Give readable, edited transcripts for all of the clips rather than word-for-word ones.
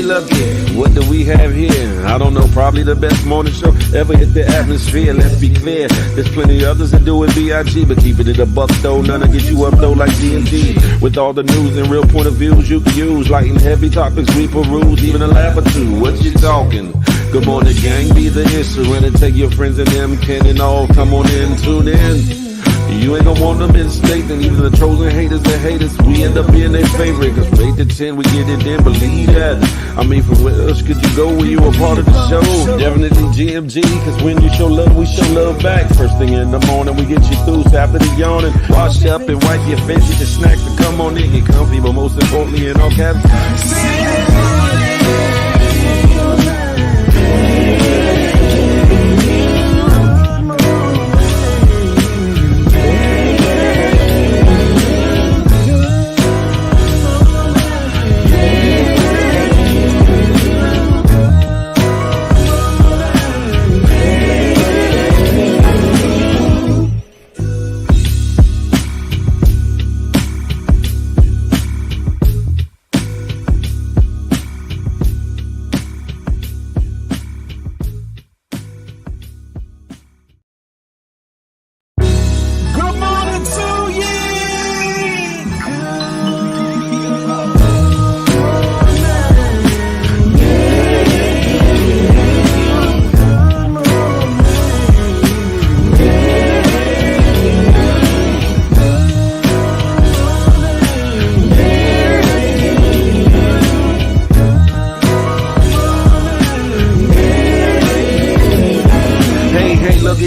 looky, what do we have here? I don't know, probably the best morning show ever hit the atmosphere. Let's be clear, there's plenty others that do it B.I.G., but keeping it a buck though, none to get you up though like GMG. With all the news and real point of views you can use, light and heavy topics we peruse, even a laugh or two. What you talking? Good morning, gang, be the instrument and take your friends and them, Ken and all, come on in, tune in. You ain't gonna want them in state, and even the trolls and haters that hate us, we end up being their favorite. Cause from 8 to 10, we get it in, believe that. I mean, from where else could you go when you a part of the show? Definitely GMG, cause when you show love, we show love back. First thing in the morning, we get you through, so after the yawning, wash up and wipe your face, get your snacks to come on in, get comfy, but most importantly, in all caps,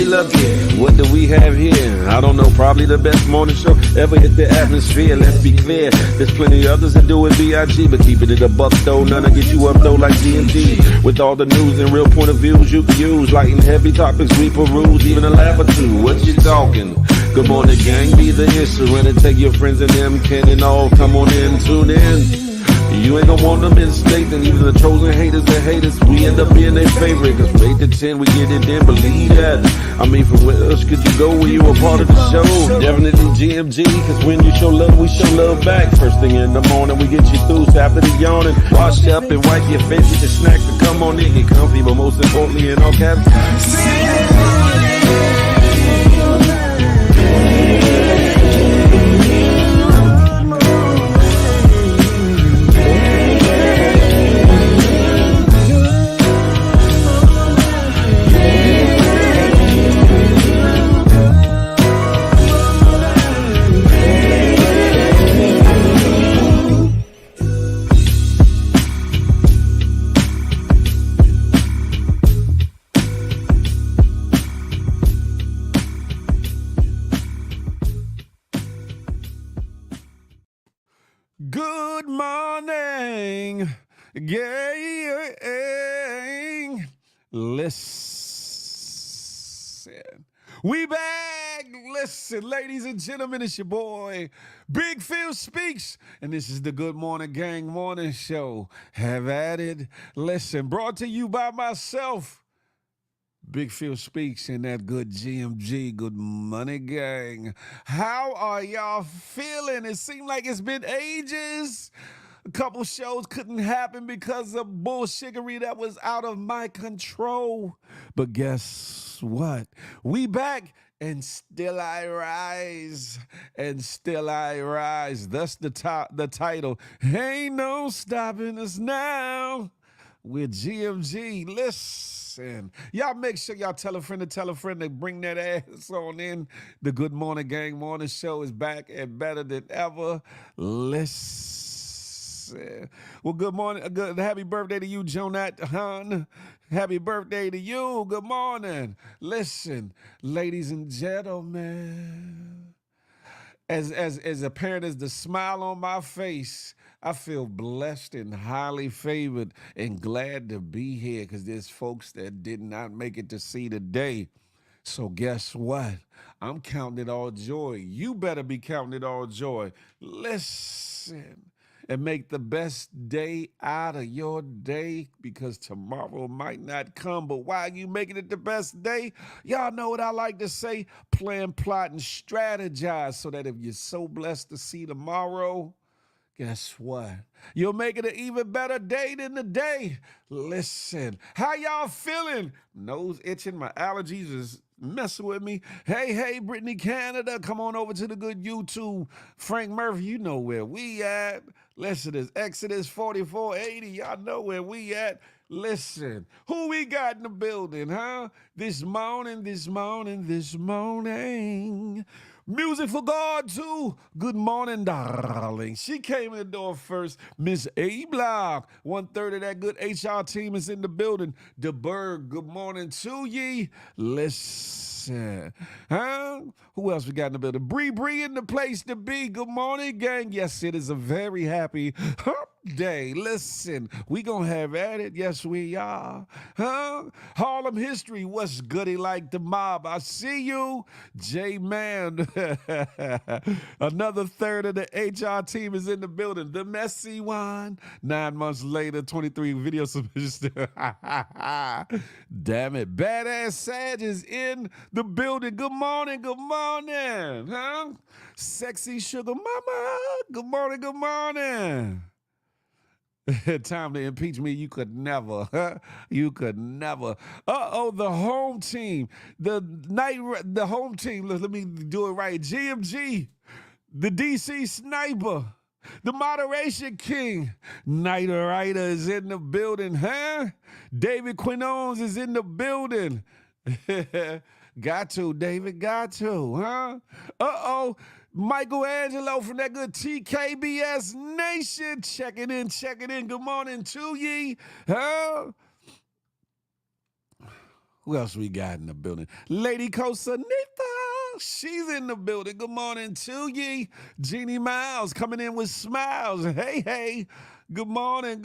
looky, what do we have here? I don't know, probably the best morning show ever hit the atmosphere. Let's be clear, there's plenty others that do it B.I.G., but keeping it a buck though, none to get you up though like GMG. With all the news and real point of views you can use, light and heavy topics we peruse, even a laugh or two. What you talking? Good morning, gang, be the instrument and take your friends and them, Ken and all, come on in, tune in. You ain't gonna want them in state, and even the trolls and haters that hate us, we end up being their favorite. Cause from 8 to 10, we get it in, believe that. I mean, from where else could you go when you a part of the show? Definitely GMG, cause when you show love, we show love back. First thing in the morning, we get you through, so after the yawning, wash up and wipe your face, get your snacks to come on in, get comfy, but most importantly, in all caps, good morning, gang. Listen, we back. Listen, ladies and gentlemen, it's your boy, Big Phil Speaks, and this is the Good Morning Gang Morning Show. Have at it. Listen, brought to you by myself, Big Phil Speaks, and that good GMG, Good Money Gang. How are y'all feeling? It seemed like it's been ages. A couple shows couldn't happen because of bullshittery that was out of my control. But guess what? We back, and still I rise, and still I rise. That's the title. Ain't no stopping us now with GMG. Listen, y'all make sure y'all tell a friend to bring that ass on in. The Good Morning Gang Morning Show is back and better than ever. Listen. Well, good morning. Happy birthday to you, Jonathan. Happy birthday to you. Good morning. Listen, ladies and gentlemen, as apparent as the smile on my face, I feel blessed and highly favored and glad to be here because there's folks that did not make it to see the day. So guess what? I'm counting it all joy. You better be counting it all joy. Listen, and make the best day out of your day because tomorrow might not come. But why are you making it the best day? Y'all know what I like to say, plan, plot, and strategize so that if you're so blessed to see tomorrow, Guess what? You'll make it an even better day than the day. Listen, how y'all feeling? Nose itching, my allergies is messing with me. Hey, Brittany Canada, come on over to the good YouTube. Frank Murphy, you know where we at. Listen, it's Exodus 4480. Y'all know where we at. Listen, who we got in the building, huh? This morning. Music for God, too. Good morning, darling. She came in the door first. Miss A Block. 1/3 of that good HR team is in the building. The Berg, good morning to ye. Listen. Huh? Who else we got in the building? Bree in the place to be. Good morning, gang. Yes, it is a very happy hump day. Listen, we gonna have at it. Yes, we are. Huh? Harlem history. What's goody like the mob? I see you. J-Man. Another third of the HR team is in the building. The messy one. 9 months later, 23 video submissions. Damn it. Badass Sag is in the building. Good morning. Huh? Sexy Sugar Mama. Good morning. Time to impeach me. You could never. You could never. The home team. The home team. Let me do it right. GMG. The DC Sniper. The Moderation King. Night Rider is in the building, huh? David Quinones is in the building. Got to, David. Got to, huh? Michelangelo from that good TKBS Nation checking in. Good morning to ye. Huh? Who else we got in the building? Lady Kosanita. She's in the building. Good morning to ye. Jeannie Miles coming in with smiles. Hey. Good morning.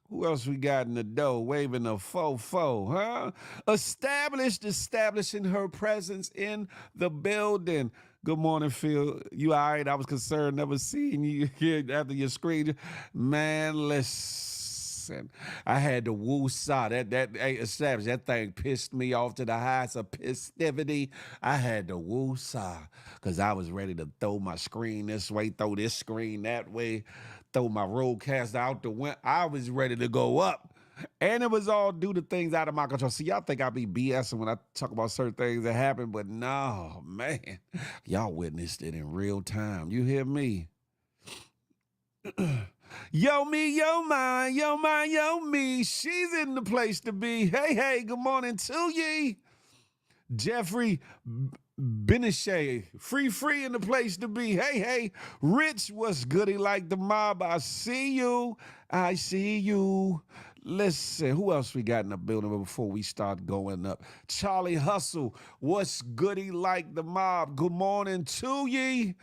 Who else we got in the door waving a fofo, huh? Establishing her presence in the building. Good morning, Phil. You all right? I was concerned never seeing you here after your screen. Man, listen. I had to woo-saw. That established. That thing pissed me off to the heights of festivity. I had to woo-saw because I was ready to throw my screen this way, throw this screen that way, throw my roadcaster out the window. I was ready to go up. And it was all due to things out of my control. See, y'all think I be BSing when I talk about certain things that happen, but no, man. Y'all witnessed it in real time. You hear me? Yo, me, yo, mine, yo, me. She's in the place to be. Hey, good morning to ye. Jeffrey Benichet, free in the place to be. Hey, Rich, what's goody like the mob? I see you. Listen, who else we got in the building before we start going up? Charlie Hustle, what's goody like the mob? Good morning to ye.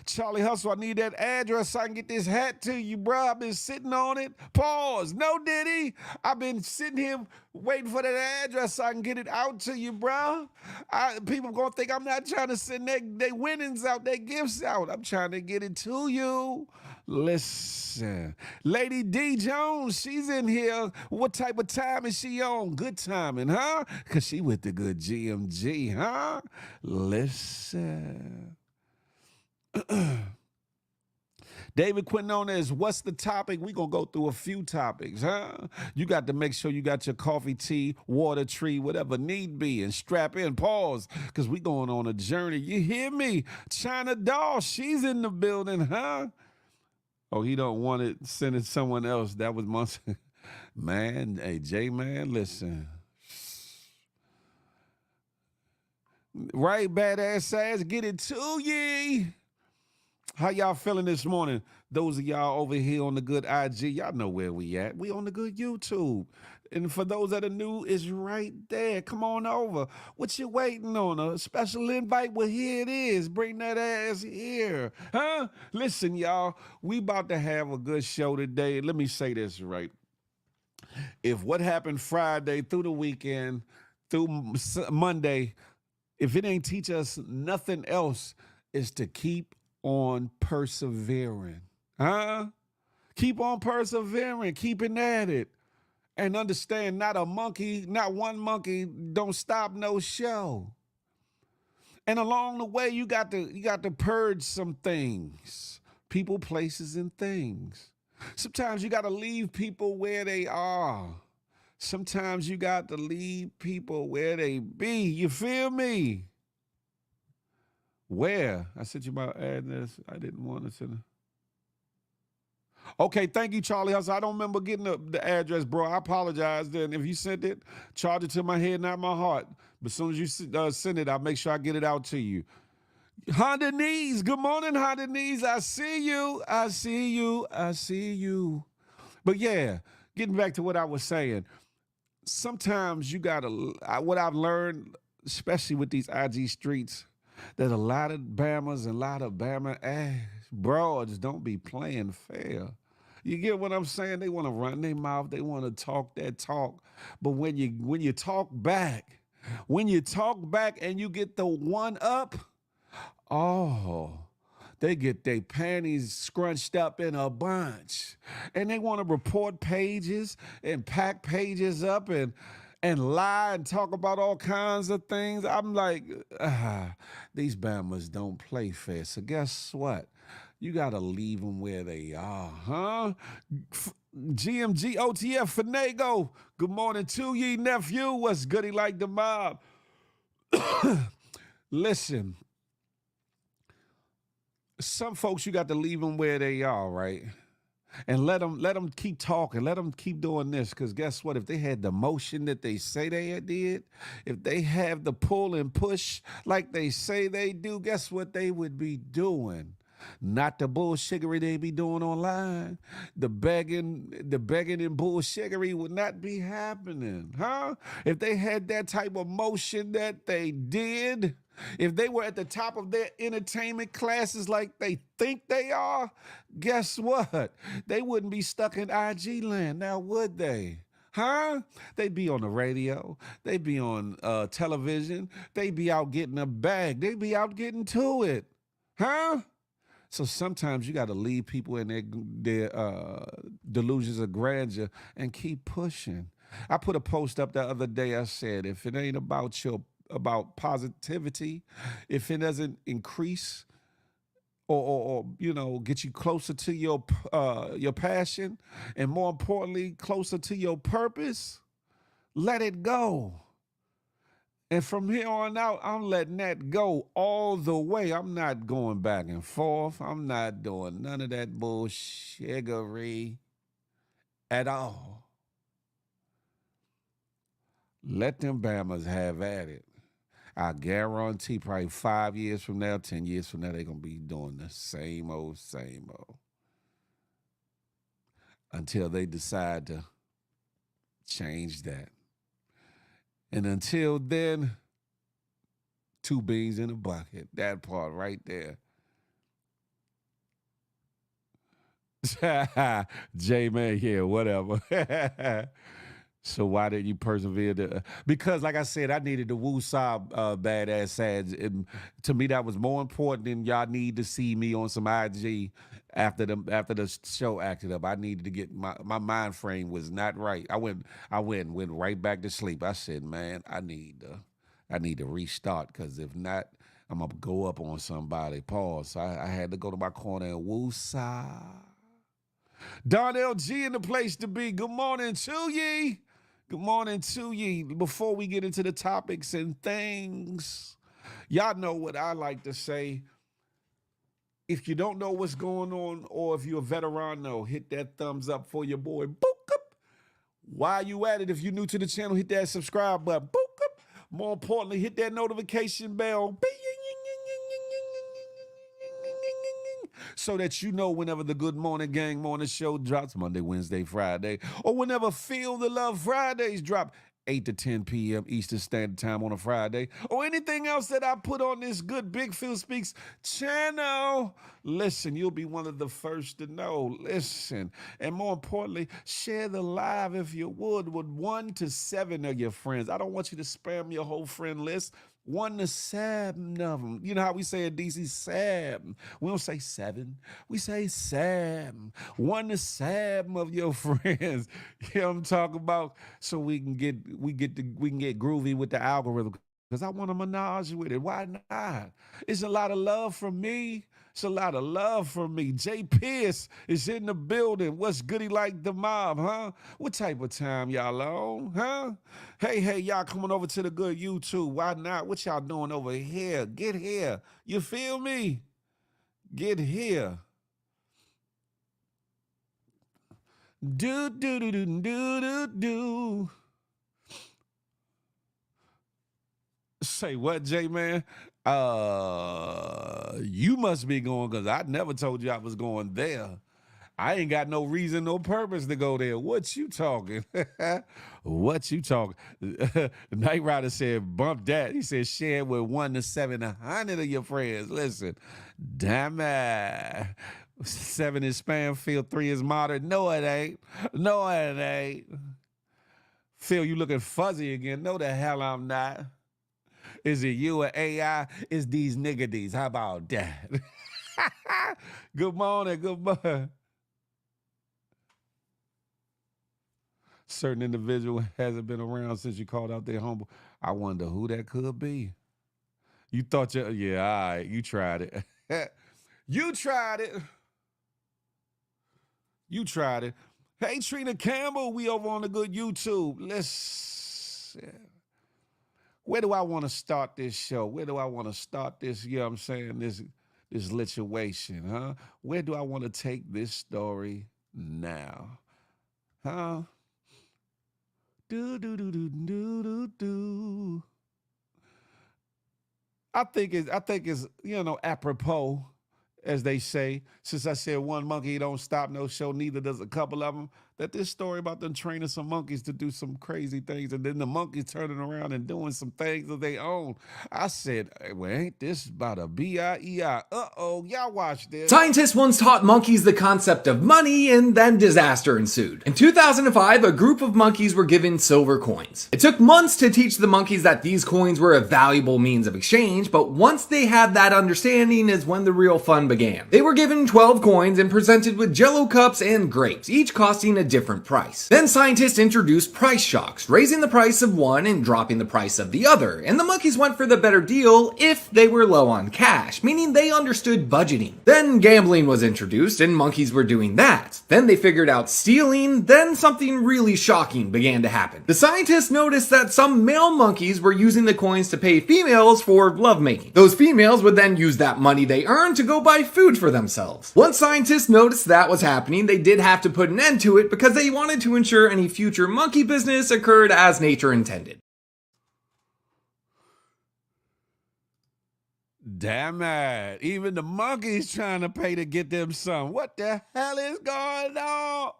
Charlie Hustle, I need that address so I can get this hat to you, bro. I've been sitting on it. Pause. No, Diddy. I've been sitting here waiting for that address so I can get it out to you, bro. People going to think I'm not trying to send their winnings out, their gifts out. I'm trying to get it to you. Listen. Lady D Jones, she's in here. What type of time is she on? Good timing, huh? Because she with the good GMG, huh? Listen. David Quinones, what's the topic? We're going to go through a few topics, huh? You got to make sure you got your coffee, tea, water, tree, whatever need be, and strap in, pause, because we going on a journey. You hear me? China Doll, she's in the building, huh? Oh, he don't want it, send it someone else. That was months. Man, hey, J-Man, listen. Right, badass ass, get it to ye. How y'all feeling this morning? Those of y'all over here on the good IG, y'all know where we at. We on the good YouTube. And for those that are new, it's right there. Come on over. What you waiting on? A special invite? Well, here it is. Bring that ass here. Huh? Listen, y'all, we about to have a good show today. Let me say this right. If what happened Friday through the weekend, through Monday, if it ain't teach us nothing else, is to keep on persevering, huh? Keep on persevering, keeping at it, and understand not one monkey don't stop no show. And along the way, you got to purge some things, people, places, and things. Sometimes you got to leave people where they are. Sometimes you got to leave people where they be. You feel me? Where? I sent you my address. I didn't want to send it. Okay, thank you, Charlie Hustle. I don't remember getting the address, bro. I apologize. Then if you sent it, charge it to my head, not my heart. But as soon as you send it, I'll make sure I get it out to you. Honda Knees. Good morning, Honda Knees. I see you. I see you. I see you. But yeah, getting back to what I was saying. Sometimes you gotta. What I've learned, especially with these IG streets, that a lot of Bammers and a lot of Bama ass broads don't be playing fair. You get what I'm saying? They want to run their mouth. They want to talk that talk. But when you talk back, and you get the one up, oh, they get their panties scrunched up in a bunch. And they want to report pages and pack pages up and lie and talk about all kinds of things. I'm like, these Bammers don't play fair. So guess what? You got to leave them where they are, huh? GMG, OTF, Finago. Good morning to ye, nephew. What's goody like the mob? Listen, some folks, you got to leave them where they are, right? And let them keep talking. Let them keep doing this. Because guess what? If they had the motion that they say they did, if they have the pull and push like they say they do, guess what they would be doing? Not the bullshittery they be doing online. The begging and bullshittery would not be happening, huh? If they had that type of motion that they did, if they were at the top of their entertainment classes like they think they are, guess what? They wouldn't be stuck in IG land now, would they? Huh? They'd be on the radio. They'd be on television. They'd be out getting a bag. They'd be out getting to it. Huh? So sometimes you got to leave people in their delusions of grandeur and keep pushing. I put a post up the other day. I said, if it ain't about positivity, if it doesn't increase or get you closer to your passion, and more importantly, closer to your purpose, let it go. And from here on out, I'm letting that go all the way. I'm not going back and forth. I'm not doing none of that bullshittery at all. Let them Bammers have at it. I guarantee probably 5 years from now, 10 years from now, they're going to be doing the same old, until they decide to change that. And until then, 2 beans in a bucket. That part right there. J-Man, yeah, whatever. So why did you persevere? Because, like I said, I needed the Woo-Saw badass ads. And to me, that was more important than y'all need to see me on some IG after the show acted up. I needed to get my mind frame was not right. I went right back to sleep. I said, man, I need to restart, because if not, I'm gonna go up on somebody. Pause. So I had to go to my corner and Woo-Saw. Don LG in the place to be. Good morning to ye. Good morning to ye. Before we get into the topics and things, y'all know what I like to say. If you don't know what's going on, or if you're a veteran, hit that thumbs up for your boy. Book up. While you at it, if you're new to the channel, hit that subscribe button. Book up. More importantly, hit that notification bell. So that you know whenever the Good Morning Gang Morning Show drops, Monday, Wednesday, Friday, or whenever Feel the Love Fridays drop, 8 to 10 p.m. Eastern Standard Time on a Friday, or anything else that I put on this good Big Phil Speaks channel. Listen, you'll be one of the first to know. Listen, and more importantly, share the live if you would with 1 to 7 of your friends. I don't want you to spam your whole friend list. 1 to 7 of them. You know how we say in DC, 7. We don't say 7. We say 7. 1 to 7 of your friends. You know what I'm talking about? So we can get groovy with the algorithm. because I want to menage with it. Why not? It's a lot of love from me. It's a lot of love from me. Jay Pierce is in the building. What's goody like the mob, huh? What type of time y'all on, huh? Hey, y'all coming over to the good YouTube. Why not? What y'all doing over here? Get here. You feel me? Get here. Do, do, do, do, do, do, do. Say what, J-Man? You must be going because I never told you I was going there. I ain't got no reason, no purpose to go there. What you talking? What you talking? Knight Rider said, bump that. He said, share with 1 to 700 of your friends. Listen, damn it. 7 is Spamfield, 3 is modern. No, it ain't. No, it ain't. Phil, you looking fuzzy again. No, the hell I'm not. Is it you or AI? It's these niggadis. How about that? Good morning. Good morning. Certain individual hasn't been around since you called out their humble. I wonder who that could be. You thought yeah, all right. You tried it. You tried it. You tried it. Hey, Trina Campbell, we over on the good YouTube. Where do I want to start this show? Where do I want to start this, you know what I'm saying, this situation, huh? Where do I want to take this story now? Huh? Do. I think it's apropos, as they say, since I said one monkey don't stop no show, neither does a couple of them, that this story about them training some monkeys to do some crazy things and then the monkeys turning around and doing some things of their own. I said, hey, well, ain't this about a B-I-E-I? Uh-oh, y'all watch this. Scientists once taught monkeys the concept of money, and then disaster ensued. In 2005, a group of monkeys were given silver coins. It took months to teach the monkeys that these coins were a valuable means of exchange, but once they had that understanding is when the real fun began. They were given 12 coins and presented with jello cups and grapes, each costing a different price. Then scientists introduced price shocks, raising the price of one and dropping the price of the other, and the monkeys went for the better deal if they were low on cash, meaning they understood budgeting. Then gambling was introduced and monkeys were doing that. Then they figured out stealing, then something really shocking began to happen. The scientists noticed that some male monkeys were using the coins to pay females for lovemaking. Those females would then use that money they earned to go buy food for themselves. Once scientists noticed that was happening, they did have to put an end to it because they wanted to ensure any future monkey business occurred as nature intended. Damn it. Even the monkeys trying to pay to get them some. What the hell is going on?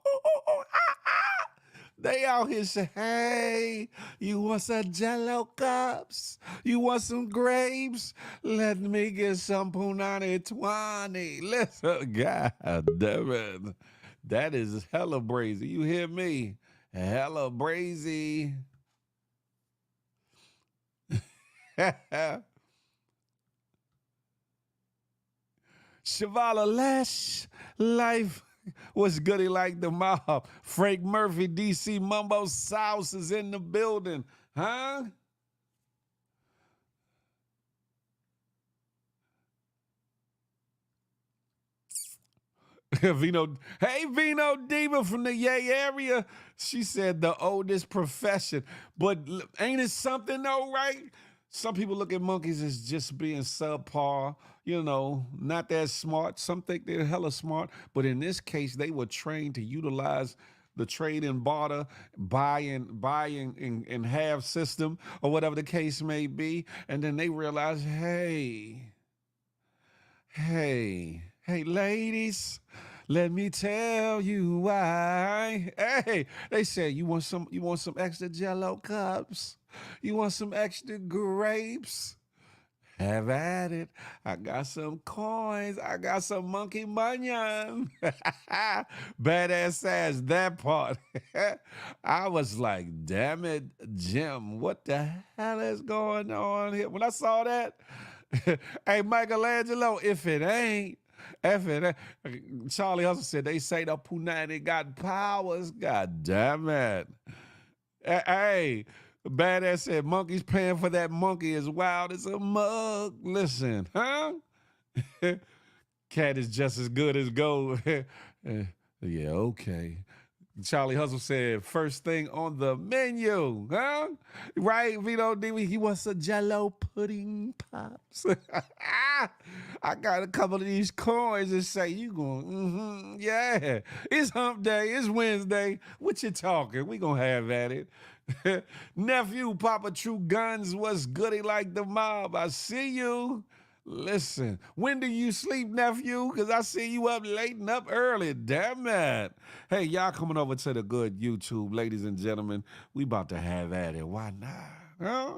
They out here say, hey, you want some jello cups? You want some grapes? Let me get some punani 20. Listen, God damn it. That is hella brazy. You hear me? Hella brazy. Shavala Lash Life was goody like the mob. Frank Murphy, DC Mumbo Sauce is in the building. Huh? Vino, hey, Vino Diva from the Yay area. She said the oldest profession. But ain't it something though, right? Some people look at monkeys as just being subpar, not that smart. Some think they're hella smart. But in this case, they were trained to utilize the trade and barter, buying and have system, or whatever the case may be. And then they realize, hey, ladies, let me tell you why. Hey, they said, you want some extra jello cups? You want some extra grapes? Have at it. I got some coins. I got some monkey money. Badass ass, that part. I was like, damn it, Jim, what the hell is going on here? When I saw that, hey, Michelangelo, if it ain't, Charlie Hustle said, they say the Punani got powers. God damn it. Hey, Badass said, monkeys paying for that monkey as wild as a mug. Listen, huh? Cat is just as good as gold. Yeah, okay. Charlie Hustle said, first thing on the menu, huh? Right, Vito D, he wants a Jello pudding pops. I got a couple of these coins and say, you going, yeah. It's hump day, it's Wednesday. What you talking? We gonna have at it. Nephew, Papa True Guns, what's goody like the mob? I see you. Listen, when do you sleep, nephew? Because I see you up late and up early. Damn it. Hey, y'all coming over to the good YouTube, ladies and gentlemen. We about to have at it. Why not? Huh?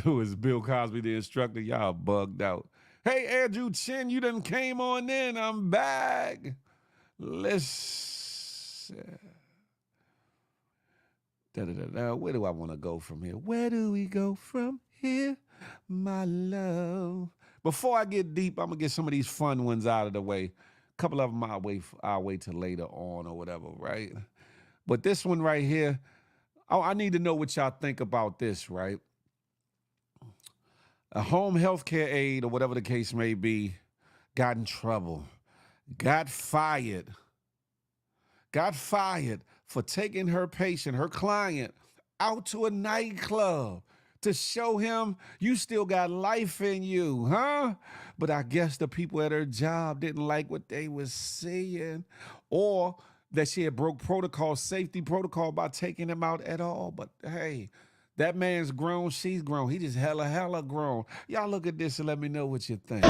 Who is Bill Cosby, the instructor? Y'all bugged out. Hey, Andrew Chin, you done came on in. I'm back. Listen. Where do I want to go from here? Where do we go from here, my love? Before I get deep, I'm going to get some of these fun ones out of the way. A couple of them I'll wait till later on or whatever, right? But this one right here, I need to know what y'all think about this, right? A home health care aide or whatever the case may be got in trouble, got fired for taking her patient, her client, out to a nightclub to show him you still got life in you, huh? But I guess the people at her job didn't like what they was seeing, or that she had broke protocol, safety protocol, by taking him out at all. But hey, that man's grown, she's grown. He just hella grown. Y'all look at this and let me know what you think.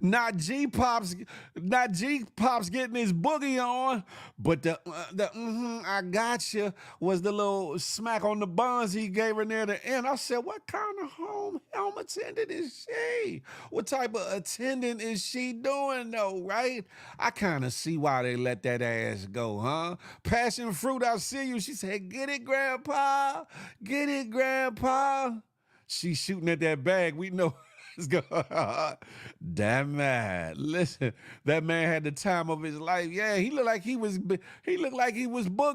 Not G-Pop's getting his boogie on, but the I gotcha was the little smack on the buns he gave her near the end. I said, what kind of home attendant is she? What type of attendant is she doing though, right? I kind of see why they let that ass go, huh? Passion fruit, I see you. She said, get it, grandpa. Get it, grandpa. She's shooting at that bag. We know. Damn man. Listen, that man had the time of his life. Yeah, he looked like he was booging.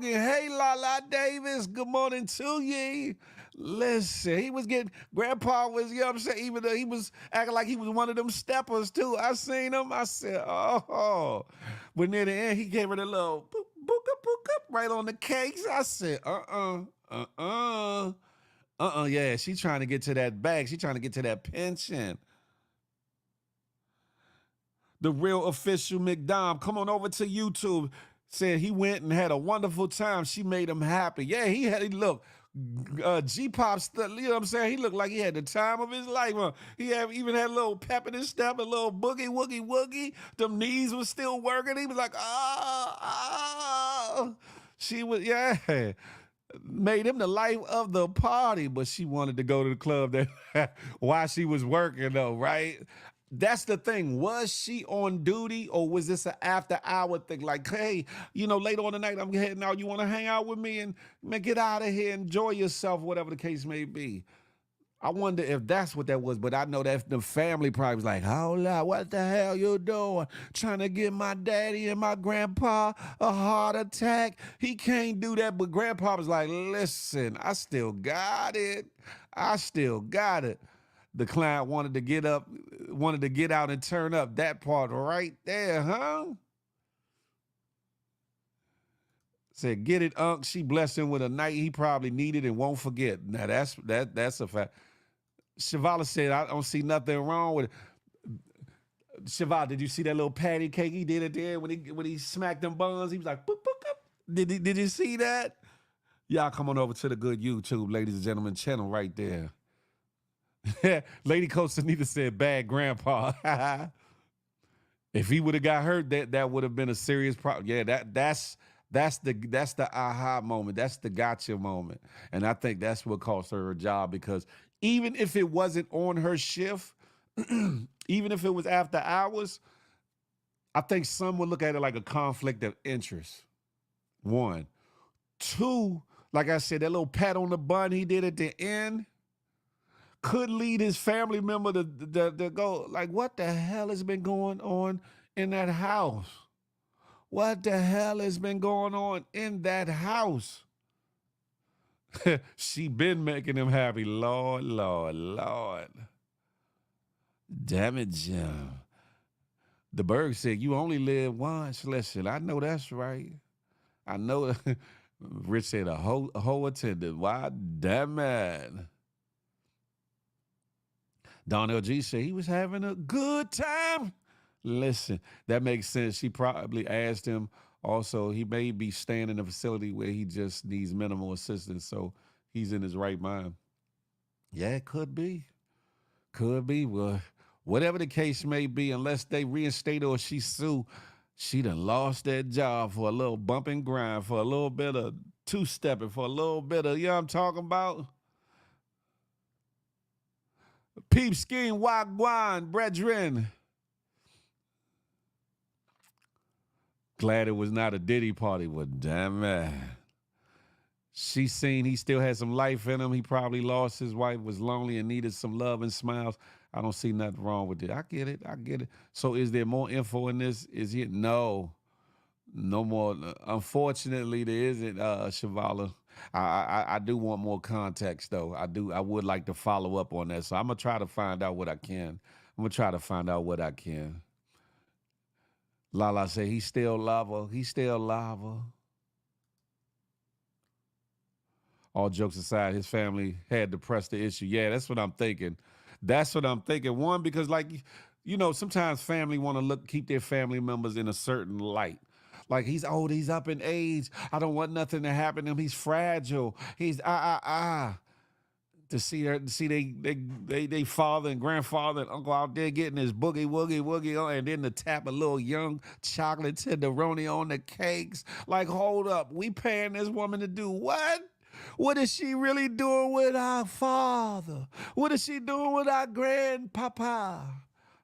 Hey, Lala Davis, good morning to ye. Listen, he was getting, grandpa was, you know what I'm saying, even though he was acting like he was one of them steppers too. I seen him, I said, oh. But near the end, he gave her the little book up right on the cakes. I said, yeah, she trying to get to that bag. She trying to get to that pension. The real official McDom, come on over to YouTube. Said he went and had a wonderful time. She made him happy. Yeah, look, G-Pop's, you know what I'm saying? He looked like he had the time of his life. He even had a little pep in his step, a little boogie, woogie. Them knees was still working. He was like, She was, yeah. Made him the life of the party, but she wanted to go to the club that while she was working though, right? That's the thing. Was she on duty or was this an after hour thing? Like, hey, later on the night, I'm heading out. You want to hang out with me and man, get out of here, enjoy yourself, whatever the case may be. I wonder if that's what that was, but I know that the family probably was like, hold up, what the hell you doing? Trying to give my daddy and my grandpa a heart attack? He can't do that, but grandpa was like, listen, I still got it. The client wanted to get out and turn up. That part right there, huh? Said, get it, Unc. She blessed him with a night he probably needed and won't forget. Now that's a fact. Shivala said, I don't see nothing wrong with it. Shivala, did you see that little patty cake he did it there when he smacked them buns? He was like, boop, boop, boop. Did you see that? Y'all come on over to the good YouTube, ladies and gentlemen, channel right there. Lady Coach Anita said, bad grandpa. If he would have got hurt, that would have been a serious problem. Yeah, that's the aha moment. That's the gotcha moment. And I think that's what cost her job, because even if it wasn't on her shift, even if it was after hours, I think some would look at it like a conflict of interest. One. Two, like I said, that little pat on the bun he did at the end could lead his family member to go, like, what the hell has been going on in that house? What the hell has been going on in that house? She been making him happy. Lord, Lord, Lord. Damn it, Jim. The Berg said, you only live once. Listen, I know that's right. I know. Rich said, a whole attendant. Why, damn it. Don LG said he was having a good time. Listen, that makes sense. She probably asked him also, he may be staying in a facility where he just needs minimal assistance, so he's in his right mind. Yeah, it could be. Could be. Well, whatever the case may be, unless they reinstate her or she sue, she done lost that job for a little bump and grind, for a little bit of two-stepping, for a little bit of, you know what I'm talking about? Peep skin, wagwan, brethren. Glad it was not a Diddy party, but damn it. She seen he still had some life in him. He probably lost his wife, was lonely, and needed some love and smiles. I don't see nothing wrong with it. I get it. I get it. So is there more info in this? Is it? No. No more. Unfortunately, there isn't, Shavala. I do want more context, though. I would like to follow up on that. So I'm going to try to find out what I can. I'm going to try to find out what I can. Lala say, he's still lava. He's still lava. All jokes aside, his family had to press the issue. Yeah, that's what I'm thinking. That's what I'm thinking. One, because, like, you know, sometimes family want to keep their family members in a certain light. Like, he's old, he's up in age. I don't want nothing to happen to him. He's fragile. He's To see they father and grandfather and uncle out there getting his boogie woogie on, and then to tap a little young chocolate tenderoni on the cakes. Like, hold up, we paying this woman to do what? What is she really doing with our father? What is she doing with our grandpapa?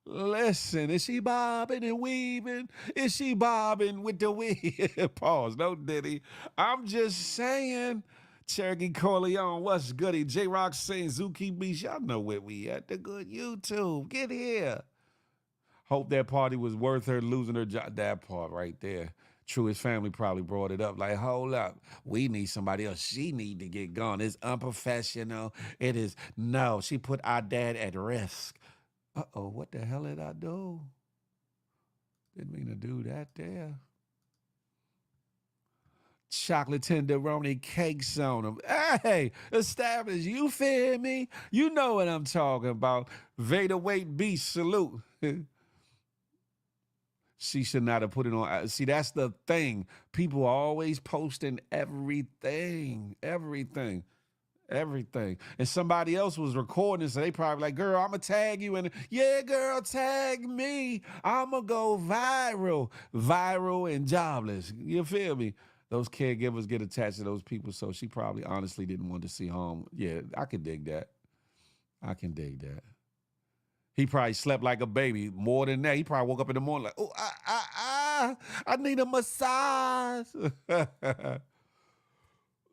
Listen, is she bobbing and weaving? Is she bobbing with the weave? Pause, no Diddy. I'm just saying. Cherokee Corleone, what's goody? J-Rock saying Zuki Beach. Y'all know where we at. The good YouTube. Get here. Hope that party was worth her losing her job. That part right there. True, his family probably brought it up. Like, hold up. We need somebody else. She need to get gone. It's unprofessional. It is. No, she put our dad at risk. Uh-oh, what the hell did I do? Didn't mean to do that there. Chocolate tenderoni cakes on them. Hey, established. You feel me? You know what I'm talking about. Vader Weight Beast, salute. She should not have put it on. See, that's the thing. People are always posting everything. And somebody else was recording, so they probably like, girl, I'm going to tag you. And yeah, girl, tag me. I'm going to go viral and jobless. You feel me? Those caregivers get attached to those people, so she probably honestly didn't want to see home. Yeah, I can dig that. He probably slept like a baby. More than that, he probably woke up in the morning like, oh, I need a massage.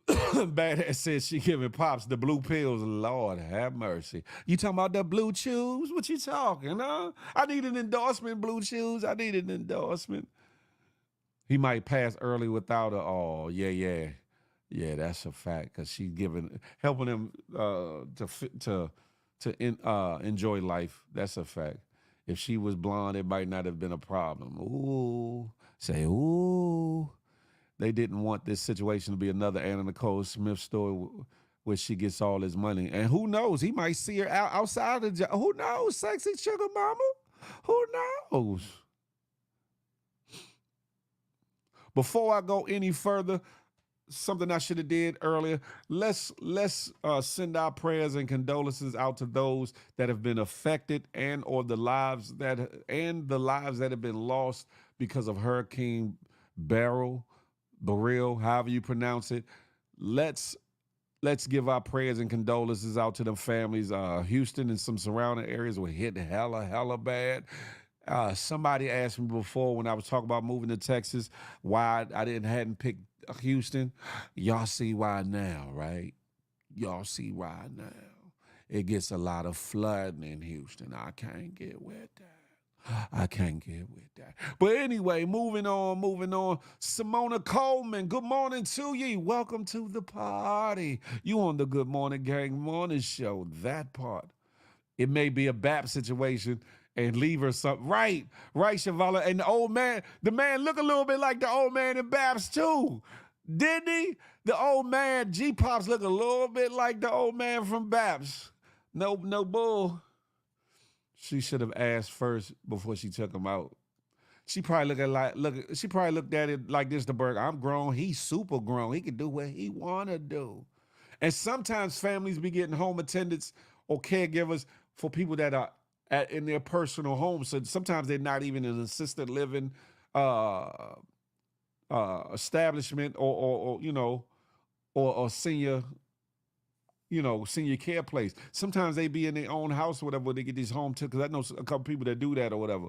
Badass says she giving Pops the blue pills. Lord have mercy. You talking about the blue chews? What you talking, huh? I need an endorsement, blue chews. I need an endorsement. He might pass early without her. Oh, yeah, that's a fact. Cause she's helping him to enjoy life. That's a fact. If she was blonde, it might not have been a problem. Ooh, they didn't want this situation to be another Anna Nicole Smith story where she gets all his money. And who knows? He might see her outside the job. Who knows? Sexy sugar mama. Who knows? Before I go any further, something I should have did earlier. Let's send our prayers and condolences out to those that have been affected and the lives that have been lost because of Hurricane Beryl, however you pronounce it. Let's give our prayers and condolences out to them families. Houston and some surrounding areas were hit hella bad. Somebody asked me before when I was talking about moving to Texas why I hadn't picked Houston. Y'all see why now, right? Y'all see why now. It gets a lot of flooding in Houston. I can't get with that. But anyway, moving on. Simona Coleman, good morning to you. Welcome to the party. You on the Good Morning Gang Morning Show. That part. It may be a BAP situation and leave her something. Right, Shavala. And the man look a little bit like the old man in BAPS too. Didn't he? The old man, G-Pops look a little bit like the old man from BAPS. No bull. She should have asked first before she took him out. She probably looked at it like this, the burger. I'm grown. He's super grown. He can do what he want to do. And sometimes families be getting home attendants or caregivers for people that are in their personal homes. So sometimes they're not even in an assisted living establishment or senior, senior care place. Sometimes they be in their own house or whatever. They get these home took, because I know a couple people that do that or whatever.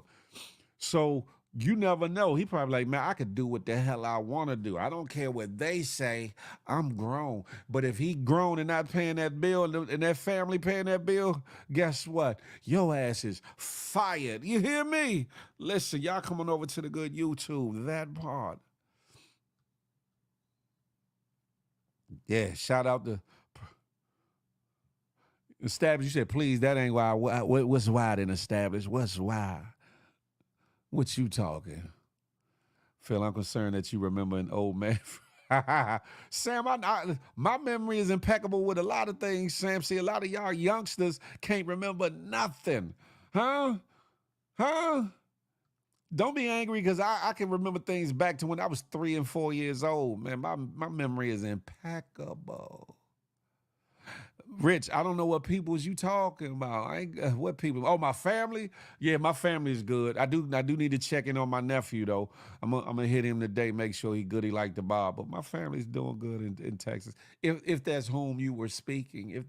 So you never know. He probably like, man, I could do what the hell I want to do. I don't care what they say. I'm grown. But if he grown and not paying that bill and that family paying that bill, guess what? Your ass is fired. You hear me? Listen, y'all coming over to the good YouTube. That part. Yeah, shout out to Established. You said, please, that ain't why. What's why then Established? What's why? What you talking? Phil, I'm concerned that you remember an old man. Sam, my memory is impeccable with a lot of things, Sam. See, a lot of y'all youngsters can't remember nothing. Huh? Don't be angry because I can remember things back to when I was 3 and 4 years old. Man, my memory is impeccable. Rich, I don't know what people's you talking about. What people? Oh, my family? Yeah, my family is good. I do need to check in on my nephew, though. I'm gonna hit him today, make sure he good. He like the Bob. But my family's doing good in Texas. If that's whom you were speaking.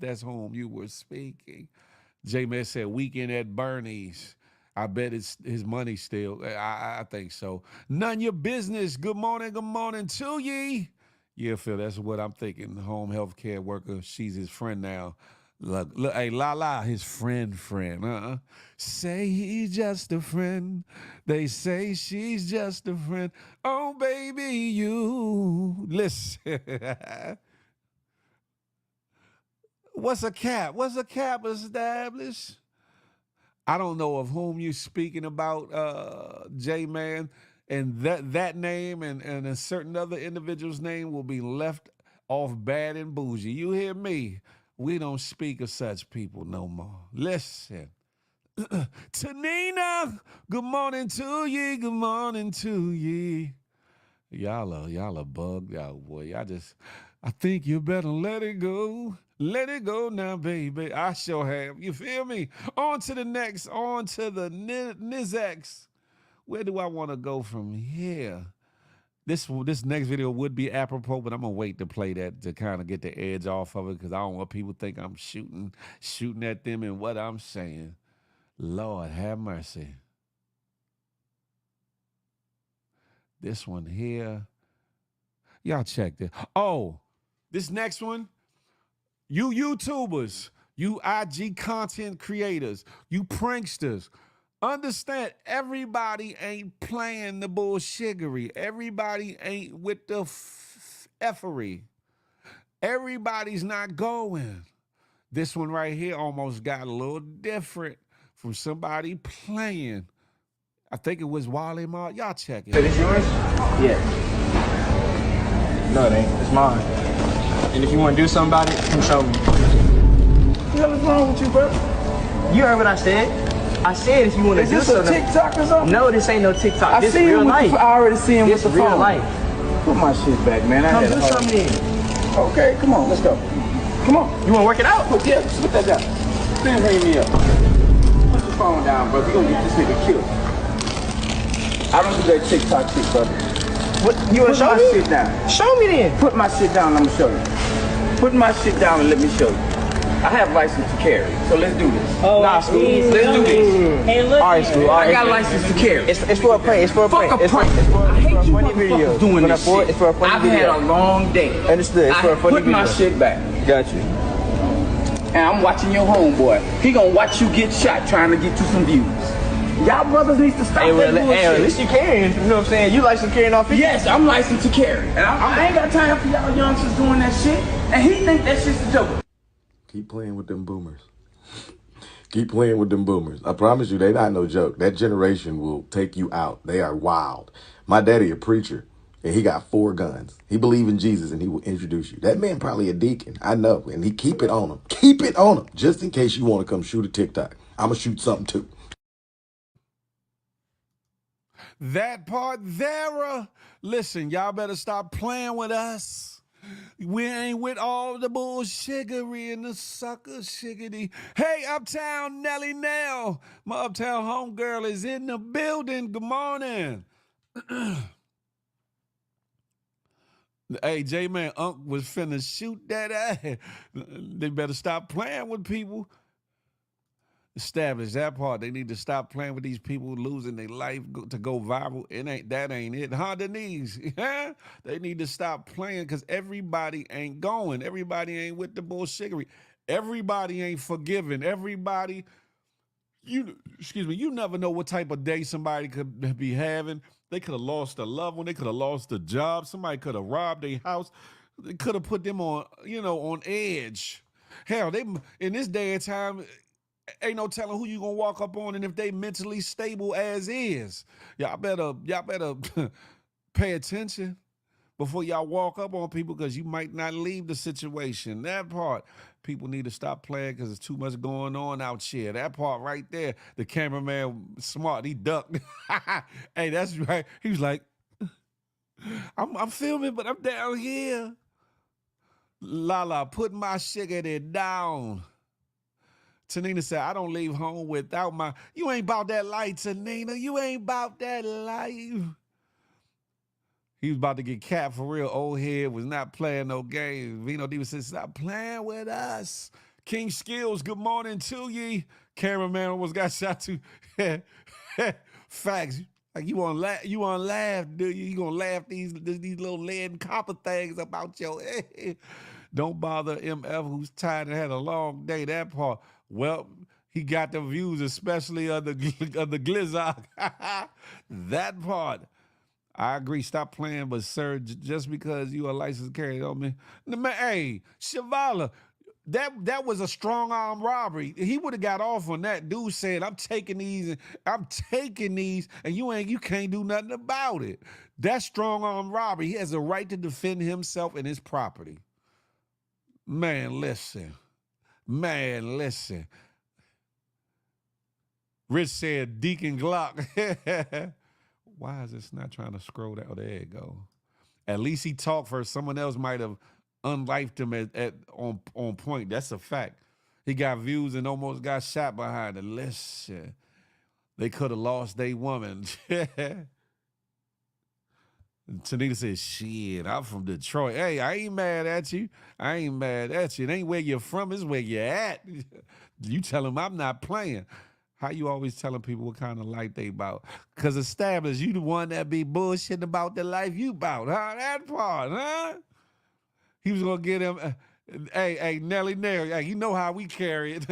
J-Man said, weekend at Bernie's. I bet it's his money still. I think so. None your business. Good morning to ye. Yeah, Phil, that's what I'm thinking. Home health care worker, she's his friend now. Look, hey, La, his friend. Say he's just a friend. They say she's just a friend. Oh, baby, you. Listen. What's a cap? Established? I don't know of whom you're speaking about, J-Man. And that name and a certain other individual's name will be left off bad and bougie. You hear me? We don't speak of such people no more. Listen. Tanina, good morning to ye. Y'all are bugged out, boy. I think you better let it go. Let it go now, baby. I sure have. You feel me? On to the Nizex. Where do I want to go from here? This next video would be apropos, but I'm going to wait to play that to kind of get the edge off of it because I don't want people to think I'm shooting at them and what I'm saying. Lord, have mercy. This one here. Y'all check this. Oh, this next one. You YouTubers, you IG content creators, you pranksters, understand everybody ain't playing the bullshiggery. Everybody ain't with the effery. Everybody's not going. This one right here almost got a little different from somebody playing. I think it was Wally Ma. Y'all check it. So this yours? Yeah. No, it ain't. It's mine. And if you want to do something about it, come show me. What the hell is wrong with you, bro? You heard what I said. I said if you want to do something. Is this a TikTok or something? No, this ain't no TikTok. I This see real him life. I already see him this with the real phone. life. Come my shit back, man. Come do something then. Okay, come on, let's go. Come on. You wanna work it out? Put that down. Then bring me up. Put your phone down, brother. You gonna get this nigga killed. I don't do that TikTok shit, brother. What, you wanna show me? Put my shit down. Show me then. Put my shit down, I'm gonna show you. Put my shit down and let me show you. I have license to carry, so let's do this. Oh, nah, School, let's do this. Hey, look. All right, School. I got license to carry. It's for a prank. It's for a prank. Fuck a prank. It's for I hate a you funny motherfuckers video. doing this shit. It's for a funny I've video. had a long day. Understood. It's for a funny put video. my shit back. Got you. And I'm watching your homeboy. He gonna watch you get shot trying to get you some views. Y'all brothers need to stop Hey, well, that bullshit. at least you carrying. You know what I'm saying? You license carrying off 50? Yes, I'm licensed to carry. And I ain't got time for y'all youngsters doing that shit. And he think that shit's a joke. Keep playing with them boomers. Keep playing with them boomers. I promise you, they not no joke. That generation will take you out. They are wild. My daddy a preacher, and he got 4 guns. He believe in Jesus, and he will introduce you. That man probably a deacon. I know. And he keep it on him. Keep it on him. Just in case you want to come shoot a TikTok. I'm going to shoot something too. That part there. Listen, y'all better stop playing with us. We ain't with all the bullshiggery and the sucker shiggity. Hey, Uptown Nelly Nell. My Uptown homegirl is in the building. Good morning. Hey, J-Man, Unc was finna shoot that ass. They better stop playing with people. Establish that part. They need to stop playing with these people losing their life to go viral. That ain't it. Huh, Denise? They need to stop playing because everybody ain't going. Everybody ain't with the bullshittery. Everybody ain't forgiving. Everybody, you never know what type of day somebody could be having. They could have lost a loved one. They could have lost a job. Somebody could have robbed their house. They could have put them on, on edge. Hell, they in this day and time, ain't no telling who you gonna walk up on and if they mentally stable as is. Y'all better pay attention before y'all walk up on people because you might not leave the situation. That part, people need to stop playing because there's too much going on out here. That part right there, the cameraman smart, he ducked. Hey, that's right. He was like, I'm filming, but I'm down here. Lala, put my shiggity down. Tanina said, I don't leave home without my... You ain't about that life, Tanina. You ain't about that life. He was about to get capped for real. Old head was not playing no games. Vino Diva said, stop playing with us. King Skills, good morning to ye. Cameraman almost got shot too. Facts. Like you want to laugh, do you? You gonna laugh these little lead and copper things about your head. Don't bother MF who's tired and had a long day. That part. Well, he got the views, especially of the Glizzard. That part. I agree. Stop playing, but sir, just because you a licensed carrier don't mean. Hey, Shavala, that was a strong arm robbery. He would have got off on that. Dude said, I'm taking these, and you can't do nothing about it. That's strong arm robbery. He has a right to defend himself and his property. Man, listen. Rich said Deacon Glock. Why is this not trying to scroll down? Oh, there you go. At least he talked first. Someone else might have unlifed him on point. That's a fact. He got views and almost got shot behind it. Listen, they could have lost their woman. Tanita said, shit, I'm from Detroit. Hey, I ain't mad at you. It ain't where you're from, it's where you're at. You tell them I'm not playing. How you always telling people what kind of life they about? Because established, you the one that be bullshitting about the life you about, huh? That part, huh? He was going to get him, hey, Nelly, hey, you know how we carry it.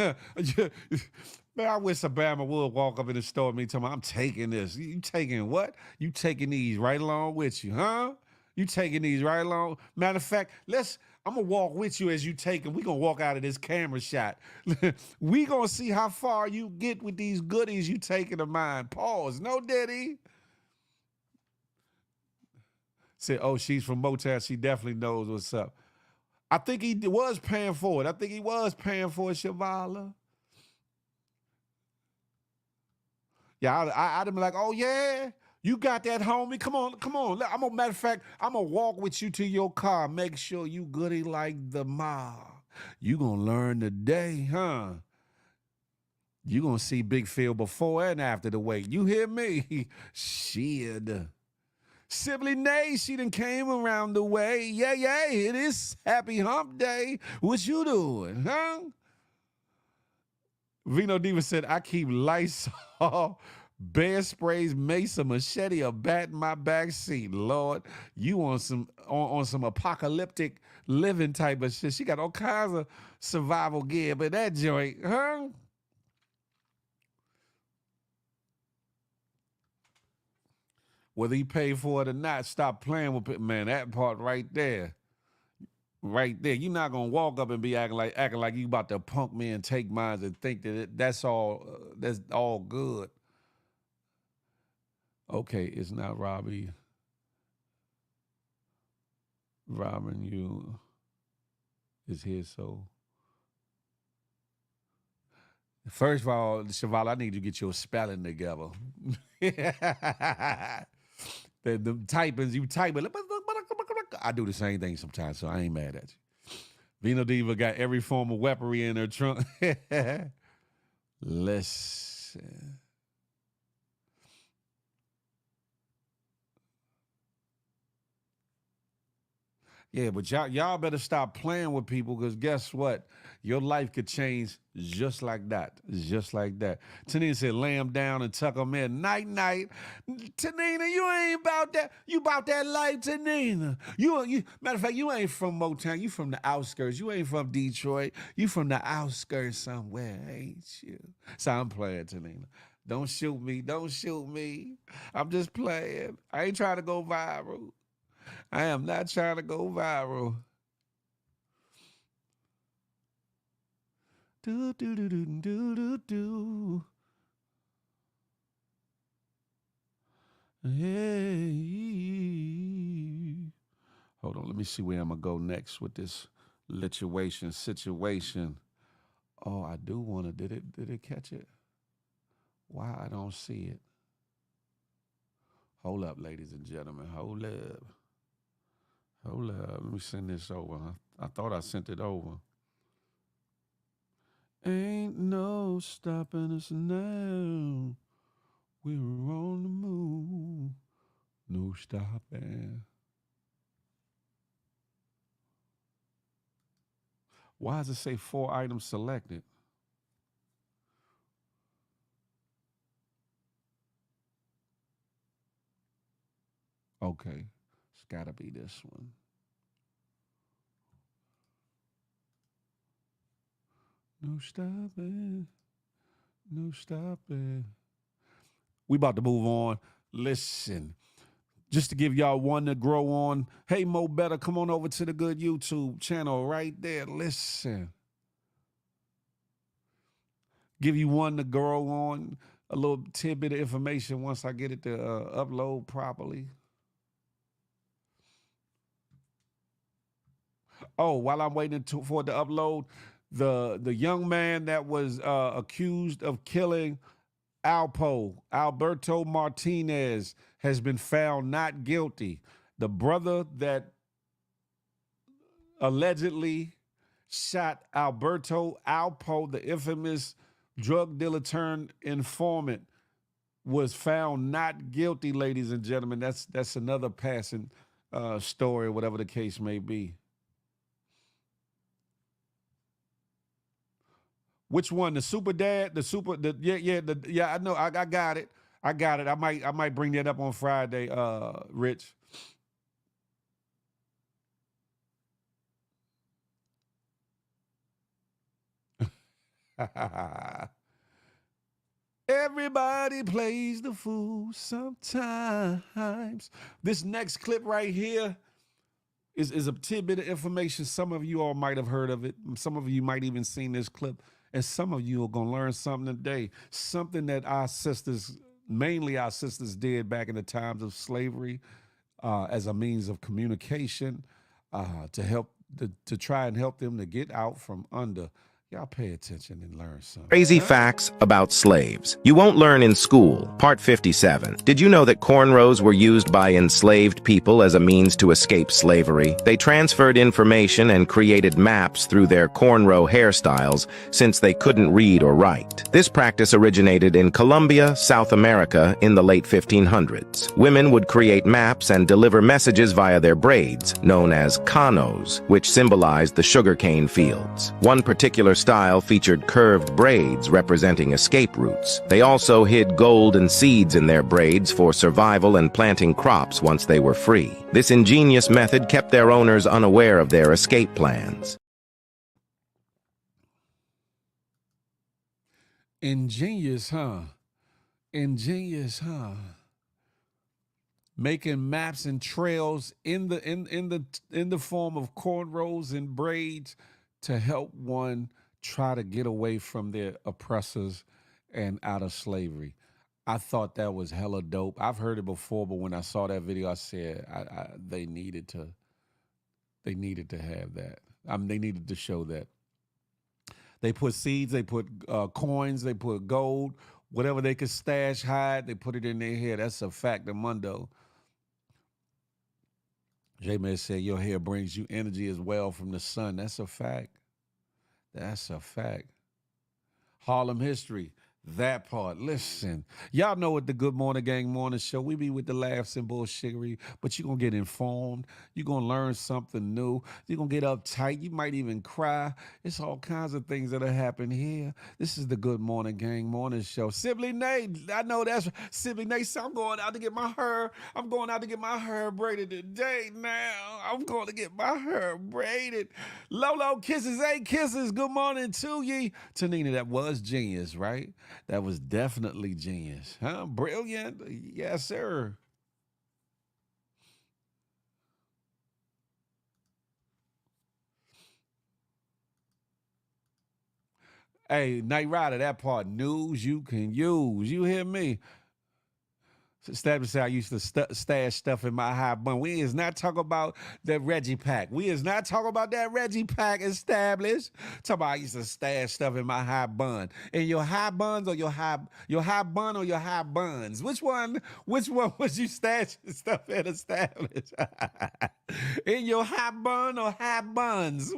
Man, I wish Obama would walk up in the store and me tell me, I'm taking this. You taking what? You taking these right along with you, huh? You taking these right along? Matter of fact, I'm going to walk with you as you take them. We're going to walk out of this camera shot. We going to see how far you get with these goodies you taking of mine. Pause. No, Diddy. Said, oh, she's from Motown. She definitely knows what's up. I think he was paying for it. Shavala. Yeah, I'd have been like, oh, yeah, You got that, homie? Come on, come on. Matter of fact, I'm gonna walk with you to your car. Make sure you goody like the ma. You gonna learn today, huh? You gonna see Big Phil before and after the wait. You hear me? Shit. Sibley Nay, she done came around the way. Yeah, it is Happy Hump Day. What you doing, huh? Vino Diva said, I keep Lysol, bear sprays, mace, a machete, a bat in my back seat. Lord, you on some apocalyptic living type of shit. She got all kinds of survival gear, but that joint, huh? Whether he paid for it or not, stop playing with it, man. That part right there. Right there. You're not gonna walk up and be acting like you about to punk me and take mine and think that that's all good. Okay, it's not Robbie robbing you. Is here, so first of all, Cheval, I need you to get your spelling together. The typings, you type it. I do the same thing sometimes, so I ain't mad at you. Vino Diva got every form of weaponry in her trunk. Listen. Yeah, but y'all better stop playing with people because guess what? Your life could change just like that. Just like that. Tanina said, lay him down and tuck him in. Night, night. Tanina, you ain't about that. You about that life, Tanina. You matter of fact, you ain't from Motown. You from the outskirts. You ain't from Detroit. You from the outskirts somewhere, ain't you? So I'm playing, Tanina. Don't shoot me. Don't shoot me. I'm just playing. I ain't trying to go viral. I am not trying to go viral. Do do do do do do do. Hey. Hold on, let me see where I'm gonna go next with this situation. Oh, I do wanna. Did it catch it? Why I don't see it? Hold up, ladies and gentlemen. Hold up. Let me send this over. I thought I sent it over. Ain't no stopping us now. We're on the move. No stopping. Why does it say 4 items selected? Okay, it's gotta be this one. No stopping. No stopping. We about to move on. Listen, just to give y'all one to grow on. Hey, Mo Better, come on over to the good YouTube channel right there. Listen. Give you one to grow on. A little tidbit of information once I get it to upload properly. Oh, while I'm waiting for it to upload, the young man that was accused of killing Alberto Martinez, has been found not guilty. The brother that allegedly shot Alberto the infamous drug dealer turned informant, was found not guilty, ladies and gentlemen. That's another passing story, whatever the case may be. Which one? The super dad? I know. I got it. I might bring that up on Friday, Rich. Everybody plays the fool sometimes. This next clip right here is a tidbit of information. Some of you all might have heard of it. Some of you might even seen this clip. And some of you are going to learn something today. Something that our sisters, mainly our sisters, did back in the times of slavery as a means of communication to help, to try and help them to get out from under. Y'all pay attention and learn something. Crazy facts about slaves. You won't learn in school. Part 57. Did you know that cornrows were used by enslaved people as a means to escape slavery? They transferred information and created maps through their cornrow hairstyles since they couldn't read or write. This practice originated in Colombia, South America in the late 1500s. Women would create maps and deliver messages via their braids, known as canos, which symbolized the sugarcane fields. One particular style featured curved braids representing escape routes. They also hid gold and seeds in their braids for survival and planting crops once they were free. This ingenious method kept their owners unaware of their escape plans. Ingenious, huh? Ingenious, huh? Making maps and trails in the form of cornrows and braids to help one try to get away from their oppressors and out of slavery. I thought that was hella dope. I've heard it before, but when I saw that video, I said they needed to have that. They needed to show that. They put seeds, they put coins, they put gold, whatever they could stash, hide, they put it in their hair. That's a fact of mundo. J-Man said your hair brings you energy as well from the sun. That's a fact. That's a fact. Harlem history, that part. Listen, y'all know what the Good Morning Gang Morning Show, we be with the laughs and bullshittery, but you're going to get informed. You're going to learn something new. You're going to get uptight. You might even cry. It's all kinds of things that'll happen here. This is the Good Morning Gang Morning Show. Sibley Nate, I know that's Sibley Nate. So I'm going out to get my hair. I'm going out to get my hair braided today now. I'm going to get my hair braided. Lolo, kisses, 8 kisses. Good morning to ye. Tanina, that was genius, right? That was definitely genius. Huh? Brilliant. Yes, sir. Hey, Night Rider, that part, news you can use. You hear me? Established I used to stash stuff in my high bun. We is not talking about that Reggie pack. We is not talking about that Reggie pack established. Talking about I used to stash stuff in my high bun. In your high buns or your high bun or your high buns? Which one was you stashing stuff in established? In your high bun or high buns?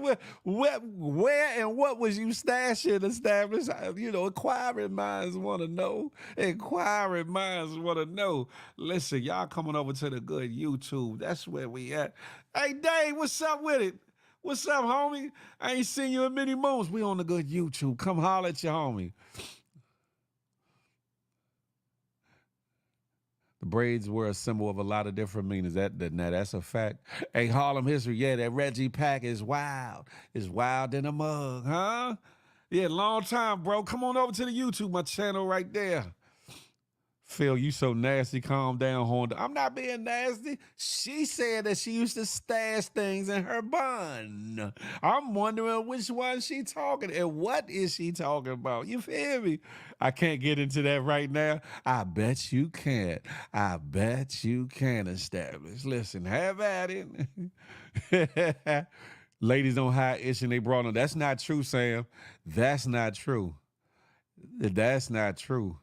Where and what was you stashing established? Inquiring minds want to know. Inquiring minds want to know. Listen, y'all coming over to the good YouTube. That's where we at. Hey, Dave, what's up with it? What's up, homie? I ain't seen you in many months. We on the good YouTube. Come holler at your homie. The braids were a symbol of a lot of different meanings. That's a fact. Hey, Harlem history, yeah, that Reggie pack is wild. It's wild in a mug, huh? Yeah, long time, bro. Come on over to the YouTube, my channel right there. Phil, you so nasty. Calm down, Honda. I'm not being nasty. She said that she used to stash things in her bun. I'm wondering which one she talking and what is she talking about. You feel me? I can't get into that right now. I bet you can't. I bet you can establish. Listen, have at it. Ladies don't hide itching they brought on. That's not true, Sam. That's not true. That's not true.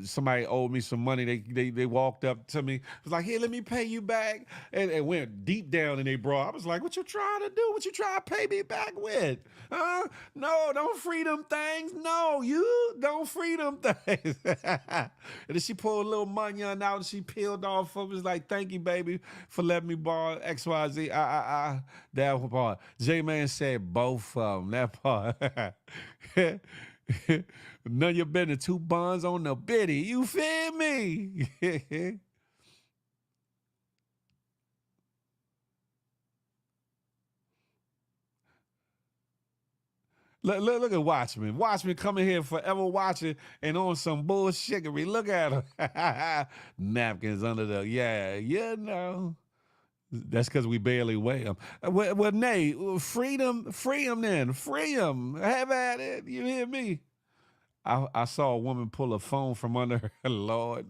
Somebody owed me some money. They walked up to me. It was like, here, let me pay you back. And went deep down in their bra. I was like, what you trying to do? What you trying to pay me back with? Huh? No, don't free them things. No, you don't free them things. And then she pulled a little money out and she peeled off of it. Was like, thank you, baby, for letting me borrow XYZ. That part. J-Man said both of them. That part. None of your business. 2 buns on the biddy. You feel me? Look at Watchmen. Watchmen coming here forever watching and on some bullshittery. Look at him. Napkins under the, That's because we barely weigh them. Well, Nay, free them then. Free them. Have at it. You hear me? I saw a woman pull a phone from under her. Lord,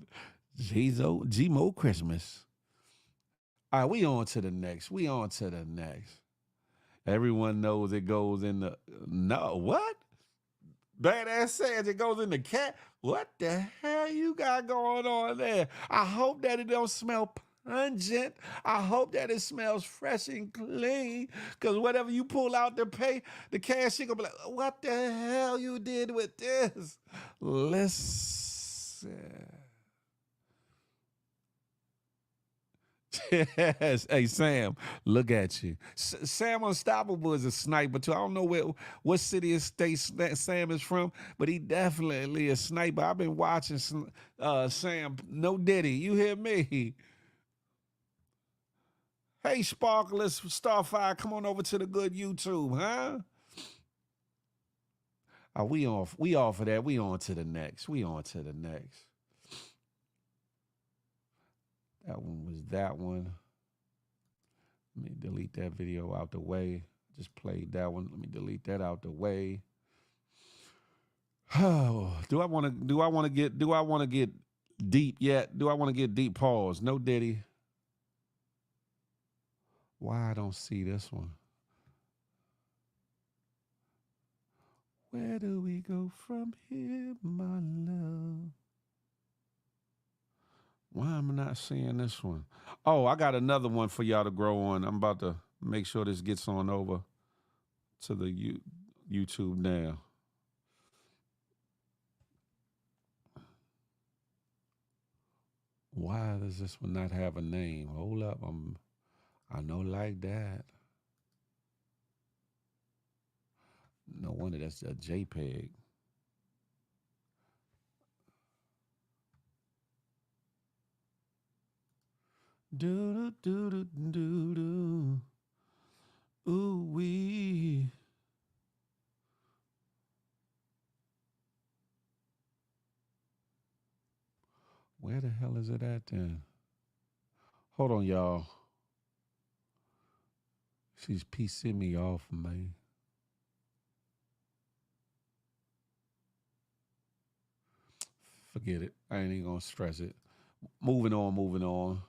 Gmo Christmas. All right, we on to the next. Everyone knows it goes in the no what? Badass says it goes in the cat. What the hell you got going on there? I hope that it don't smell pungent. I hope that it smells fresh and clean. Cause whatever you pull out to pay, the cashier gonna be like, what the hell you did with this? Listen. Yes. Hey, Sam, look at you. Sam Unstoppable is a sniper, too. I don't know what city or state Sam is from, but he definitely a sniper. I've been watching Sam. No Diddy. You hear me? Hey, Sparklers, Starfire, come on over to the good YouTube, huh? Oh, we off of that. We on to the next. That one was that one. Let me delete that video out the way. Just played that one. Let me delete that out the way. Oh, do I want to get deep yet? Do I want to get deep? Pause. No Diddy. Why I don't see this one? Where do we go from here, my love? Why am I not seeing this one? Oh, I got another one for y'all to grow on. I'm about to make sure this gets on over to the YouTube now. Why does this one not have a name? Hold up, I know like that. No wonder that's a JPEG. Do do do do do. Ooh wee. Where the hell is it at then? Hold on, y'all. She's pissing me off, man. Forget it. I ain't even gonna stress it. Moving on.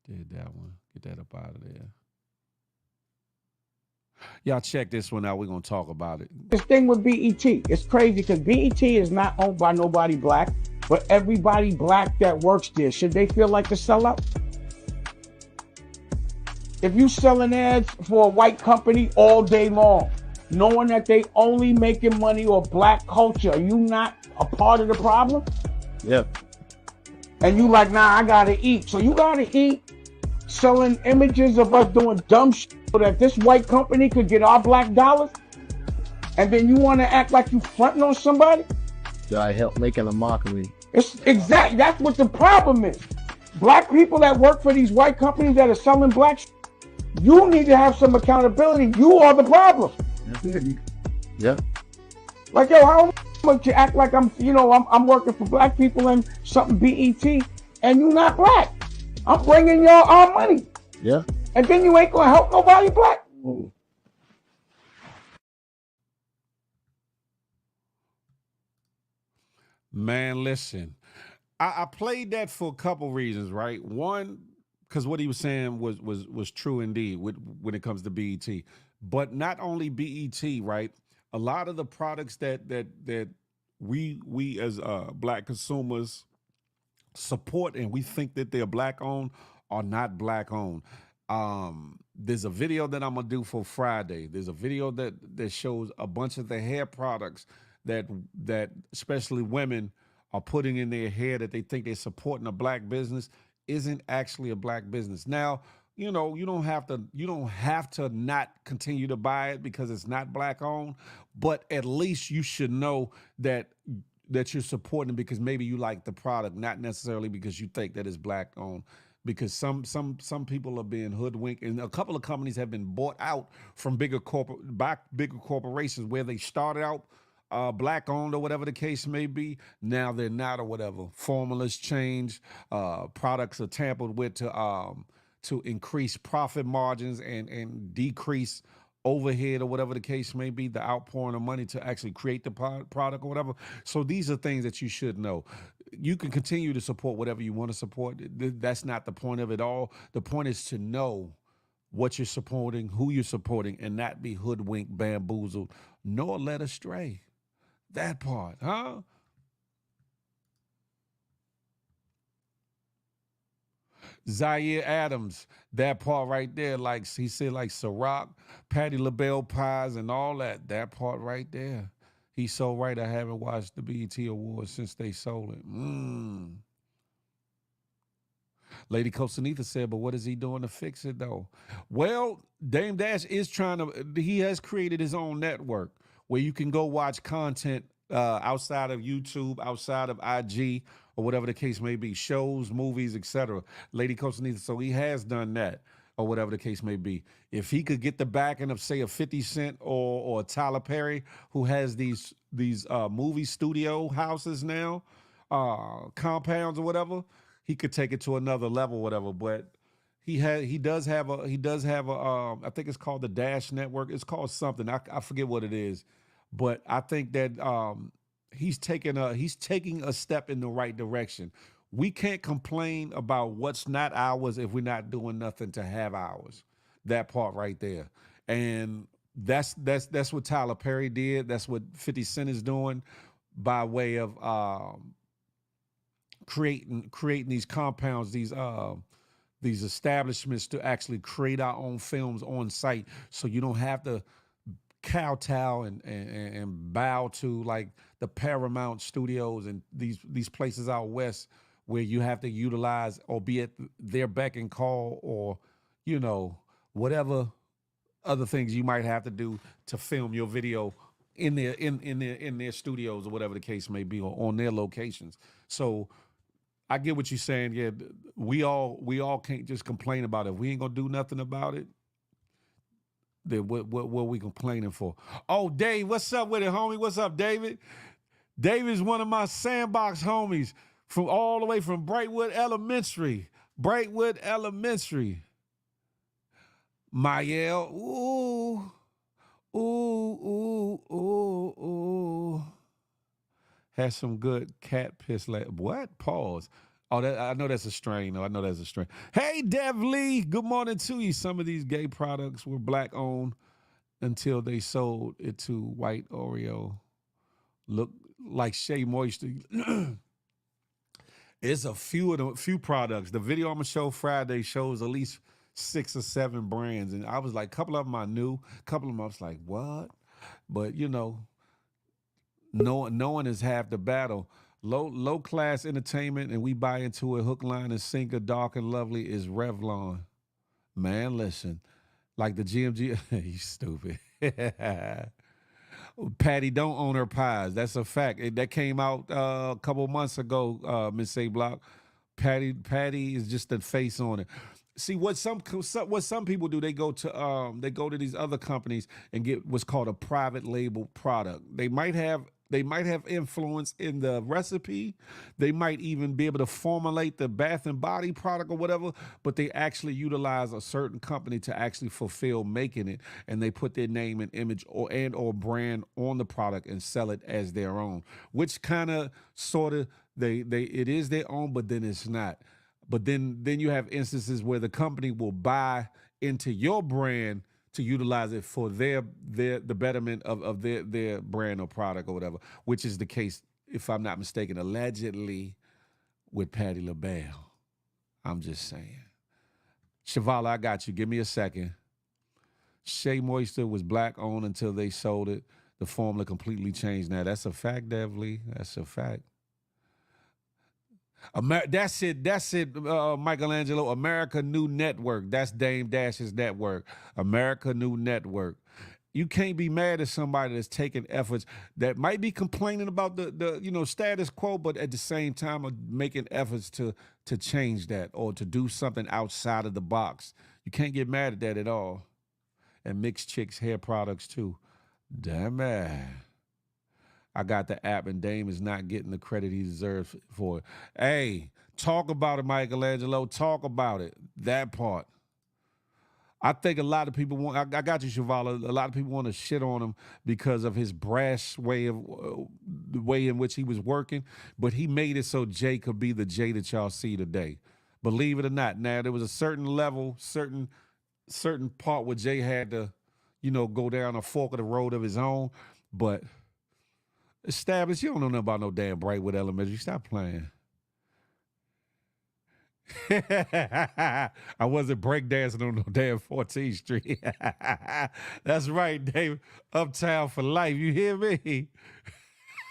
Did that one. Get that up out of there. Y'all check this one out. We're going to talk about it. This thing with BET, it's crazy because BET is not owned by nobody black, but everybody black that works there, should they feel like the sellout? If you selling ads for a white company all day long, knowing that they only making money off black culture, are you not a part of the problem? Yeah. And you like, nah, I gotta eat. So you gotta eat selling images of us doing dumb shit so that this white company could get our black dollars? And then you wanna act like you fronting on somebody? I help making a mockery. It's exactly, that's what the problem is. Black people that work for these white companies that are selling black shit, you need to have some accountability. You are the problem. Yeah. Like, yo, how much you act like I'm working for black people and something BET, and you not black? I'm bringing y'all our money. Yeah. And then you ain't gonna help nobody black? Ooh. Man, listen. I played that for a couple reasons, right? One, because what he was saying was true indeed when it comes to BET. But not only BET, right? A lot of the products that we as black consumers support and we think that they're black owned are not black owned. There's a video that I'm gonna do for Friday. There's a video that shows a bunch of the hair products that especially women are putting in their hair that they think they're supporting a black business isn't actually a black business. Now, you know, you don't have to not continue to buy it because it's not black owned, but at least you should know that you're supporting it because maybe you like the product, not necessarily because you think that it's black owned. Because some people are being hoodwinked, and a couple of companies have been bought out from bigger corporations where they started out black owned or whatever the case may be. Now they're not or whatever. Formulas change, products are tampered with to increase profit margins and decrease overhead or whatever the case may be, the outpouring of money to actually create the product or whatever. So these are things that you should know. you can continue to support whatever you want to support. That's not the point of it all. The point is to know what you're supporting, who you're supporting, and not be hoodwinked, bamboozled, nor led astray. That part, huh? Zaire Adams, that part right there, like he said, like Ciroc, Patti LaBelle pies, and all that. That part right there. He's so right. I haven't watched the BET Awards since they sold it. Lady Costanita said, but what is he doing to fix it though? Well, Dame Dash is trying to, he has created his own network where you can go watch content outside of YouTube, outside of IG, or whatever the case may be, shows, movies, etc. Lady Costanita, so he has done that, or whatever the case may be. If he could get the backing of, say, a 50 Cent or a Tyler Perry, who has these movie studio houses now, compounds or whatever, he could take it to another level, whatever. But he does have a I think it's called the Dash Network. It's called something. I forget what it is, but I think that he's taking a step in the right direction. We can't complain about what's not ours if we're not doing nothing to have ours. That part right there, and that's what Tyler Perry did. That's what 50 Cent is doing by way of creating these compounds, these establishments to actually create our own films on site, so you don't have to kowtow and bow to like the Paramount Studios and these places out west where you have to utilize or be at their beck and call, or whatever other things you might have to do to film your video in their studios, or whatever the case may be, or on their locations. So I get what you're saying. Yeah, we all can't just complain about it. If we ain't gonna do nothing about it, then what we complaining for? Oh, Dave, what's up with it, homie? What's up, David? David's one of my sandbox homies from all the way from Brightwood Elementary. Mayel, ooh. Has some good cat piss. What? Pause. Oh, I know that's a strain. No, I know that's a strain. Hey, Dev Lee. Good morning to you. Some of these gay products were black owned until they sold it to white Oreo. Look like Shea Moisture. It's a few products. The video I'm gonna show Friday shows at least 6 or 7 brands, and I was like, a couple of them I knew, a couple of them I was like, what? But knowing is half the battle. Low class entertainment, and we buy into it hook, line, and sinker. Dark and lovely is Revlon. Man, listen, like the GMG. You stupid. Patty don't own her pies. That's a fact. That came out a couple months ago. Miss A Block. Patty is just the face on it. See what some people do. They go to these other companies and get what's called a private label product. They might have influence in the recipe. They might even be able to formulate the Bath and Body product or whatever, but they actually utilize a certain company to actually fulfill making it, and they put their name and image or brand on the product and sell it as their own, which kind of sort of it is their own, but then it's not. But then you have instances where the company will buy into your brand to utilize it for the betterment of their brand or product or whatever, which is the case, if I'm not mistaken, allegedly with Patti LaBelle. I'm just saying. Shavala, I got you. Give me a second. Shea Moisture was black owned until they sold it. The formula completely changed now. That's a fact, Devly. That's a fact. That's it, Michelangelo. America New Network. That's Dame Dash's network. America New Network. You can't be mad at somebody that's taking efforts that might be complaining about the status quo, but at the same time are making efforts to change that or to do something outside of the box. You can't get mad at that at all. And Mixed Chicks hair products too. Damn it. I got the app, and Dame is not getting the credit he deserves for it. Hey, talk about it, Michelangelo. Talk about it. That part. I think a lot of people want. I got you, Shavala. A lot of people want to shit on him because of his brash way of the way in which he was working. But he made it so Jay could be the Jay that y'all see today. Believe it or not. Now there was a certain level, certain part where Jay had to, go down a fork of the road of his own. But established, you don't know nothing about no damn Brightwood Elementary. Stop playing. I wasn't breakdancing on no damn 14th Street. That's right, Dave. Uptown for life. You hear me?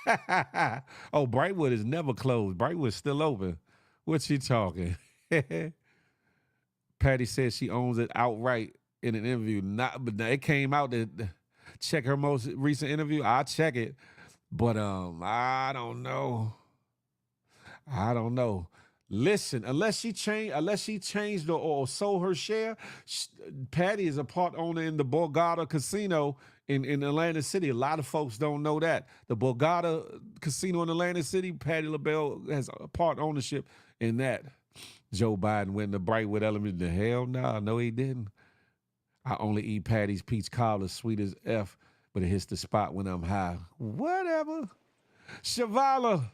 Oh, Brightwood is never closed. Brightwood's still open. What's she talking? Patty says she owns it outright in an interview. But it came out that check her most recent interview. I'll check it. But I don't know. Listen, unless she changed or sold her share, Patty is a part owner in the Borgata Casino in Atlantic City. A lot of folks don't know that. The Borgata Casino in Atlantic City, Patty LaBelle has a part ownership in that. Joe Biden went to Brightwood Elementary. The hell no, he didn't. I only eat Patty's peach cobbler, sweet as F, but it hits the spot when I'm high. Whatever. Shavala.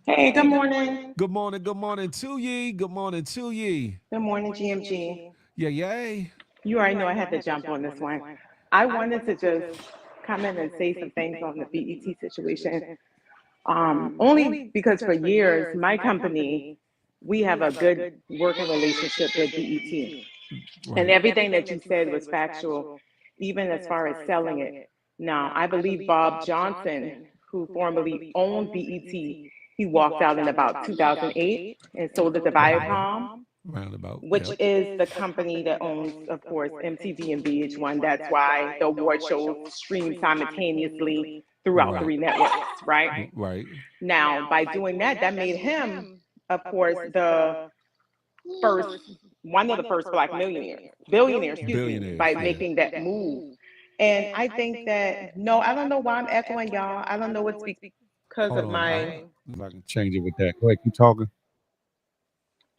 Hey, good morning. Good morning to ye. Good morning to ye. Good morning, GMG. Yay. You already know I had to jump on this one. I wanted to just come in and say some things on the BET situation. Only because for years, my company, we have a good working relationship with BET. Right. And everything that you said was factual, even as far as selling it. Now, I believe Bob Johnson, who formerly owned BET, he walked out in about 2008 and sold it to Viacom, Roundabout. which is the company that owns, of course, MTV and VH1. That's why the award shows stream simultaneously throughout Right. 3 networks, right? Right. Now, by doing that, that made him, of course, one of the first Black billionaires, by making that move. And I think that, no, I don't know why I'm echoing y'all. I don't know what's because Hold of on. my, I can change it with that. Go ahead, keep talking.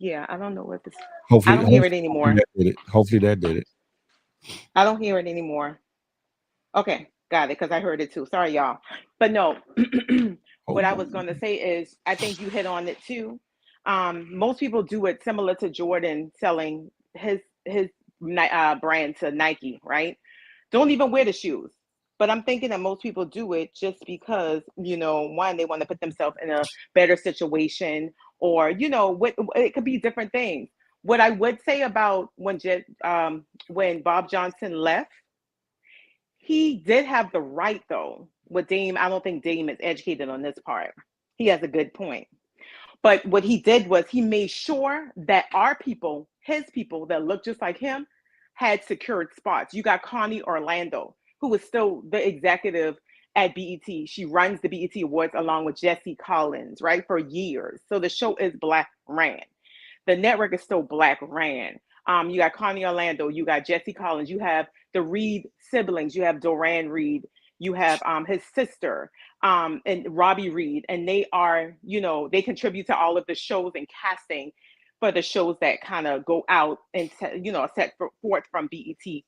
yeah, I don't know what this, Hopefully, I don't hear it anymore. Hopefully that did it. I don't hear it anymore. Okay, got it, because I heard it too. Sorry, y'all. But no, what I was going to say is, I think you hit on it too. Most people do it similar to Jordan selling his brand to Nike, right? Don't even wear the shoes. But I'm thinking that most people do it just because, one, they want to put themselves in a better situation, or, it could be different things. What I would say about when Bob Johnson left, he did have the right, though. With Dame, I don't think Dame is educated on this part. He has a good point. But what he did was he made sure that our people, his people that look just like him, had secured spots. You got Connie Orlando, who is still the executive at BET. She runs the BET Awards along with Jesse Collins, right, for years. So the show is Black ran. The network is still Black ran. You got Connie Orlando, you got Jesse Collins, you have the Reed siblings, you have Doran Reed, you have his sister, and Robbie Reed, and they are, they contribute to all of the shows and casting for the shows that kind of go out and set forth from BET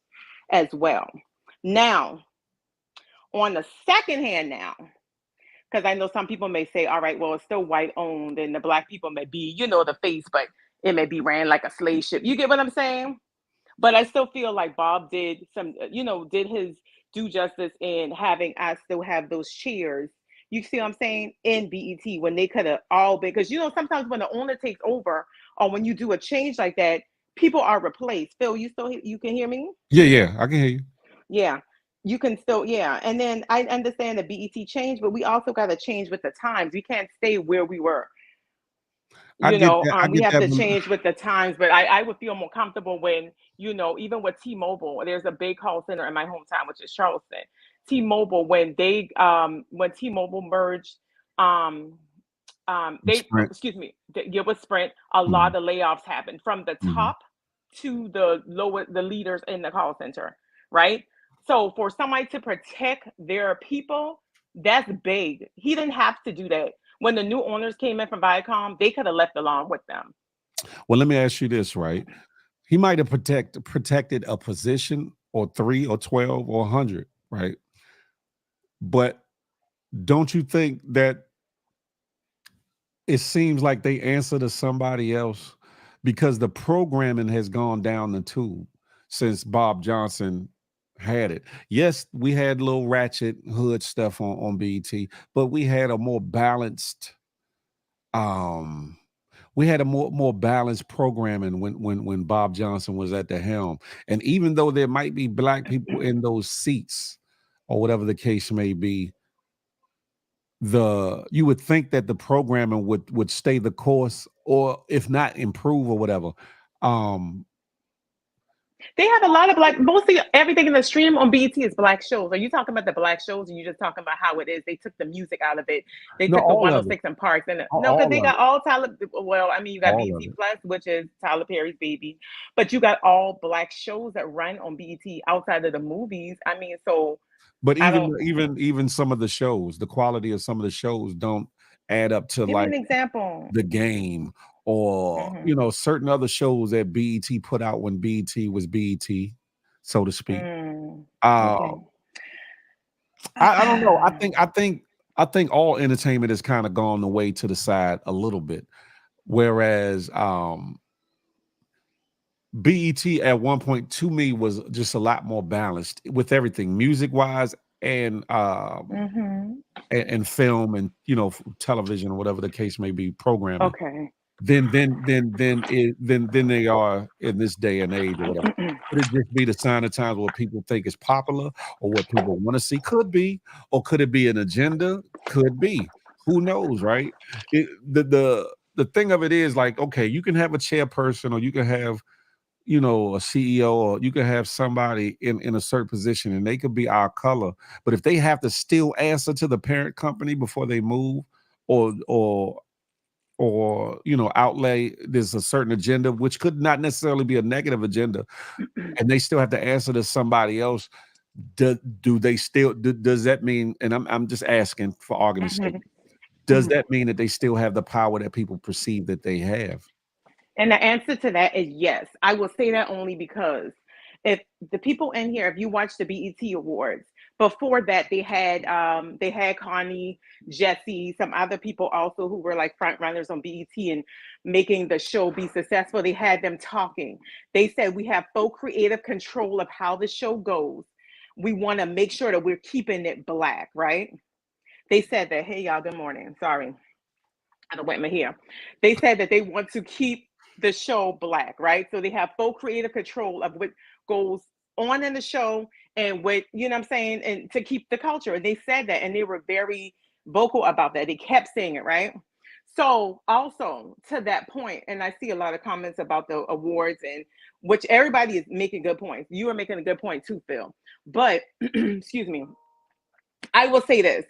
as well. Now, on the second hand now, because I know some people may say, all right, well, it's still white owned and the Black people may be, the face, but it may be ran like a slave ship. You get what I'm saying? But I still feel like Bob did did his due justice in having us still have those chairs. You see what I'm saying? In BET, when they could have all been, because sometimes when the owner takes over or when you do a change like that, people are replaced. Phil, you can hear me? Yeah, I can hear you. Yeah, you can still, yeah. And then I understand the BET changed, but we also got to change with the times. We can't stay where we were. We have to change with the times, but I would feel more comfortable when, even with T-Mobile, there's a big call center in my hometown, which is Charleston. T-Mobile, when T-Mobile merged, with Sprint, a lot of layoffs happened from the top to the leaders in the call center, right? So for somebody to protect their people, that's big. He didn't have to do that. When the new owners came in from Viacom, they could have left along with them. Well, let me ask you this, right? He might have protected a position or 3 or 12 or 100, right? But don't you think that it seems like they answer to somebody else because the programming has gone down the tube since Bob Johnson had it. Yes, we had little ratchet hood stuff on BET, but we had a more balanced um more balanced programming when Bob Johnson was at the helm. And even though there might be black people in those seats or whatever the case may be, you would think that the programming would stay the course, or if not improve or whatever. They have a lot of black. Mostly everything in the stream on BET is black shows. Are you talking about the black shows, and you just talking about how it is? They took the music out of it. They No, took the all of it. 106 and Parks, and no, because All they of got it. all Tyler. Well, I mean, you got All BET of it. Plus, which is Tyler Perry's baby, but you got all black shows that run on BET outside of the movies. I mean, so But I don't. even some of the shows, the quality of some of the shows don't add up to Give me like an example. The Game or certain other shows that BET put out when BET was BET, so to speak. Okay. I don't know. I think all entertainment has kind of gone the way to the side a little bit. Whereas BET at one point to me was just a lot more balanced with everything, music wise and film and television or whatever the case may be, programming. Okay. Then they are in this day and age or whatever. Could it just be the sign of times what people think is popular or what people want to see? Could be, or could it be an agenda? Could be. Who knows, right? The thing of it is like, okay, you can have a chairperson or you can have a CEO, or you could have somebody in a certain position and they could be our color. But if they have to still answer to the parent company before they move or outlay, there's a certain agenda, which could not necessarily be a negative agenda, and they still have to answer to somebody else. Do they still, does that mean, and I'm just asking for argument's sake, does that mean that they still have the power that people perceive that they have? And the answer to that is yes. I will say that only because if the people in here, if you watch the BET Awards, before that they had Connie, Jesse, some other people also who were like front runners on BET and making the show be successful. They had them talking. They said we have full creative control of how the show goes. We want to make sure that we're keeping it black, right? They said that. Hey y'all, good morning. Sorry, I don't wet my hair. They said that they want to keep the show black, right? So they have full creative control of what goes on in the show and what, you know what I'm saying, and to keep the culture. And they said that, and they were very vocal about that. They kept saying it, right? So also to that point, and I see a lot of comments about the awards, and which everybody is making good points. You are making a good point too, Phil. But excuse me, I will say this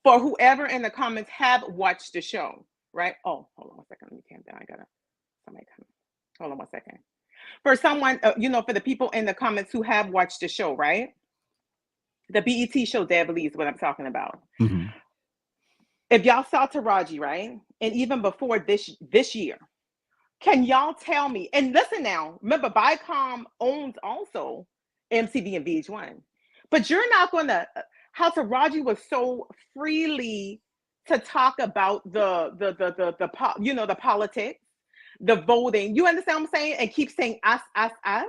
for whoever in the comments have watched the show, right? Oh, hold on one second. Let me calm down. I gotta somebody come. Hold on one second. For someone, for the people in the comments who have watched the show, right? The BET show, Beverly is what I'm talking about. If y'all saw Taraji, right, and even before this year, can y'all tell me? And listen now, remember, Viacom owns also MTV and VH1, but you're not gonna. How Taraji was so freely to talk about the politics, the voting. You understand what I'm saying? And keep saying us, and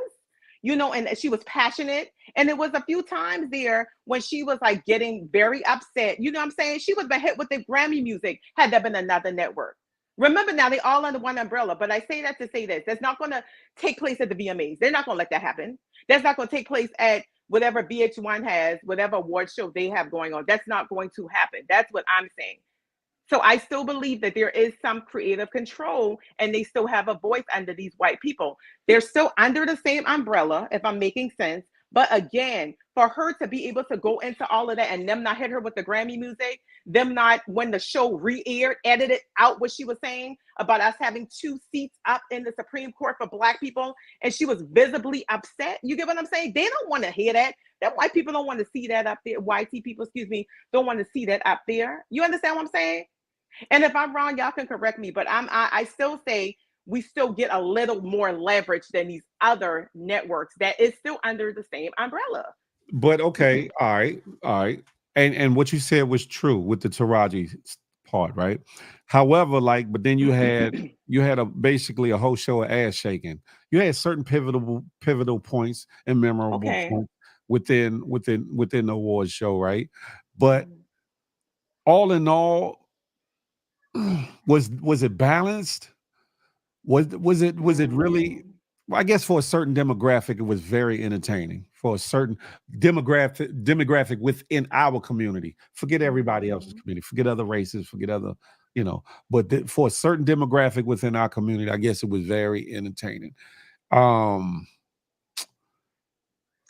she was passionate. And it was a few times there when she was like getting very upset. You know what I'm saying? She was been hit with the Grammy music had there been another network. Remember now, they all under one umbrella. But I say that to say this. That's not going to take place at the VMAs. They're not going to let that happen. That's not going to take place at whatever VH1 has, whatever award show they have going on. That's not going to happen. That's what I'm saying. So I still believe that there is some creative control and they still have a voice under these white people. They're still under the same umbrella, if I'm making sense. But again, for her to be able to go into all of that and them not hit her with the Grammy music, them not, when the show re-aired, edited out what she was saying about us having 2 seats up in the Supreme Court for Black people, and she was visibly upset. You get what I'm saying? They don't want to hear that. That white people don't want to see that up there. White people, don't want to see that up there. You understand what I'm saying? And if I'm wrong, y'all can correct me. But I still say we still get a little more leverage than these other networks that is still under the same umbrella. But okay, all right. And what you said was true with the Taraji part, right? However, like, but then you had basically a whole show of ass shaking. You had certain pivotal points and memorable Okay. points within the awards show, right? But all in all, was it balanced? Was it really? Well, I guess for a certain demographic, it was very entertaining. For a certain demographic within our community, forget everybody else's community, forget other races, forget other, But for a certain demographic within our community, I guess it was very entertaining. You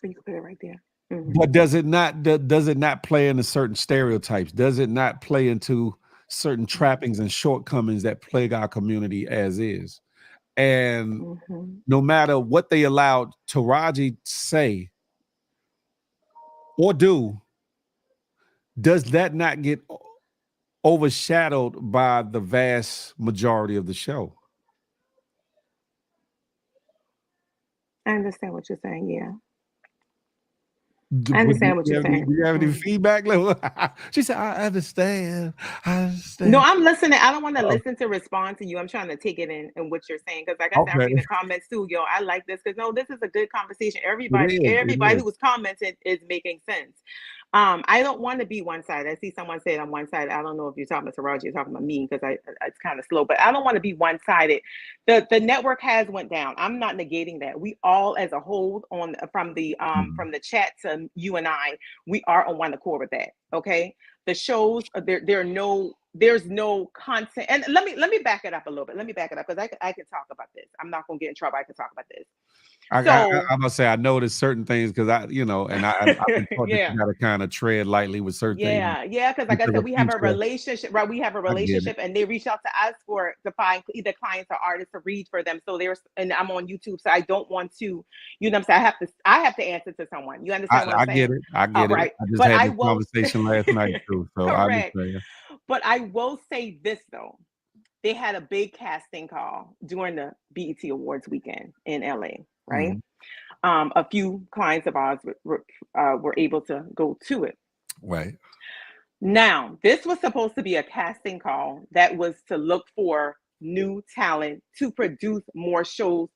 can put it right there. But does it not play into certain stereotypes? Does it not play into certain trappings and shortcomings that plague our community as is? And no matter what they allowed Taraji say or do, does that not get overshadowed by the vast majority of the show? I understand what you're saying. Yeah. I understand what you're saying. Do you have any feedback? She said, I understand. No, I'm listening. I don't want to listen to respond to you. I'm trying to take it in what you're saying. Because like I said, I'm reading the comments too. Yo, I like this because no, this is a good conversation. Everybody who was commenting is making sense. I don't want to be one-sided. I see someone said I'm one-sided. I don't know if you're talking about Taraji or talking about me because it's kind of slow, but I don't want to be one-sided. The network has went down. I'm not negating that. We all as a whole from the chat to you and I, we are on one accord with that. Okay. The shows there's no content. And let me back it up a little bit. Let me back it up because I can talk about this. I'm not gonna get in trouble. I can talk about this. I'm gonna say I noticed certain things because I've been taught that you gotta kind of tread lightly with certain things. Yeah, because like I said, we have a relationship, right? We have a relationship, and they reach out to us to find either clients or artists to read for them. So and I'm on YouTube, so I don't want to, you know what I'm saying? I have to answer to someone. You understand what I'm saying? I get it. Right. I just had this conversation last night too. So correct. But I will say this though. They had a big casting call during the BET Awards weekend in LA, right? A few clients of ours were able to go to it. Right. Now, this was supposed to be a casting call that was to look for new talent, to produce more shows,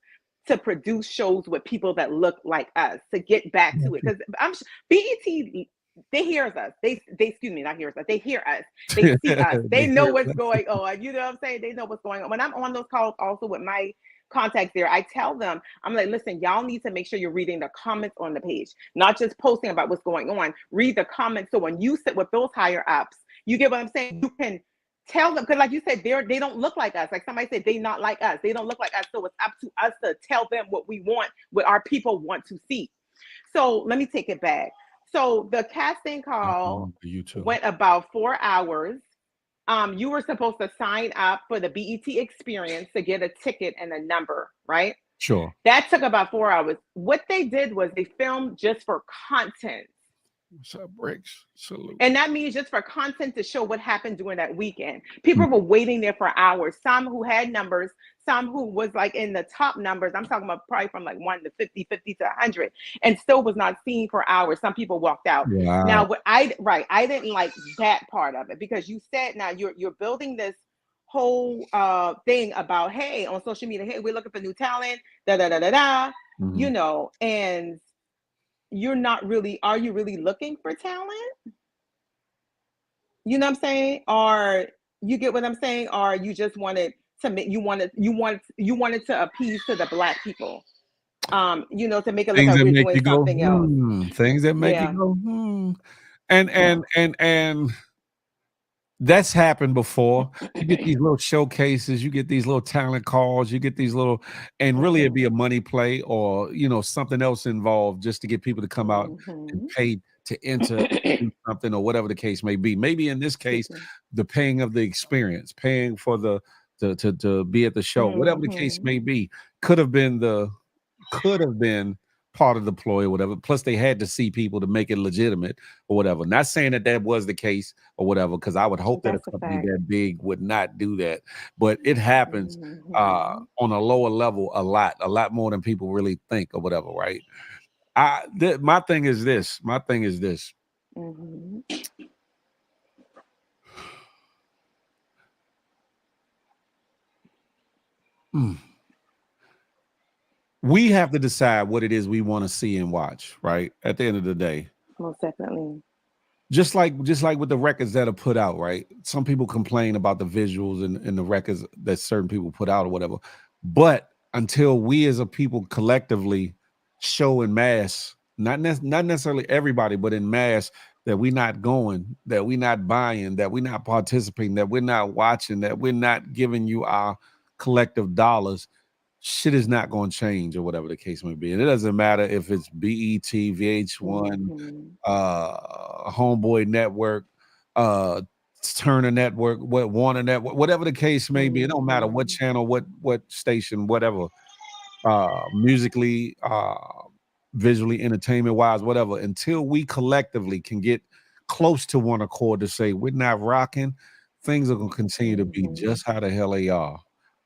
to produce shows with people that look like us, to get back to it. Because BET, they hear us. They excuse me, not hear us. They hear us. They see us. They know what's going on. You know what I'm saying? They know what's going on. When I'm on those calls also with my contacts there, I tell them, I'm like, listen, y'all need to make sure you're reading the comments on the page, not just posting about what's going on. Read the comments. So when you sit with those higher ups, you get what I'm saying? You can tell them, because like you said, they don't look like us. Like somebody said, they not like us. They don't look like us. So it's up to us to tell them what we want, what our people want to see. So let me take it back. So the casting call went about 4 hours. You were supposed to sign up for the BET experience to get a ticket and a number, right? Sure. That took about 4 hours. What they did was they filmed just for content. What's up, Bricks? Salute. And that means just for content to show what happened during that weekend. People were waiting there for hours. Some who had numbers, some who was like in the top numbers. I'm talking about probably from like 1 to 50, 50 to 100, and still was not seen for hours. Some people walked out. Wow. Now, I didn't like that part of it because you said now you're building this whole thing about, hey, on social media, hey, we're looking for new talent, you know, and you're not really, are you really looking for talent? You know what I'm saying? Or you get what I'm saying? Or you just wanted to make, you wanted to appease to the Black people. You know, to make it look like we're doing something else. Things that make you go, And that's happened before. You get these little showcases, you get these little talent calls, you get these little, and really it'd be a money play or, you know, something else involved just to get people to come out and pay to enter something or whatever the case may be. Maybe in this case, the paying of the experience, paying for to be at the show, whatever the case may be, could have been part of the ploy or whatever. Plus, they had to see people to make it legitimate or whatever. Not saying that that was the case or whatever, because I would hope that a That's a company fact. that big would not do that. But it happens Mhm. on a lower level a lot more than people really think or whatever, right? My thing is this. My thing is this. Mhm. Mm. We have to decide what it is we want to see and watch, right? At the end of the day. Most definitely. Just like with the records that are put out, right? Some people complain about the visuals and the records that certain people put out or whatever. But until we as a people collectively show in mass, not necessarily everybody, but in mass, that we're not going, that we're not buying, that we're not participating, that we're not watching, that we're not giving you our collective dollars, shit is not going to change or whatever the case may be. And it doesn't matter if it's BET, VH1, Mhm. Homeboy Network, uh, Turner Network, what Warner Network, whatever the case may be. It don't matter what Mhm. channel, what station, whatever. Musically, visually, entertainment wise, whatever. Until we collectively can get close to one accord to say we're not rocking, things are gonna continue to be Mhm. just how the hell they are,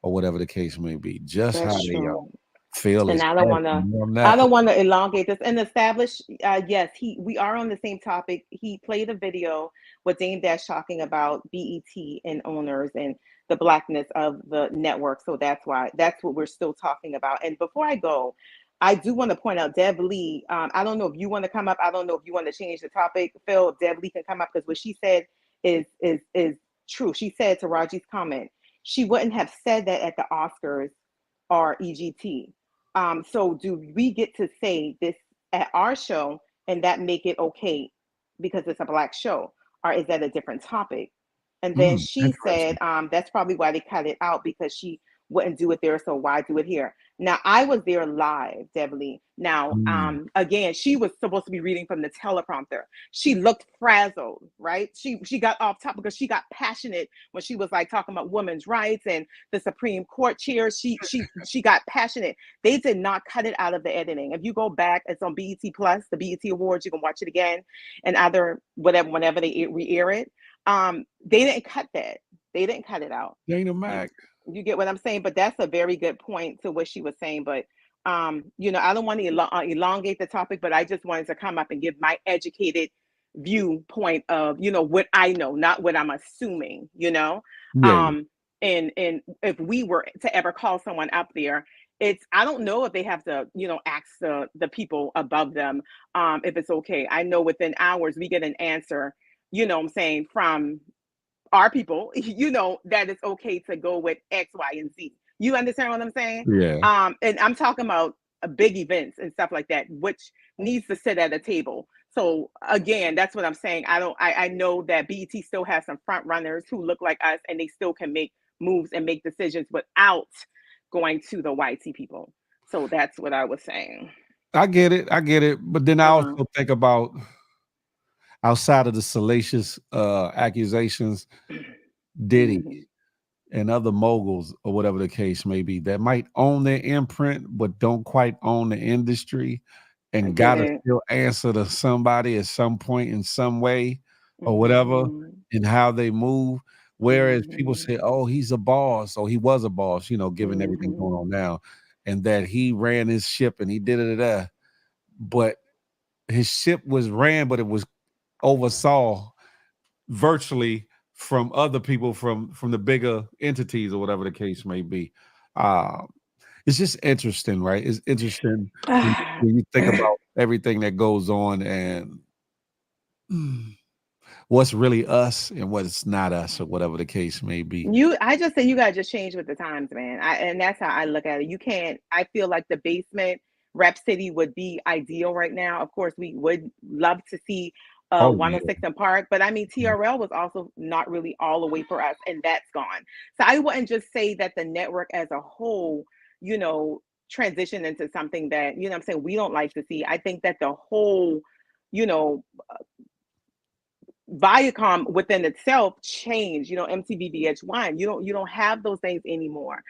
or whatever the case may be. Just how That's they are. true. Feel And is I don't heavy. want to. I'm I not. don't want to elongate this and establish. Yes, we are on the same topic. He played a video with Dame Dash talking about BET and owners and the blackness of the network. So that's what we're still talking about. And before I go, I do want to point out Dev Lee. I don't know if you want to come up. I don't know if you want to change the topic. Phil, Dev Lee can come up because what she said is true. She said to Raji's comment, she wouldn't have said that at the Oscars or EGT. So do we get to say this at our show and that make it okay because it's a black show, or is that a different topic? And then she said Interesting. that's probably why they cut it out because she wouldn't do it there, so why do it here? Now I was there live, Debbie. Now, Mm. again, she was supposed to be reading from the teleprompter. She looked frazzled, right? She got off topic because she got passionate when she was like talking about women's rights and the Supreme Court chair. She got passionate. They did not cut it out of the editing. If you go back, it's on BET Plus, the BET Awards. You can watch it again, and other whatever whenever they re-air it. They didn't cut that. They didn't cut it out. Dana You, Mac. you get what I'm saying? But that's a very good point to what she was saying. But I don't want to elongate the topic, but I just wanted to come up and give my educated viewpoint of what I know, not what I'm assuming. Yeah, yeah. Um, and if we were to ever call someone up there, I don't know if they have to ask the people above them if it's okay. I know within hours we get an answer, what I'm saying, from our people, that it's okay to go with X, Y, and Z. You understand what I'm saying? Yeah. And I'm talking about big events and stuff like that, which needs to sit at a table. So again, that's what I'm saying. I know that BET still has some front runners who look like us and they still can make moves and make decisions without going to the YT people. So that's what I was saying. I get it. I get it. But then I Uh-huh. also think about outside of the salacious accusations, Diddy Mm-hmm. and other moguls or whatever the case may be that might own their imprint but don't quite own the industry I and get gotta it. still answer to somebody at some point in some way or whatever Mm-hmm. in how they move. Whereas people Mm-hmm. say, oh, he's a boss, or he was a boss, given everything going Mm-hmm. on now, and that he ran his ship and he did it there. But his ship was ran, but it was oversaw virtually from other people from the bigger entities or whatever the case may be. Uh, it's just interesting, right? It's interesting when you think about everything that goes on and what's really us and what's not us or whatever the case may be. I just say you gotta just change with the times, man. And that's how I look at it. You can't. I feel like the basement Rep City would be ideal right now. Of course, we would love to see Oh yeah. 106 and Park, but I mean TRL was also not really all the way for us, and that's gone. So I wouldn't just say that the network as a whole, you know, transition into something that I'm saying we don't like to see. I think that the whole, you know, Viacom within itself changed. MTV VH1. You don't have those things anymore.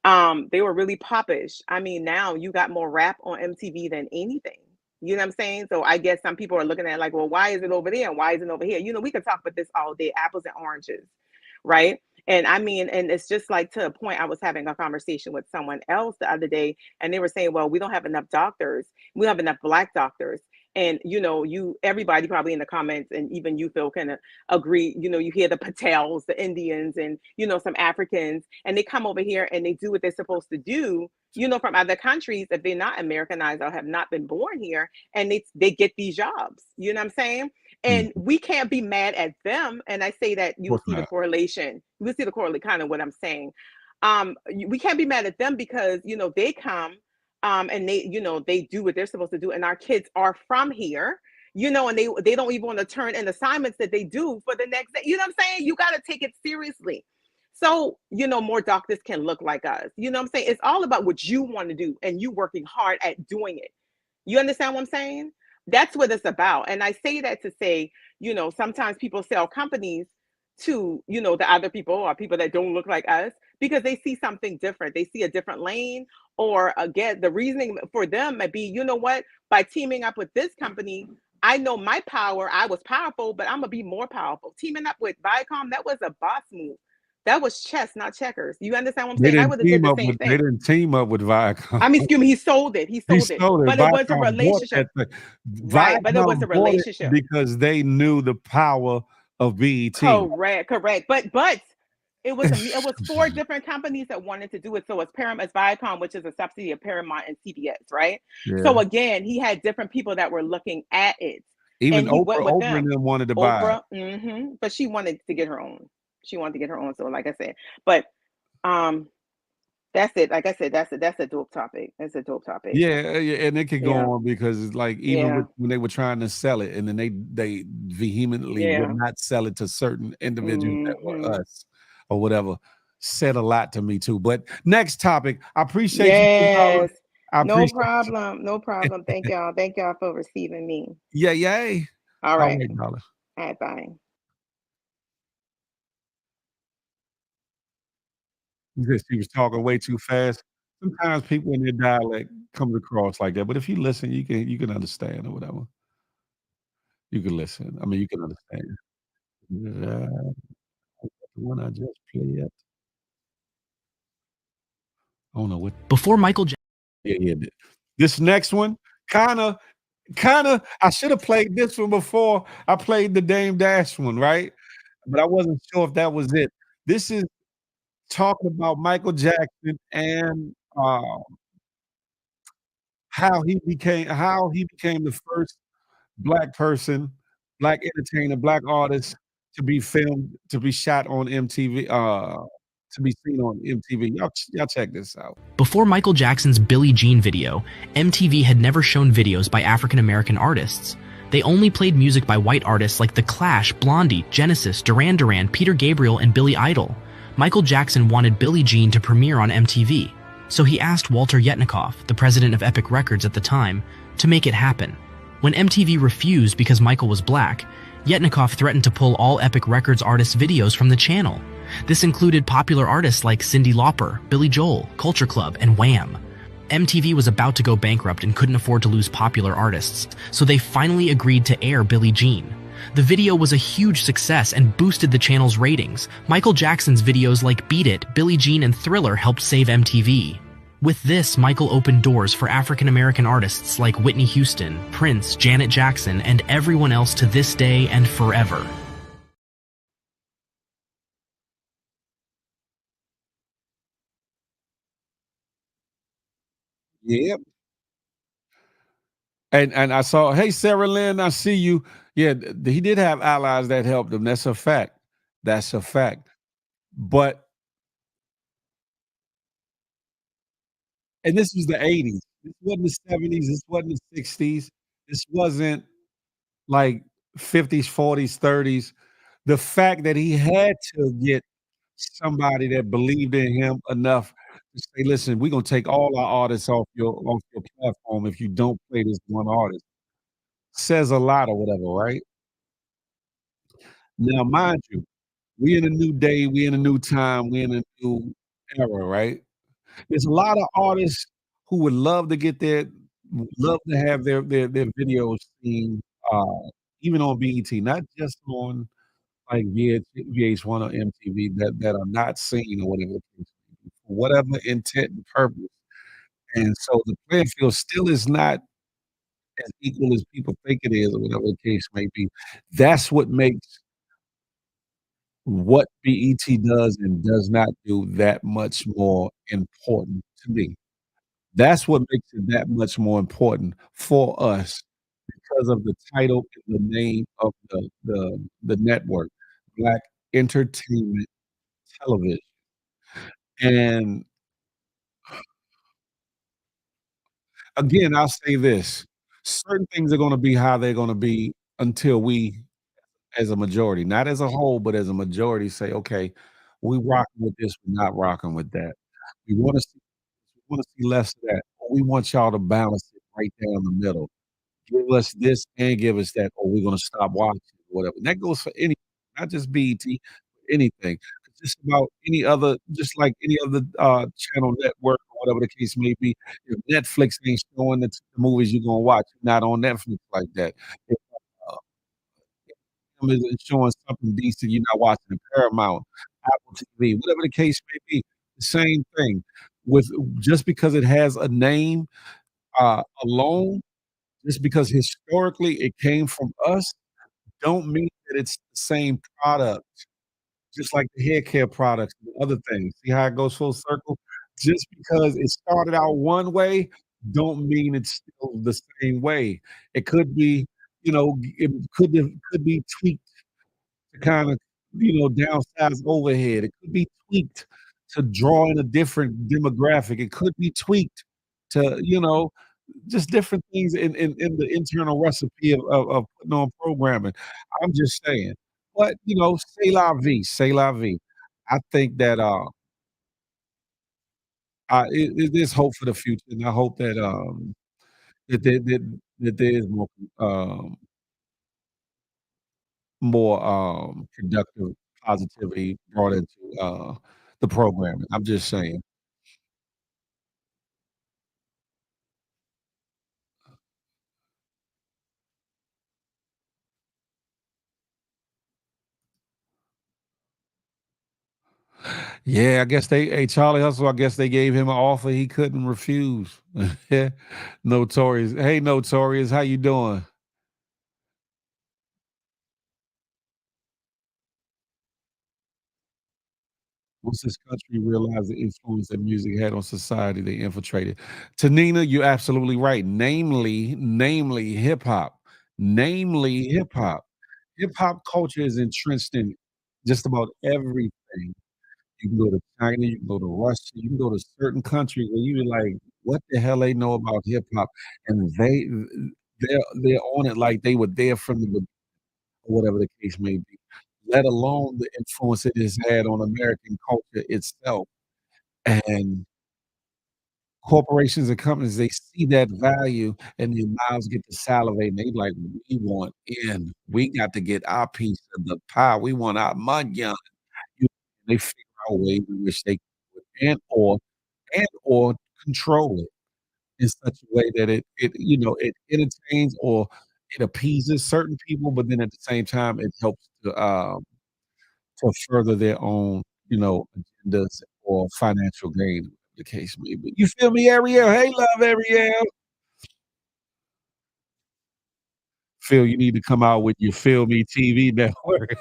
They were really popish. I mean, now you got more rap on MTV than anything. You know what I'm saying? So I guess some people are looking at it like, well, why is it over there and why isn't it over here? We could talk about this all day, apples and oranges, right? And I mean, and it's just like, to a point, I was having a conversation with someone else the other day, and they were saying, well, we don't have enough doctors. We don't have enough Black doctors. And everybody probably in the comments, and even you, Phil, can agree. You hear the Patels, the Indians, and some Africans, and they come over here and they do what they're supposed to do. From other countries, if they're not Americanized or have not been born here, and they get these jobs. You know what I'm saying? And we can't be mad at them. And I say that you'll see the correlation. You'll see the correlation, kind of what I'm saying. We can't be mad at them because they come. And they do what they're supposed to do, and our kids are from here, and they don't even want to turn in assignments that they do for the next day. You know what I'm saying? You got to take it seriously. So, more doctors can look like us. You know what I'm saying? It's all about what you want to do and you working hard at doing it. You understand what I'm saying? That's what it's about. And I say that to say, sometimes people sell companies to, the other people or people that don't look like us because they see something different. They see a different lane, or again, the reasoning for them might be, what, by teaming up with this company, I know my power. I was powerful, but I'm going to be more powerful. Teaming up with Viacom, that was a boss move. That was chess, not checkers. You understand what I'm saying? I would have did the same thing. They didn't team up with Viacom. I mean, excuse me, he sold it. He sold it. But it was a relationship. Right, but it was a relationship. Because they knew the power of BET. Correct. But it was 4 different companies that wanted to do it. So it's Viacom, which is a subsidy of Paramount and CBS, right? Yeah. So again, he had different people that were looking at it. Even Oprah and them wanted to buy it. But she wanted to get her own. So like I said, but that's it. Like I said, that's a dope topic. That's a dope topic. Yeah, and it could go on because it's like even when they were trying to sell it, and then they vehemently would not sell it to certain individuals that were us or whatever. Said a lot to me too. But next topic, I appreciate you. No problem. Thank y'all for receiving me. Yay. All right. All right, bye. She was talking way too fast. Sometimes people in their dialect comes across like that, but if you listen, you can understand or whatever. You can listen. I mean, you can understand. The one I just played. I don't know what. Before Michael Jackson. Yeah. This next one, kind of. I should have played this one before I played the Dame Dash one, right? But I wasn't sure if that was it. This is talking about Michael Jackson and how he became the first Black person, Black entertainer, Black artist to be filmed, to be shot on MTV, to be seen on MTV. Y'all check this out. Before Michael Jackson's Billie Jean video, MTV had never shown videos by African American artists. They only played music by white artists like The Clash, Blondie, Genesis, Duran Duran, Peter Gabriel, and Billy Idol. Michael Jackson wanted Billie Jean to premiere on MTV, so he asked Walter Yetnikoff, the president of Epic Records at the time, to make it happen. When MTV refused because Michael was Black, Yetnikoff threatened to pull all Epic Records artists' videos from the channel. This included popular artists like Cyndi Lauper, Billy Joel, Culture Club, and Wham! MTV was about to go bankrupt and couldn't afford to lose popular artists, so they finally agreed to air Billie Jean. The video was a huge success and boosted the channel's ratings. Michael Jackson's videos like Beat It, Billie Jean, and Thriller helped save MTV. With this, Michael opened doors for African American artists like Whitney Houston, Prince, Janet Jackson, and everyone else to this day and forever. Yep. And I saw, hey, Sarah Lynn, I see you. Yeah, he did have allies that helped him. That's a fact. But, and this was the 80s. This wasn't the 70s. This wasn't the 60s. This wasn't like 50s, 40s, 30s. The fact that he had to get somebody that believed in him enough to say, listen, we're gonna take all our artists off your platform if you don't play this one artist, says a lot or whatever, right? Now, mind you, we in a new day, we in a new time, we in a new era, right? There's a lot of artists who would love to get their would love to have their videos seen, even on BET, not just on, like, VH1 or MTV that are not seen or whatever the case may be, for whatever intent and purpose, and so the playing field still is not as equal as people think it is or whatever the case may be. That's what makes what BET does and does not do that much more important to me. That's what makes it that much more important for us because of the title and the name of the network, Black Entertainment Television, and again, I'll say this, certain things are gonna be how they're gonna be until we, as a majority, not as a whole, but as a majority say, "Okay, we rocking with this, we're not rocking with that. We wanna see less of that, or we want y'all to balance it right down the middle. Give us this and give us that, or we're gonna stop watching," whatever. And that goes for any not just BET, anything. Just about any other just like any other, channel network or whatever the case may be. If Netflix ain't showing the movies you're gonna watch, you're not on Netflix like that. If, uh, isn't showing something decent, you're not watching it. Paramount, Apple TV, whatever the case may be, the same thing. With just because it has a name, alone, just because historically it came from us, don't mean that it's the same product, just like the hair care products and other things. See how it goes full circle? Just because it started out one way, don't mean it's still the same way. It could be, it could be tweaked to kinda, downsize overhead. It could be tweaked to draw in a different demographic. It could be tweaked to, just different things in the internal recipe of putting on programming. I'm just saying. But, c'est la vie, c'est la vie. I think that, there's hope for the future, and I hope that, that there is more productive positivity brought into, the programming. I'm just saying. Yeah, I guess Charlie Hustle, I guess they gave him an offer he couldn't refuse. Notorious. Hey, Notorious, how you doing? Once this country realized the influence that music had on society, they infiltrated. Tanina, you're absolutely right. Namely hip hop. Namely hip hop. Hip hop culture is entrenched in just about everything. You can go to China, you can go to Russia, you can go to certain countries where you be like, "What the hell they know about hip hop?" And they're on it like they were there from the beginning, or whatever the case may be, let alone the influence it has had on American culture itself. And corporations and companies, they see that value and their mouths get to salivate, and they like, "We want in. We got to get our piece of the pie. We want our money on." You They figure out ways in which they can do it and or control it in such a way that it entertains or it appeases certain people, but then at the same time, it helps to further their own, agendas or financial gain, the case may be. You feel me, Ariel? Hey, love, Ariel. Phil, you need to come out with your Feel Me TV network.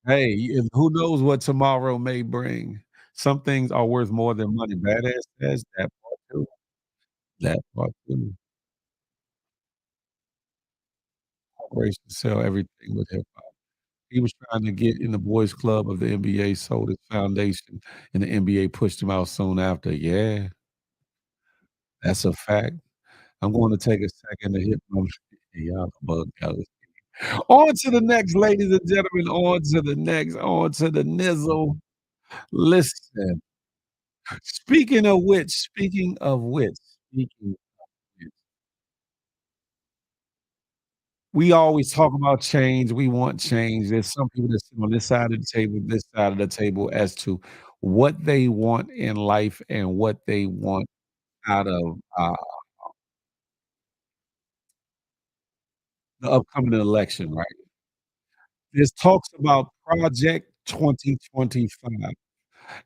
Hey, and who knows what tomorrow may bring. Some things are worth more than money. Badass says that part too. That part too. Corporations sell everything with hip hop. He was trying to get in the boys club of the NBA, sold his foundation, and the NBA pushed him out soon after. Yeah, that's a fact. I'm going to take a second to hit my y'all bug out. On to the next, ladies and gentlemen. On to the next. On to the nizzle. Listen. Speaking of which, we always talk about change. We want change. There's some people that sit on this side of the table, this side of the table, as to what they want in life and what they want out of the upcoming election, right? There's talks about Project 2025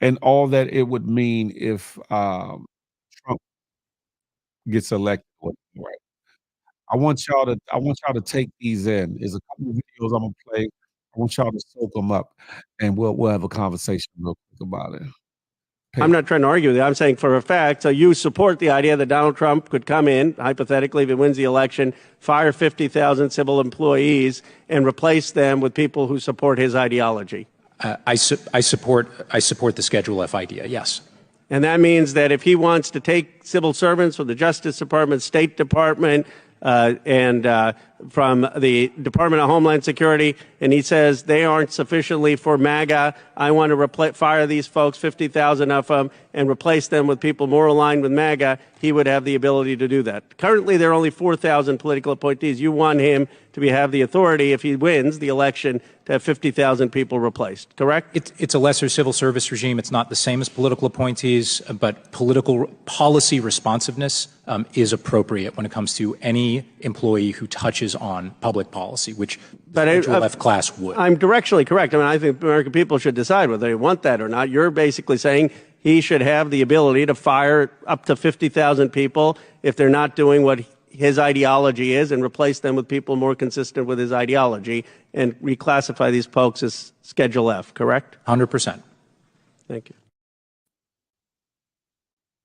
and all that it would mean if Trump gets elected. Right. I want y'all to take these in. There's a couple of videos I'm gonna play. I want y'all to soak them up, and we'll have a conversation real quick about it. I'm not trying to argue with you. I'm saying for a fact, so you support the idea that Donald Trump could come in, hypothetically, if he wins the election, fire 50,000 civil employees, and replace them with people who support his ideology. I support the Schedule F idea, yes. And that means that if he wants to take civil servants from the Justice Department, State Department, and from the Department of Homeland Security, and he says they aren't sufficiently for MAGA, I want to fire these folks, 50,000 of them, and replace them with people more aligned with MAGA, he would have the ability to do that. Currently, there are only 4,000 political appointees. You want him to have the authority, if he wins the election, to have 50,000 people replaced, correct? It's a lesser civil service regime. It's not the same as political appointees, but political policy responsiveness is appropriate when it comes to any employee who touches on public policy, which the Schedule F class would. I'm directionally correct. I mean, I think American people should decide whether they want that or not. You're basically saying he should have the ability to fire up to 50,000 people if they're not doing what his ideology is, and replace them with people more consistent with his ideology, and reclassify these folks as Schedule F, correct? 100%. Thank you.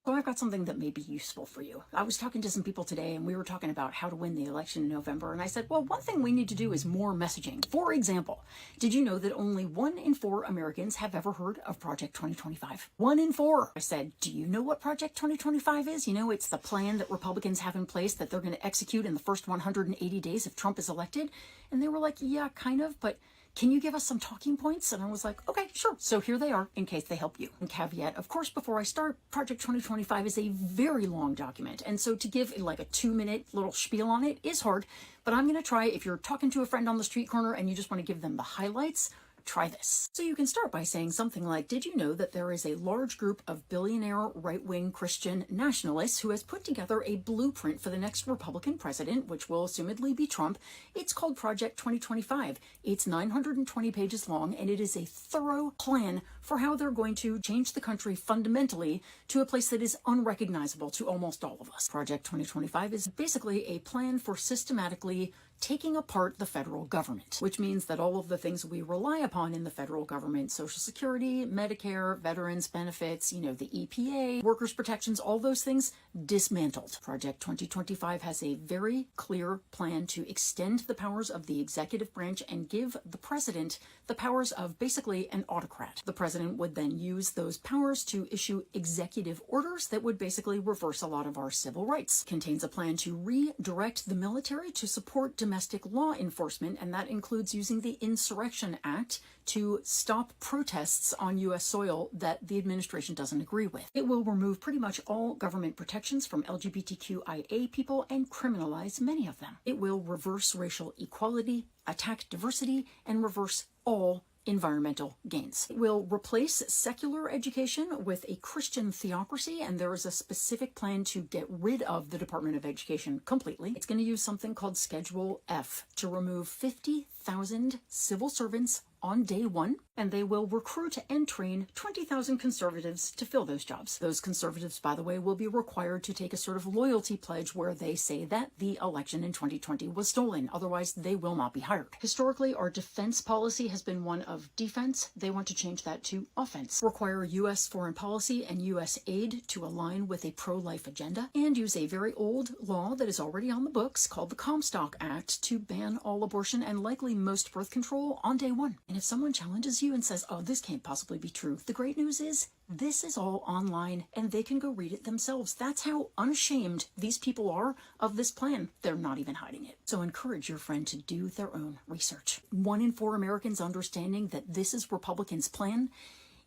So I've got something that may be useful for you. I was talking to some people today, and we were talking about how to win the election in November, and I said, well, one thing we need to do is more messaging. For example, did you know that only 1 in 4 Americans have ever heard of Project 2025? 1 in 4. I said, do you know what Project 2025 is? You know, it's the plan that Republicans have in place that they're going to execute in the first 180 days if Trump is elected. And they were like, yeah, kind of, but can you give us some talking points? And I was like, okay, sure. So here they are in case they help you. And caveat, of course, before I start, Project 2025 is a very long document. And so to give like a 2-minute little spiel on it is hard, but I'm going to try. If you're talking to a friend on the street corner and you just want to give them the highlights, try this. So you can start by saying something like, did you know that there is a large group of billionaire right-wing Christian nationalists who has put together a blueprint for the next Republican president, which will assumedly be Trump? It's called Project 2025. It's 920 pages long, and it is a thorough plan for how they're going to change the country fundamentally to a place that is unrecognizable to almost all of us. Project 2025 is basically a plan for systematically taking apart the federal government, which means that all of the things we rely upon in the federal government, Social Security, Medicare, veterans benefits, the EPA, workers' protections, all those things, dismantled. Project 2025 has a very clear plan to extend the powers of the executive branch and give the president the powers of basically an autocrat. The president would then use those powers to issue executive orders that would basically reverse a lot of our civil rights. Contains a plan to redirect the military to support domestic law enforcement, and that includes using the Insurrection Act to stop protests on U.S. soil that the administration doesn't agree with. It will remove pretty much all government protections from LGBTQIA people and criminalize many of them. It will reverse racial equality, attack diversity, and reverse all environmental gains. It will replace secular education with a Christian theocracy, and there is a specific plan to get rid of the Department of Education completely. It's going to use something called Schedule F to remove 50,000 civil servants on day one, and they will recruit and train 20,000 conservatives to fill those jobs. Those conservatives, by the way, will be required to take a sort of loyalty pledge where they say that the election in 2020 was stolen. Otherwise, they will not be hired. Historically, our defense policy has been one of defense. They want to change that to offense. Require U.S. foreign policy and U.S. aid to align with a pro-life agenda, and use a very old law that is already on the books called the Comstock Act to ban all abortion and likely most birth control on day one. And if someone challenges you and says, oh, this can't possibly be true, the great news is this is all online and they can go read it themselves. That's how unashamed these people are of this plan. They're not even hiding it. So encourage your friend to do their own research. 1 in 4 Americans understanding that this is Republicans' plan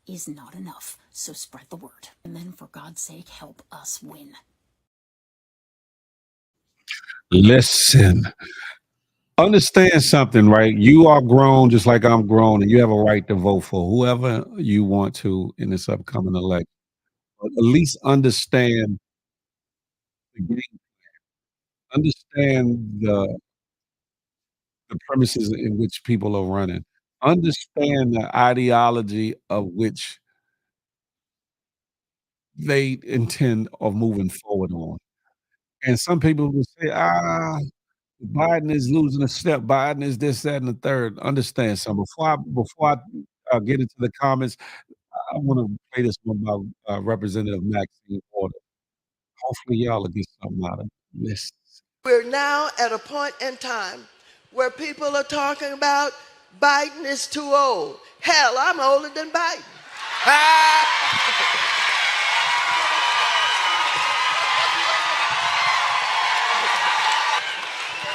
is not enough. So spread the word. And then for God's sake, help us win. Listen. Understand something, right? You are grown just like I'm grown, and you have a right to vote for whoever you want to in this upcoming election. But at least understand the game, understand the premises in which people are running. Understand the ideology of which they intend of moving forward on. And some people will say, Biden is losing a step. Biden is this, that, and the third. Understand something. Before I get into the comments, I want to play this one by Representative Maxine Waters. Hopefully, y'all will get something out of this. We're now at a point in time where people are talking about Biden is too old. Hell, I'm older than Biden.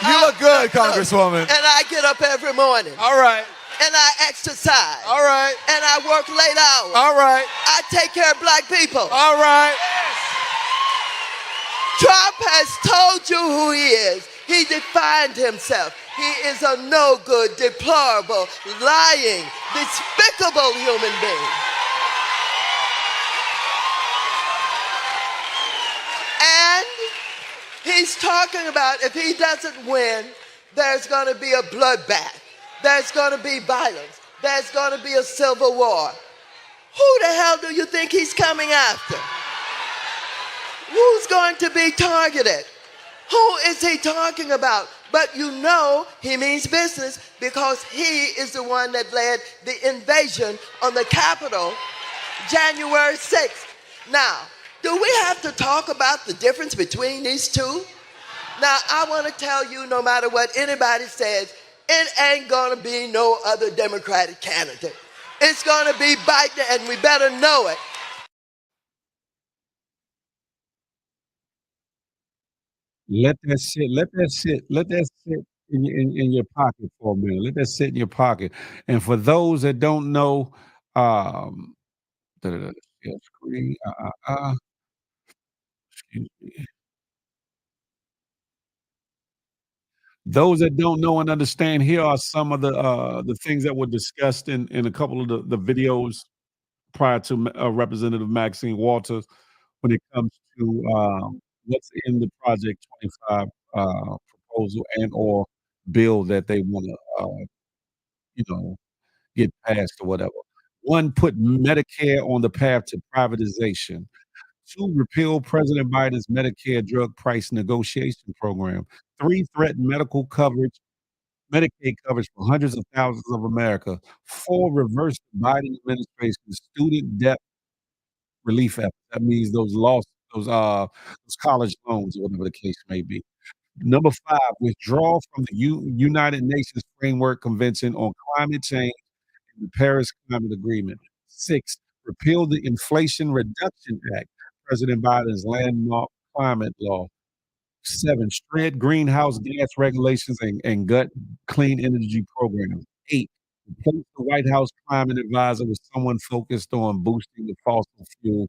You look good, Congresswoman. And I get up every morning. All right. And I exercise. All right. And I work late hours. All right. I take care of black people. All right. Trump has told you who he is. He defined himself. He is a no good, deplorable, lying, despicable human being. And he's talking about if he doesn't win, there's going to be a bloodbath. There's going to be violence. There's going to be a civil war. Who the hell do you think he's coming after? Who's going to be targeted? Who is he talking about? But you know he means business because he is the one that led the invasion on the Capitol January 6th. Now, do we have to talk about the difference between these two? Now, I want to tell you, no matter what anybody says, it ain't going to be no other Democratic candidate. It's going to be Biden, and we better know it. Let that sit. Let that sit. Let that sit in your pocket for a minute. Let that sit in your pocket. And for those that don't know, um, share screen. Excuse me. Those that don't know and understand, here are some of the things that were discussed in a couple of the videos prior to Representative Maxine Waters when it comes to what's in the Project 25 proposal and or bill that they want to, get passed or whatever. One, put Medicare on the path to privatization. Two, repeal President Biden's Medicare drug price negotiation program. Three, threaten Medicaid coverage for hundreds of thousands of America. Four, reverse the Biden administration's student debt relief efforts. That means those college loans or whatever the case may be. Number five, withdraw from the United Nations Framework Convention on Climate Change and the Paris Climate Agreement. Six, repeal the Inflation Reduction Act, President Biden's landmark climate law. Seven, shred greenhouse gas regulations and gut clean energy programs. Eight, replace the White House climate advisor with someone focused on boosting the fossil fuel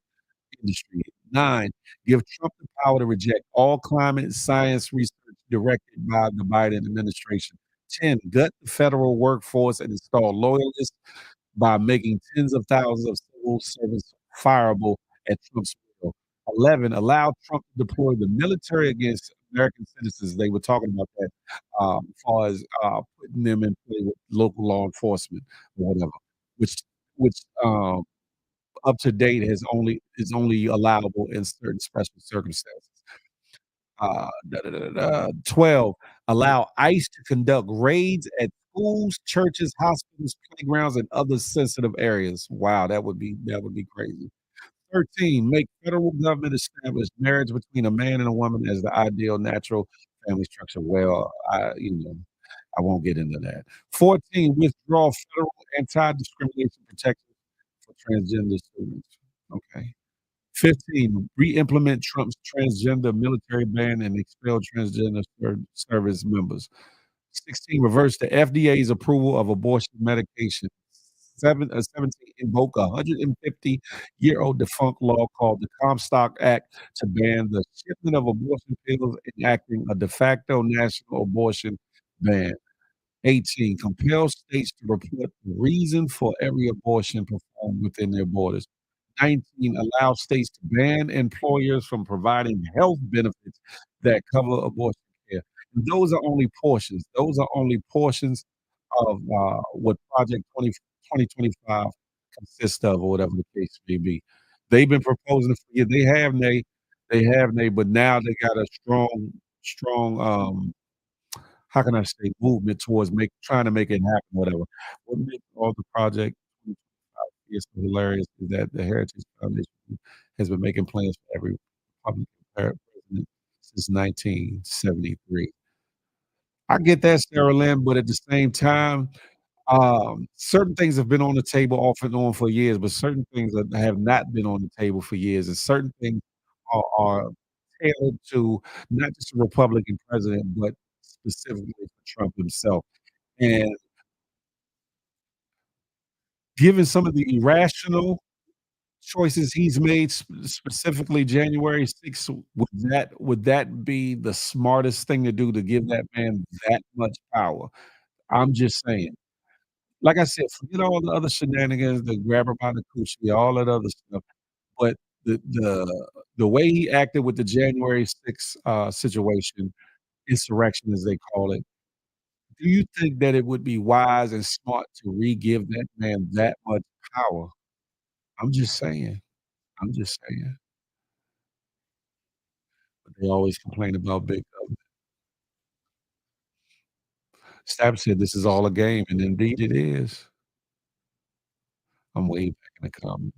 industry. Nine, give Trump the power to reject all climate science research directed by the Biden administration. 10, gut the federal workforce and install loyalists by making tens of thousands of civil servants fireable at Trump's will. 11, allow Trump to deploy the military against American citizens. They were talking about that as far as putting them in play with local law enforcement or whatever, which up to date is only allowable in certain special circumstances. 12, allow ICE to conduct raids at schools, churches, hospitals, playgrounds, and other sensitive areas. Wow, that would be crazy. 13, make federal government establish marriage between a man and a woman as the ideal natural family structure. Well, I won't get into that. 14, withdraw federal anti-discrimination protections for transgender students. Okay. 15, re-implement Trump's transgender military ban and expel transgender service members. 16, reverse the FDA's approval of abortion medication. 17, invoke a 150-year-old defunct law called the Comstock Act to ban the shipment of abortion pills, enacting a de facto national abortion ban. 18, compel states to report the reason for every abortion performed within their borders. 19, allow states to ban employers from providing health benefits that cover abortion care. And those are only portions. Those are only portions of what Project 2025 consists of, or whatever the case may be. They've been proposing it for years. They have, but now they got a strong, how can I say, movement towards trying to make it happen, whatever. What makes all the Project 2025 is so hilarious is that the Heritage Foundation has been making plans for every Republican president since 1973. I get that, Sarah Lynn, but at the same time, certain things have been on the table off and on for years, but certain things have not been on the table for years, and certain things are tailored to not just a Republican president, but specifically for Trump himself. And given some of the irrational choices he's made, specifically January 6th, would that be the smartest thing to do to give that man that much power? I'm just saying. Like I said, forget all the other shenanigans, the grab her by the coochie, all that other stuff, but the way he acted with the January 6th, situation, insurrection, as they call it, do you think that it would be wise and smart to re-give that man that much power? I'm just saying. I'm just saying. But they always complain about big government. Stab said this is all a game, and indeed it is. I'm way back in the comments.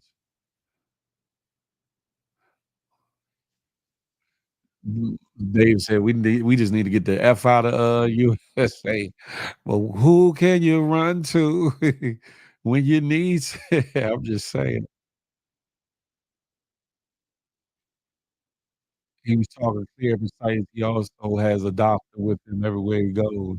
Dave said, "We just need to get the F out of, USA." Well, who can you run to when you need I'm just saying. He was talking clear precise. He also has a doctor with him everywhere he goes.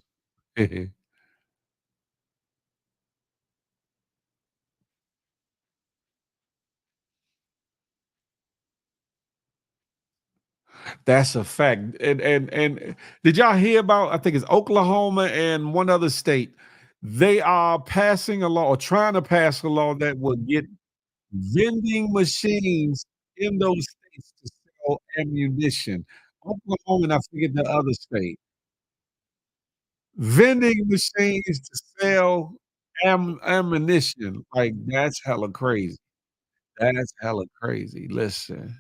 That's a fact. And did y'all hear about, I think it's Oklahoma and one other state, they are passing a law or trying to pass a law that will get vending machines in those states to sell ammunition. Oklahoma, and I forget the other state. Vending machines to sell ammunition, like, that's hella crazy. That's hella crazy. Listen,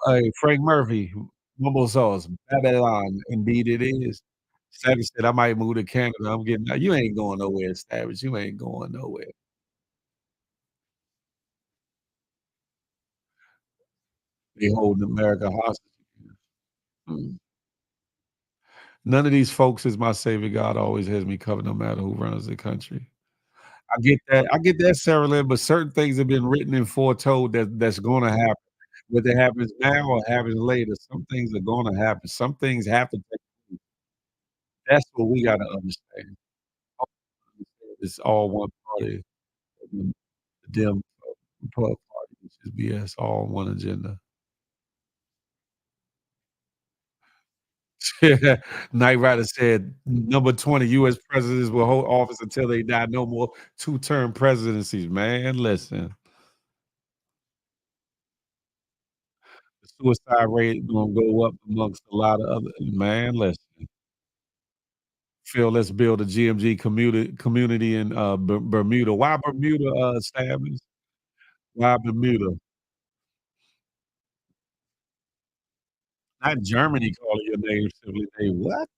hey, Frank Murphy, mumble sauce, Babylon, indeed it is. Savage said, "I might move to Canada, I'm getting out." You ain't going nowhere, Savage, you ain't going nowhere. They holding America hostage. Mm. None of these folks is my savior. God always has me covered no matter who runs the country. I get that, Sarah Lynn, but certain things have been written and foretold that's gonna happen. Whether it happens now or happens later, some things are gonna happen. Some things have to take place. That's what we gotta understand. It's all one party, the Dem Republican Party, which is BS, all one agenda. Knight Rider said, "Number 20 US presidents will hold office until they die. No more two-term presidencies." Man, listen. The suicide rate gonna go up amongst a lot of other man, listen. Phil, let's build a GMG community in, Bermuda. Why Bermuda, Savage? Why Bermuda? Not Germany calling your name simply. They what?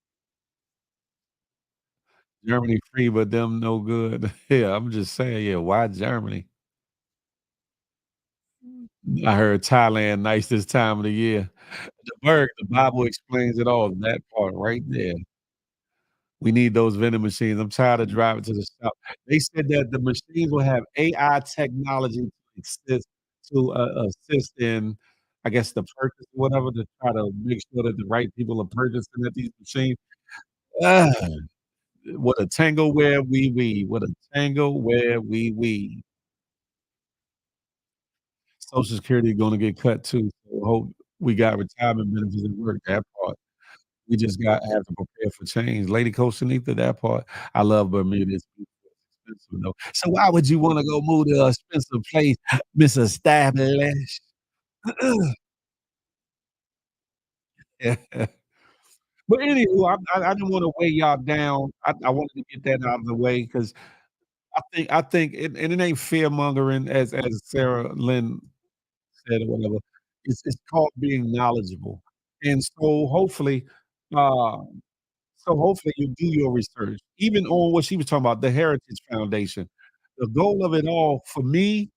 Germany free, but them no good. Yeah, I'm just saying, yeah, why Germany? I heard Thailand nice this time of the year. The Bible explains it all, that part right there. We need those vending machines. I'm tired of driving to the shop. They said that the machines will have AI technology to assist in, I guess, the purchase or whatever, to try to make sure that the right people are purchasing at these machines. Ah, what a tangle where we weave. What a tangle where we weave. Social Security gonna get cut too, so hope we got retirement benefits at work, that part. We just got have to prepare for change. Lady Coach Anita, that part, I love Bermuda. It's expensive though. So why would you wanna go move to a expensive place, Miss Established? But anywho, I didn't wanna weigh y'all down. I wanted to get that out of the way because I think and it ain't fear mongering as Sarah Lynn said or whatever. It's called being knowledgeable. And uh, so hopefully you do your research, even on what she was talking about, the Heritage Foundation. The goal of it all for me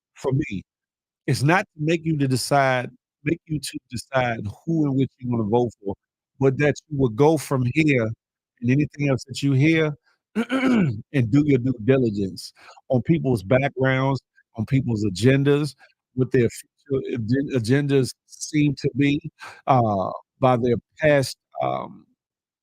it's not to make you to decide who and which you wanna vote for, but that you will go from here and anything else that you hear and do your due diligence on people's backgrounds, on people's agendas, what their future agendas seem to be, by their past,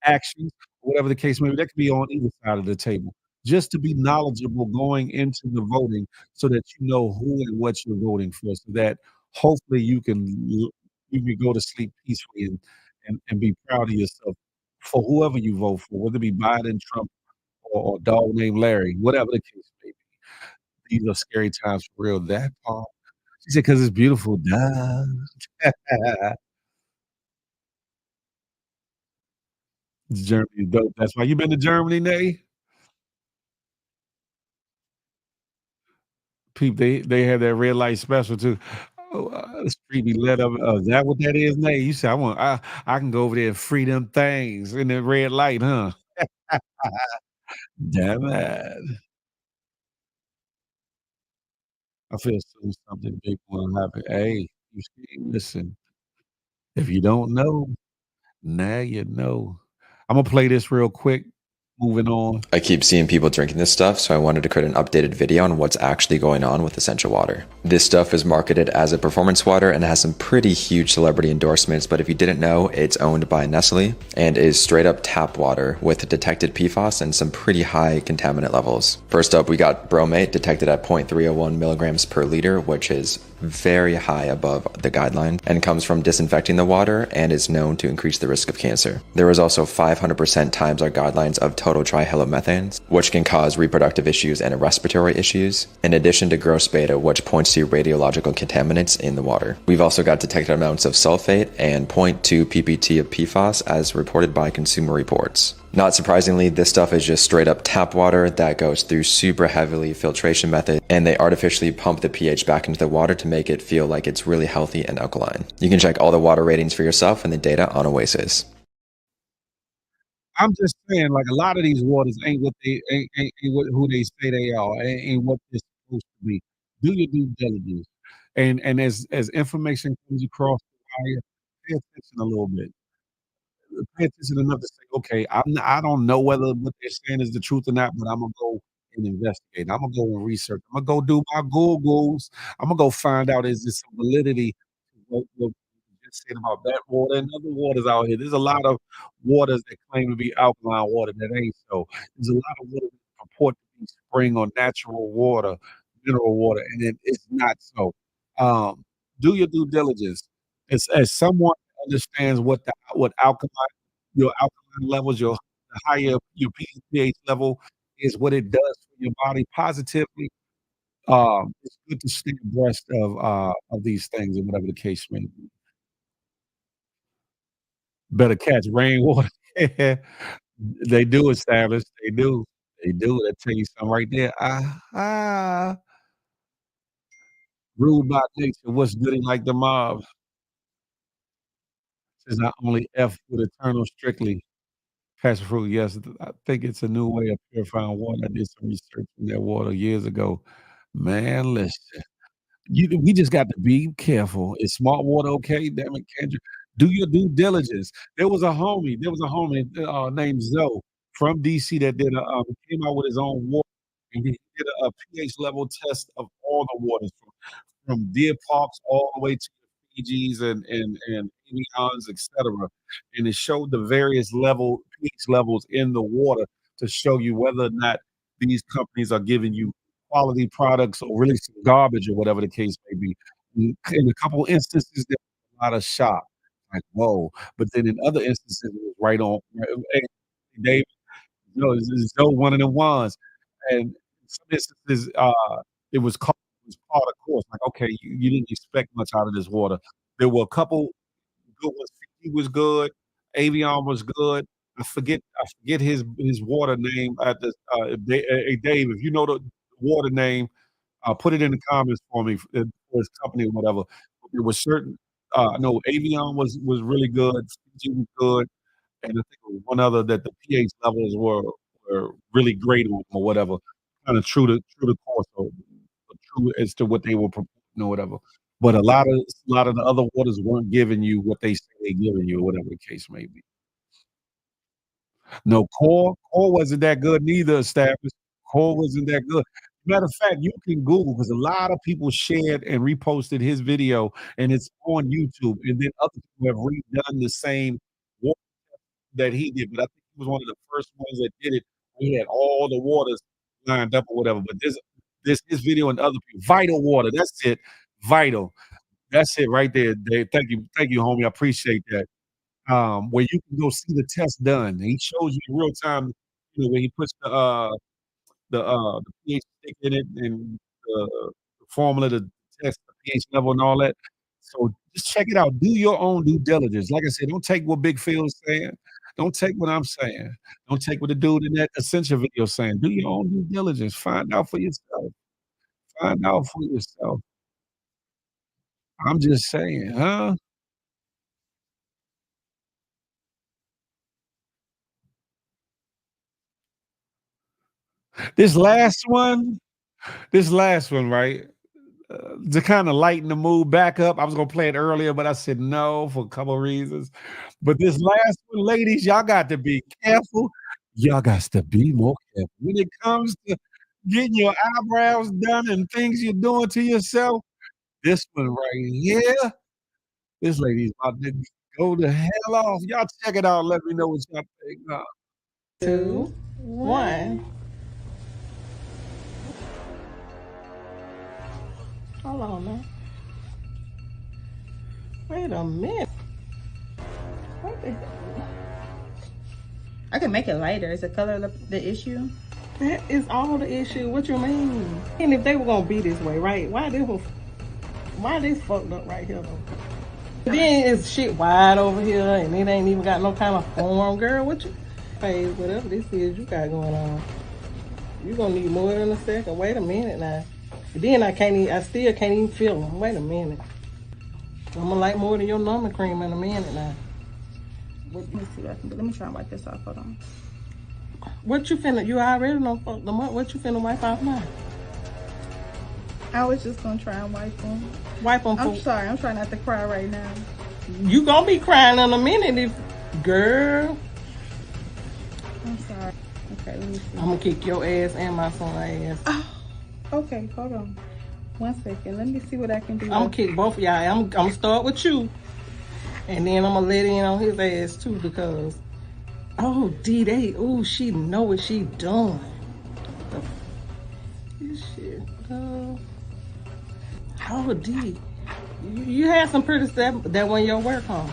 actions, whatever the case may be. That could be on either side of the table. Just to be knowledgeable going into the voting so that you know who and what you're voting for, so that hopefully you can go to sleep peacefully and be proud of yourself for whoever you vote for, whether it be Biden, Trump, or a dog named Larry, whatever the case may be. These are scary times for real. That part. She said, "'Cause it's beautiful." Duh. Germany is dope. That's why you been to Germany, Nay? They have that red light special too. Oh, the street be lit up. Is that what that is, Nate? You said I can go over there and free them things in the red light, huh? Damn it. I feel soon something big will happen. Hey, you see, listen, if you don't know, now you know. I'm gonna play this real quick. Moving on. I keep seeing people drinking this stuff, so I wanted to create an updated video on what's actually going on with essential water. This stuff is marketed as a performance water and has some pretty huge celebrity endorsements, but if you didn't know, it's owned by Nestle and is straight up tap water with detected PFAS and some pretty high contaminant levels. First up, we got bromate detected at 0.301 milligrams per liter, which is very high above the guideline and comes from disinfecting the water and is known to increase the risk of cancer. There is also 500% times our guidelines of total trihalomethane, which can cause reproductive issues and respiratory issues, in addition to gross beta, which points to radiological contaminants in the water. We've also got detected amounts of sulfate and 0.2 ppt of PFAS as reported by Consumer Reports. Not surprisingly, this stuff is just straight up tap water that goes through super heavily filtration method, and they artificially pump the pH back into the water to make it feel like it's really healthy and alkaline. You can check all the water ratings for yourself and the data on Oasis. I'm just saying, like a lot of these waters ain't what they ain't what who they say they are, ain't what they're supposed to be. Do your due diligence, and as information comes across the wire, pay attention a little bit. Pay attention enough to say, okay, I don't know whether what they're saying is the truth or not, but I'm gonna go and investigate. I'm gonna go and research. I'm gonna go do my Googles. I'm gonna go find out is there some validity to what you just said about that water and other waters out here. There's a lot of waters that claim to be alkaline water that ain't so. There's a lot of water that purport to be spring or natural water, mineral water, and it's not so. Um, do your due diligence. As someone that understands what alkaline your alkaline levels, the higher your pH level is, what it does for your body positively. It's good to stay abreast of these things and whatever the case may be. Better catch rainwater. They do establish, they do. They do. That tell you something right there. Ruled by nature, what's goody like the mob? Says not only F with eternal strictly. Passion fruit, yes. I think it's a new way of purifying water. I did some research on that water years ago. Man, listen, we just got to be careful. Is smart water okay? Damn it, Kendrick. Do your due diligence. There was a homie named Zoe from DC that came out with his own water, and he did a pH level test of all the waters from deer parks all the way to the Fijis and Evians, etc. And it showed the various pH levels in the water to show you whether or not these companies are giving you quality products or really some garbage or whatever the case may be. In a couple instances, there was a lot of shock. like, whoa. But then in other instances, it was right on. Hey, Dave, it's so one of them ones. And in some instances, it was part of course. Like, okay, you didn't expect much out of this water. There were a couple good ones. Fiji was good. Avion was good. I forget his water name at the hey, Dave, if you know the water name, put it in the comments for me for his company or whatever. But there was certain no, Avion was really good. Fiji was good, and I think there was one other that the pH levels were really great on or whatever. Kinda true to course or true as to what they were promoting or whatever. But a lot of the other waters weren't giving you what they say they're giving you or whatever the case may be. No, Core wasn't that good neither, established. Core wasn't that good. Matter of fact, you can Google because a lot of people shared and reposted his video, and it's on YouTube, and then other people have redone the same wa that he did, but I think he was one of the first ones that did it. He had all the waters lined up or whatever, but this his video and other people Vital Water, that's it, Vital. That's it right there, Dave. Thank you, homie, I appreciate that. Where you can go see the test done. He shows you in real time, when he puts the pH stick in it and the formula to test the pH level and all that. So just check it out. Do your own due diligence. Like I said, don't take what Big Phil's saying. Don't take what I'm saying. Don't take what the dude in that Essential video is saying. Do your own due diligence. Find out for yourself. Find out for yourself. I'm just saying, huh? This last one this last one, right? To kinda lighten the mood back up, I was gonna play it earlier, but I said no for a couple of reasons. But this last one, ladies, y'all got to be careful. Y'all gots to be more careful. When it comes to getting your eyebrows done and things you're doing to yourself, this one right here, this lady's about to go the hell off. Y'all check it out, let me know what y'all think. 2, 1. Hold on now. Wait a minute. What the hell? I can make it lighter. Is the color the issue? That is all the issue. What you mean? And if they were gonna be this way, right? Why this fucked up right here though? Then it's shit wide over here and it ain't even got no kind of form, girl. What you phase, whatever this is you got going on. You gonna need more than a second. Wait a minute now. Then I still can't even feel them. Wait a minute. I'm gonna like more than your numbing cream in a minute now. Let me see what I can do. Let me try and wipe this off. Hold on. What you finna, you already know fuck them up. What you finna wipe off now? I was just gonna try and wipe them. Wipe them. I'm sorry. I'm trying not to cry right now. You gonna be crying in a minute if, girl. I'm sorry. Okay, let me see. I'm gonna kick your ass and my son's ass. Oh, okay, hold on. 1 second. Let me see what I can do. I'm gonna kick both of y'all. I'm gonna start with you. And then I'm gonna let in on his ass too because, oh, she know what she doing. This shit, oh, D, you had some pretty stuff that wasn't your work, huh?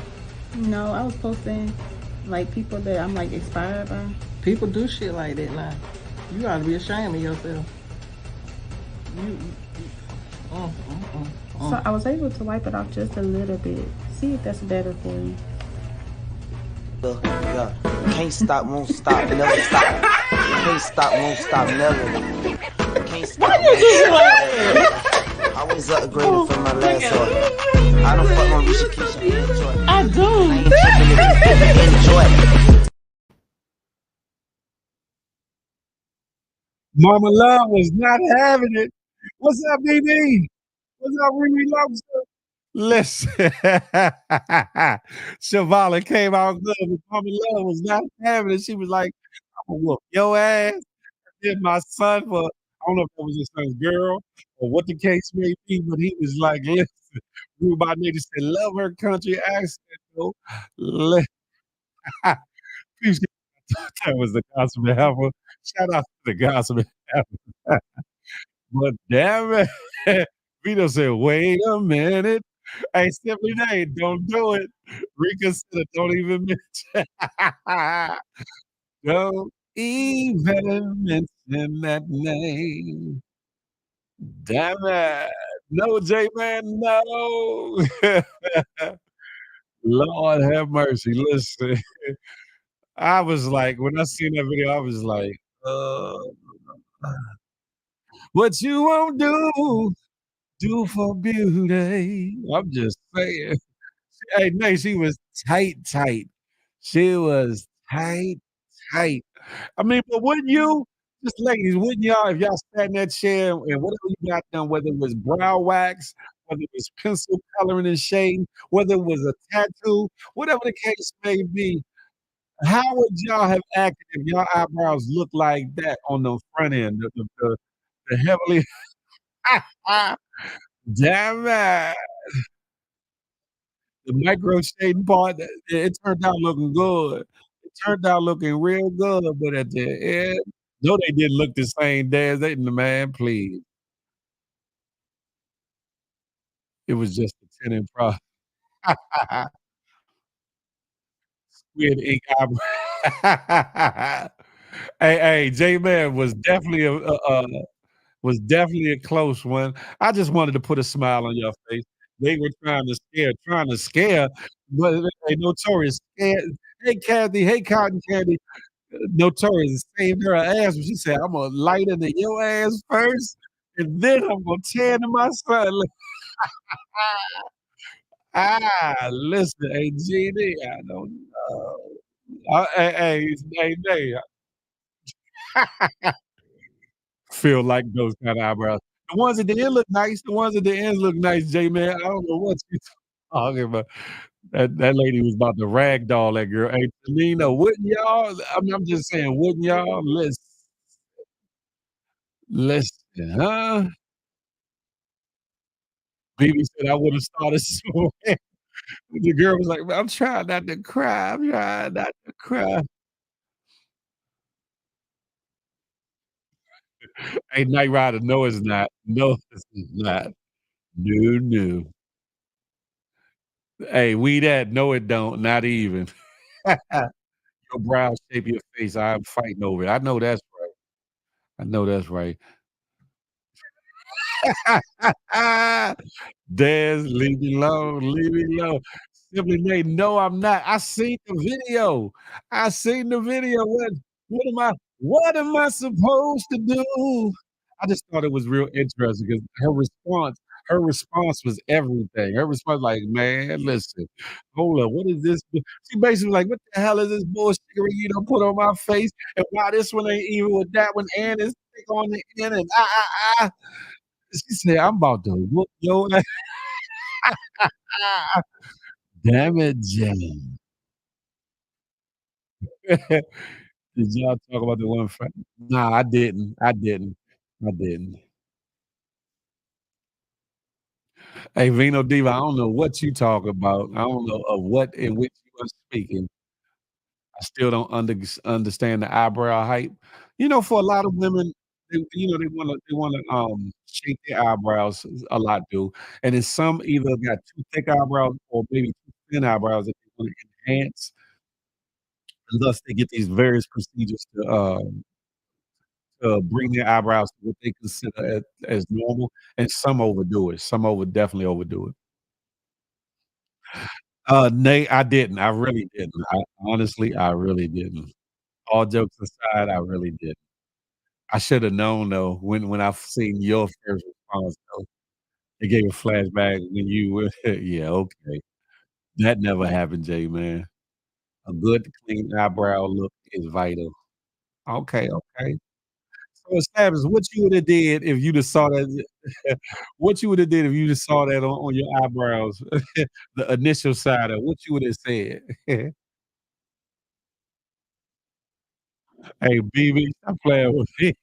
No, I was posting like people that I'm like inspired by. People do shit like that now. You ought to be ashamed of yourself. So I was able to wipe it off just a little bit. See if that's better for you. Yeah, can't stop, won't stop, never stop. Can't stop, won't stop, never. Can't stop. Why you do like I was upgraded from my last order. I don't fuck on Risha Keisha. Enjoy. I do. I ain't tripping if you enjoy. Mama Love was not having it. What's up, BB? What's up, Remy Lobster? Listen, Shavala came out good, but Mama Love was not having it. She was like, I'm gonna whoop your ass. Did my son for, I don't know if that was his son's girl or what the case may be, but he was like, listen, Rue by nature said, love her country accent, though. Please, that was the gospel helper. Shout out to the gospel helper. But damn it, Vito said, wait a minute. Hey, Simply Name, don't do it. Reconsider. Don't even mention. Don't even mention that name. Damn it. No, J-Man, no. Lord have mercy. Listen, I was like, when I seen that video, I was like, uh, what you won't do for beauty. I'm just saying. Hey, Nate, she was tight, tight. She was tight, tight. I mean, but wouldn't you, just ladies, wouldn't y'all, if y'all sat in that chair and whatever you got done, whether it was brow wax, whether it was pencil coloring and shading, whether it was a tattoo, whatever the case may be, how would y'all have acted if y'all eyebrows looked like that on the front end, the heavily damn it. The micro shading part, it turned out looking good. It turned out looking real good, but at the end, no, they didn't look the same days. They man, please. It was just a tinted pro squid ink eyebrow. Hey, J-Man was definitely a close one. I just wanted to put a smile on your face. They were trying to scare, but hey, Notorious scared. Hey, Kathy. Hey, Cotton Candy. Notorious saved her ass, but she said, "I'm gonna light into your ass first, and then I'm gonna tear into my son." Listen, hey, GD, I don't know. Hey, feel like those kind of eyebrows. The ones at the end look nice. The ones at the ends look nice, J man. I don't know what you talking about. That lady was about to ragdoll that girl. Hey, Talina, wouldn't y'all? I'm just saying, wouldn't y'all? Listen, huh? BB said I would have started sweating. The girl was like, "I'm trying not to cry. I'm trying not to cry." Hey, Knight Rider, no, it's not. No, it's not. No, no. Hey, we that. No, it don't. Not even. Your brows shape your face. I'm fighting over it. I know that's right. I know that's right. Des, leave me alone, leave me alone. Simply Nate, no, I'm not. I seen the video. I seen the video. What am I supposed to do? I just thought it was real interesting because her response was everything. Her response like, "Man, listen, hold up, what is this?" She basically like, "What the hell is this bullshit you done put on my face? And why this one ain't even with that one and it's thick on the end and ah." She said, "I'm about to whoop your ass." Damn it, Jane. Did y'all talk about the one fight? Nah, I didn't. I didn't. I didn't. Hey, Vino Diva, I don't know what you talk about. I don't know of what in which you are speaking. I still don't understand the eyebrow hype. You know, for a lot of women, they wanna shape their eyebrows. A lot do, and then some either got too thick eyebrows or maybe too thin eyebrows that they wanna enhance, and thus they get these various procedures to bring their eyebrows to what they consider as normal, and some overdo it. Some definitely overdo it. Nate, I didn't. I really didn't. I really didn't. All jokes aside, I really didn't. I should have known though when I seen your first response though. It gave a flashback when you were yeah, okay. That never happened, Jay, man. A good clean eyebrow look is vital. Okay, okay. So establish what you woulda did if you'd have saw that what you woulda did if you just saw that on your eyebrows, the initial side of what you would have said. Hey, BB, stop playing with me.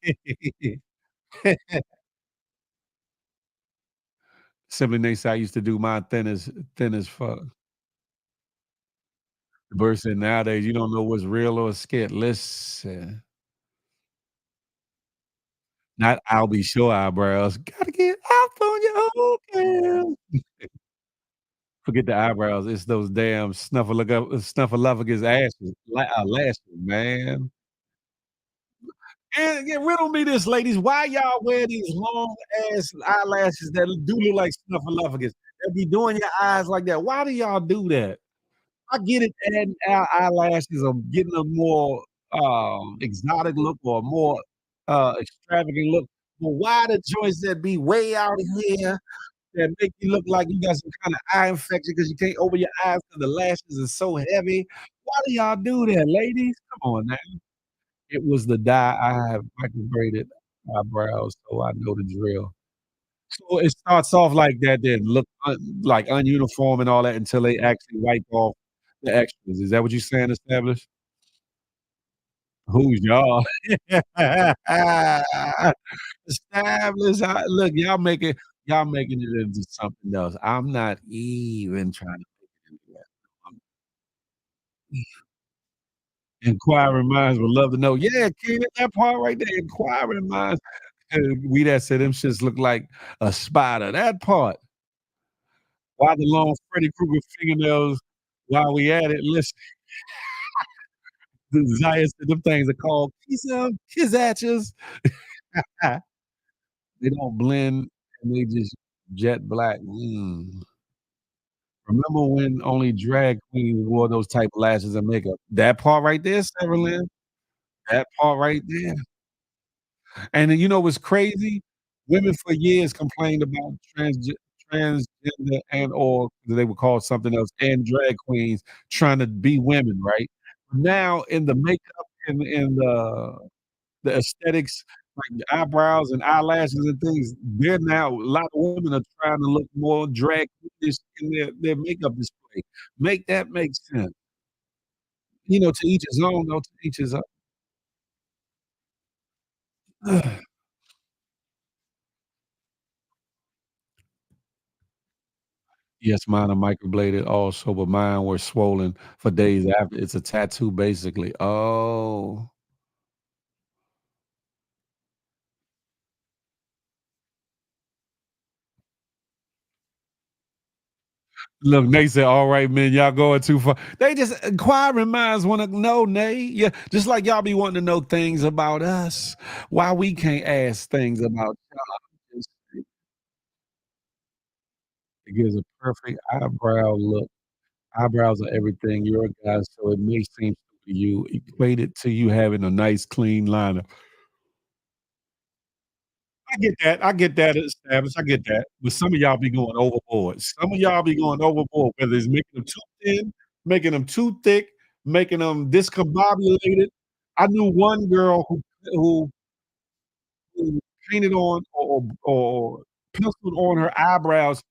Simply Nate said I used to do mine thin as fuck. The bird said, "Nowadays, you don't know what's real or a skit." Listen, not I'll be sure eyebrows. Gotta get off on your own girl. Forget the eyebrows. It's those damn snuffleupagus ashes, lashes, man. And get riddle me this, ladies. Why y'all wear these long ass eyelashes that do look like snuffleupagus? They be doing your eyes like that. Why do y'all do that? I get it, adding eyelashes or getting a more exotic look or more extravagant look. But why the joints that be way out here that make you look like you got some kind of eye infection because you can't open your eyes because the lashes are so heavy? Why do y'all do that, ladies? Come on now. It was the dye. I have microbraided eyebrows, so I know the drill. So it starts off like that, then look like ununiform and all that until they actually wipe off the extras. Is that what you're saying, Established? Who's y'all? Established. Look, y'all making it into something else. I'm not even trying to make it into that. Inquiring minds would love to know. Yeah, kid, that part right there, inquiring minds. We that said them shits look like a spider. That part. Why the long Freddy Krueger fingernails while we at it? Listen, the Zaya said them things are called kizatchas. They don't blend and they just jet black. Remember when only drag queens wore those type of lashes and makeup? That part right there, Severlin. That part right there. And then you know what's crazy? Women for years complained about transgender and or they were called something else and drag queens trying to be women, right? Now in the makeup and in the aesthetics, like the eyebrows and eyelashes and things, they're now a lot of women are trying to look more drag queenish in their makeup display. Make that make sense. You know, to each his own, though, to each his own. Yes, mine are microbladed also, but mine were swollen for days after. It's a tattoo basically. Oh. Look, Nate said, "All right, man, y'all going too far." They just inquiring minds wanna know, Nate. Yeah, just like y'all be wanting to know things about us. Why we can't ask things about y'all. Just it gives a perfect eyebrow look. Eyebrows are everything. You're a guy, so it may seem to you equate it to you having a nice clean liner. I get that established, I get that, but some of y'all be going overboard. Some of y'all be going overboard, whether it's making them too thin, making them too thick, making them discombobulated. I knew one girl who painted on or penciled on her eyebrows,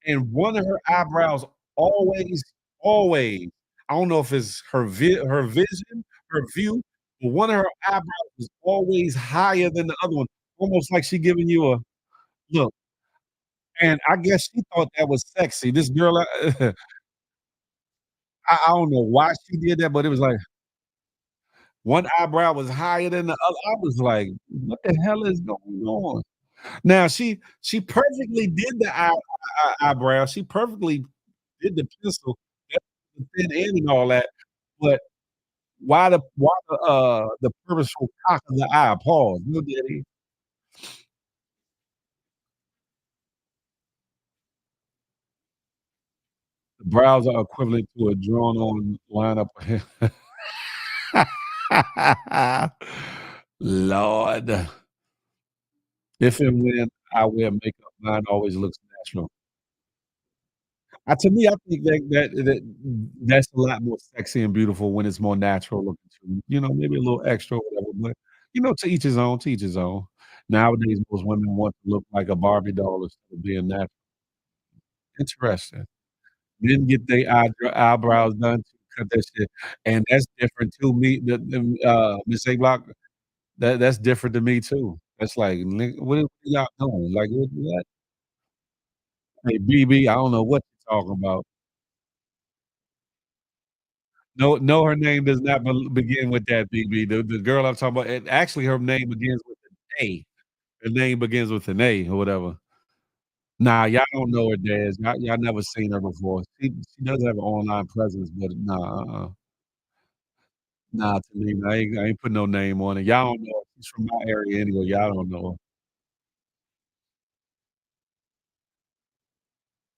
and one of her eyebrows always, I don't know if it's her vision, her view, but one of her eyebrows was always higher than the other one, almost like she giving you a look. And I guess she thought that was sexy. This girl, I don't know why she did that, but it was like one eyebrow was higher than the other. I was like, "What the hell is going on?" Now she perfectly did the eyebrow. She perfectly did the pencil, the thin end and all that, but why the purposeful cock of the eye? Pause. No daddy. The brows are equivalent to a drawn on lineup of hair. Lord. If and when I wear makeup, mine always looks natural. To me, I think that's a lot more sexy and beautiful when it's more natural looking too. You know, maybe a little extra or whatever, but, you know, to each his own, to each his own. Nowadays, most women want to look like a Barbie doll instead of being natural. Interesting. Men get their eyebrows done to cut that shit, and that's different too. Miss A Block, that's different to me too. That's like, "Nigga, what y'all doing?" Like, "What?" Hey, BB, I don't know what you're talking about. No, no, her name does not begin with that, BB. The girl I'm talking about, actually, her name begins with an A. Her name begins with an A or whatever. Nah, y'all don't know her dad. Y'all never seen her before. She does have an online presence, but nah, nah, to me, I ain't put no name on it. Y'all don't know her. She's from my area anyway. Y'all don't know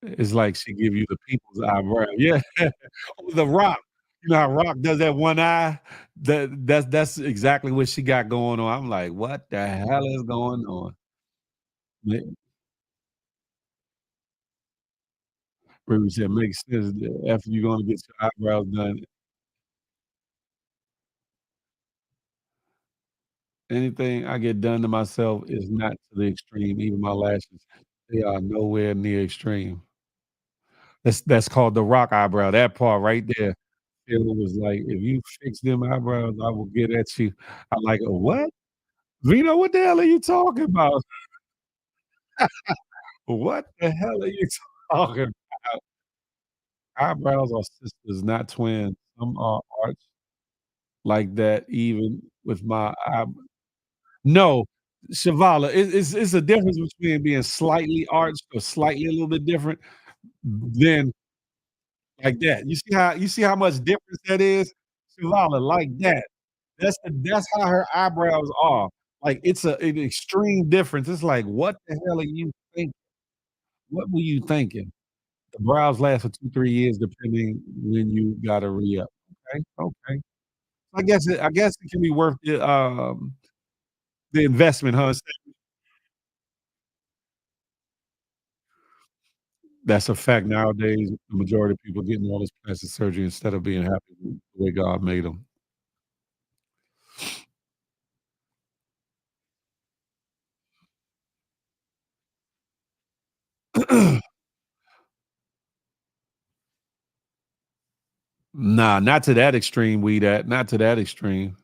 her. It's like she give you the people's eyebrow. Yeah. Oh, The Rock. You know how Rock does that one eye? That's exactly what she got going on. I'm like, "What the hell is going on?" Ma Ruby said, "Makes sense that after you gonna get your eyebrows done, anything I get done to myself is not to the extreme, even my lashes, they are nowhere near extreme." That's called the Rock eyebrow. That part right there, it was like, "If you fix them eyebrows, I will get at you." I'm like, "What? Vito, what the hell are you talking about? What the hell are you talking about?" Eyebrows are sisters, not twins. Some are arched like that even with my eye. No, Shavala, it's a difference between being slightly arched or slightly a little bit different than like that. You see how much difference that is? Shavala, like that. That's how her eyebrows are. Like, it's an extreme difference. It's like, what the hell are you thinking? What were you thinking? The brows last for 2, 3 years depending when you gotta re-up. Okay, okay. I guess it can be worth the investment, huh? That's a fact nowadays, the majority of people getting all this plastic surgery instead of being happy with the way God made them. Nah, not to that extreme, not to that extreme.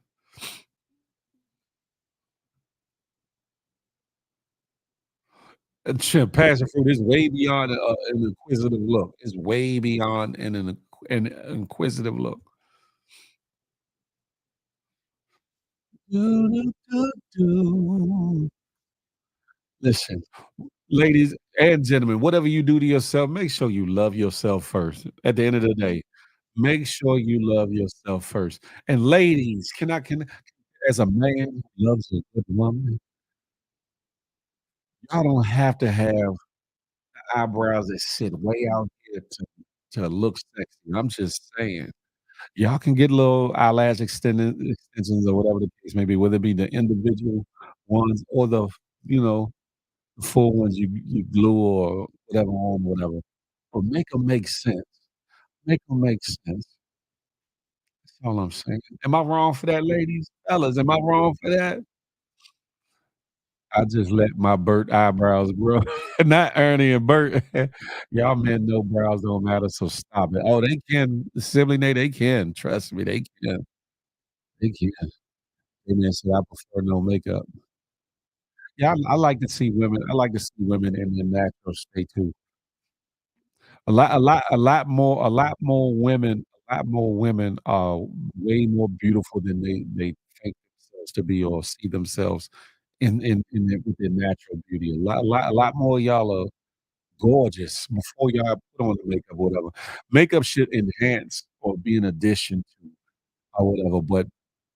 Passion fruit is way beyond an inquisitive look. It's way beyond an inquisitive look. Do, do, do, do. Listen, ladies and gentlemen, whatever you do to yourself, make sure you love yourself first. At the end of the day, make sure you love yourself first. And ladies, as a man who loves a good woman, y'all don't have to have eyebrows that sit way out here to look sexy. I'm just saying. Y'all can get little eyelash extensions or whatever the case may be, whether it be the individual ones or you know, the full ones you glue or whatever on, whatever. But make them make sense. Make them make sense. That's all I'm saying. Am I wrong for that, ladies? Fellas, am I wrong for that? I just let my Bert eyebrows grow. Not Ernie and Bert. Y'all men know brows don't matter, so stop it. Oh, they can. Simply they can. Trust me, they can. They can. They men say I prefer no makeup. Yeah, I like to see women in their natural state too. A lot more women are way more beautiful than they think themselves to be or see themselves in their with their natural beauty. A lot more of y'all are gorgeous before y'all put on the makeup or whatever. Makeup should enhance or be an addition to or whatever, but,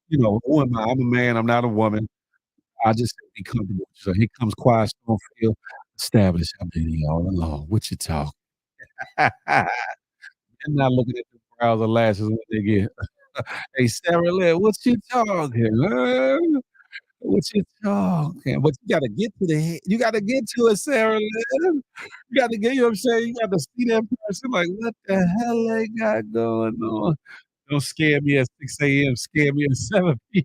who am I? I'm a man, I'm not a woman. I just say be comfortable. So here comes Quiet Storm Field. Establish I've been here all along. What you talking? They're not looking at the brows or lashes when they get, "Hey, Sarah Lynn, what you talking, huh? What you talking?" But you gotta get to the head. You gotta get to it, Sarah Lynn. You gotta get, you know what I'm saying? You gotta see that person like, "What the hell they got going on?" Don't scare me at 6 AM, scare me at 7 PM.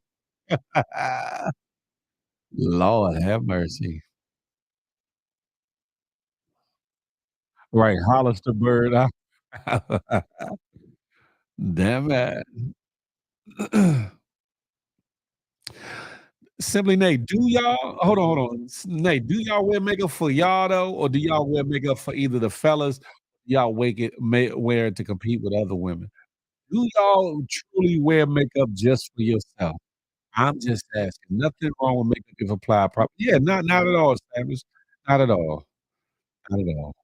Lord have mercy. Right, Hollister bird. Damn it. Simply Nate, do y'all hold on. Nate, do y'all wear makeup for y'all though, or do y'all wear makeup for either the fellas? Y'all wear it to compete with other women? Do y'all truly wear makeup just for yourself? I'm just asking. Nothing wrong with makeup if applied properly. Yeah, not at all, Savage. Not at all. Not at all.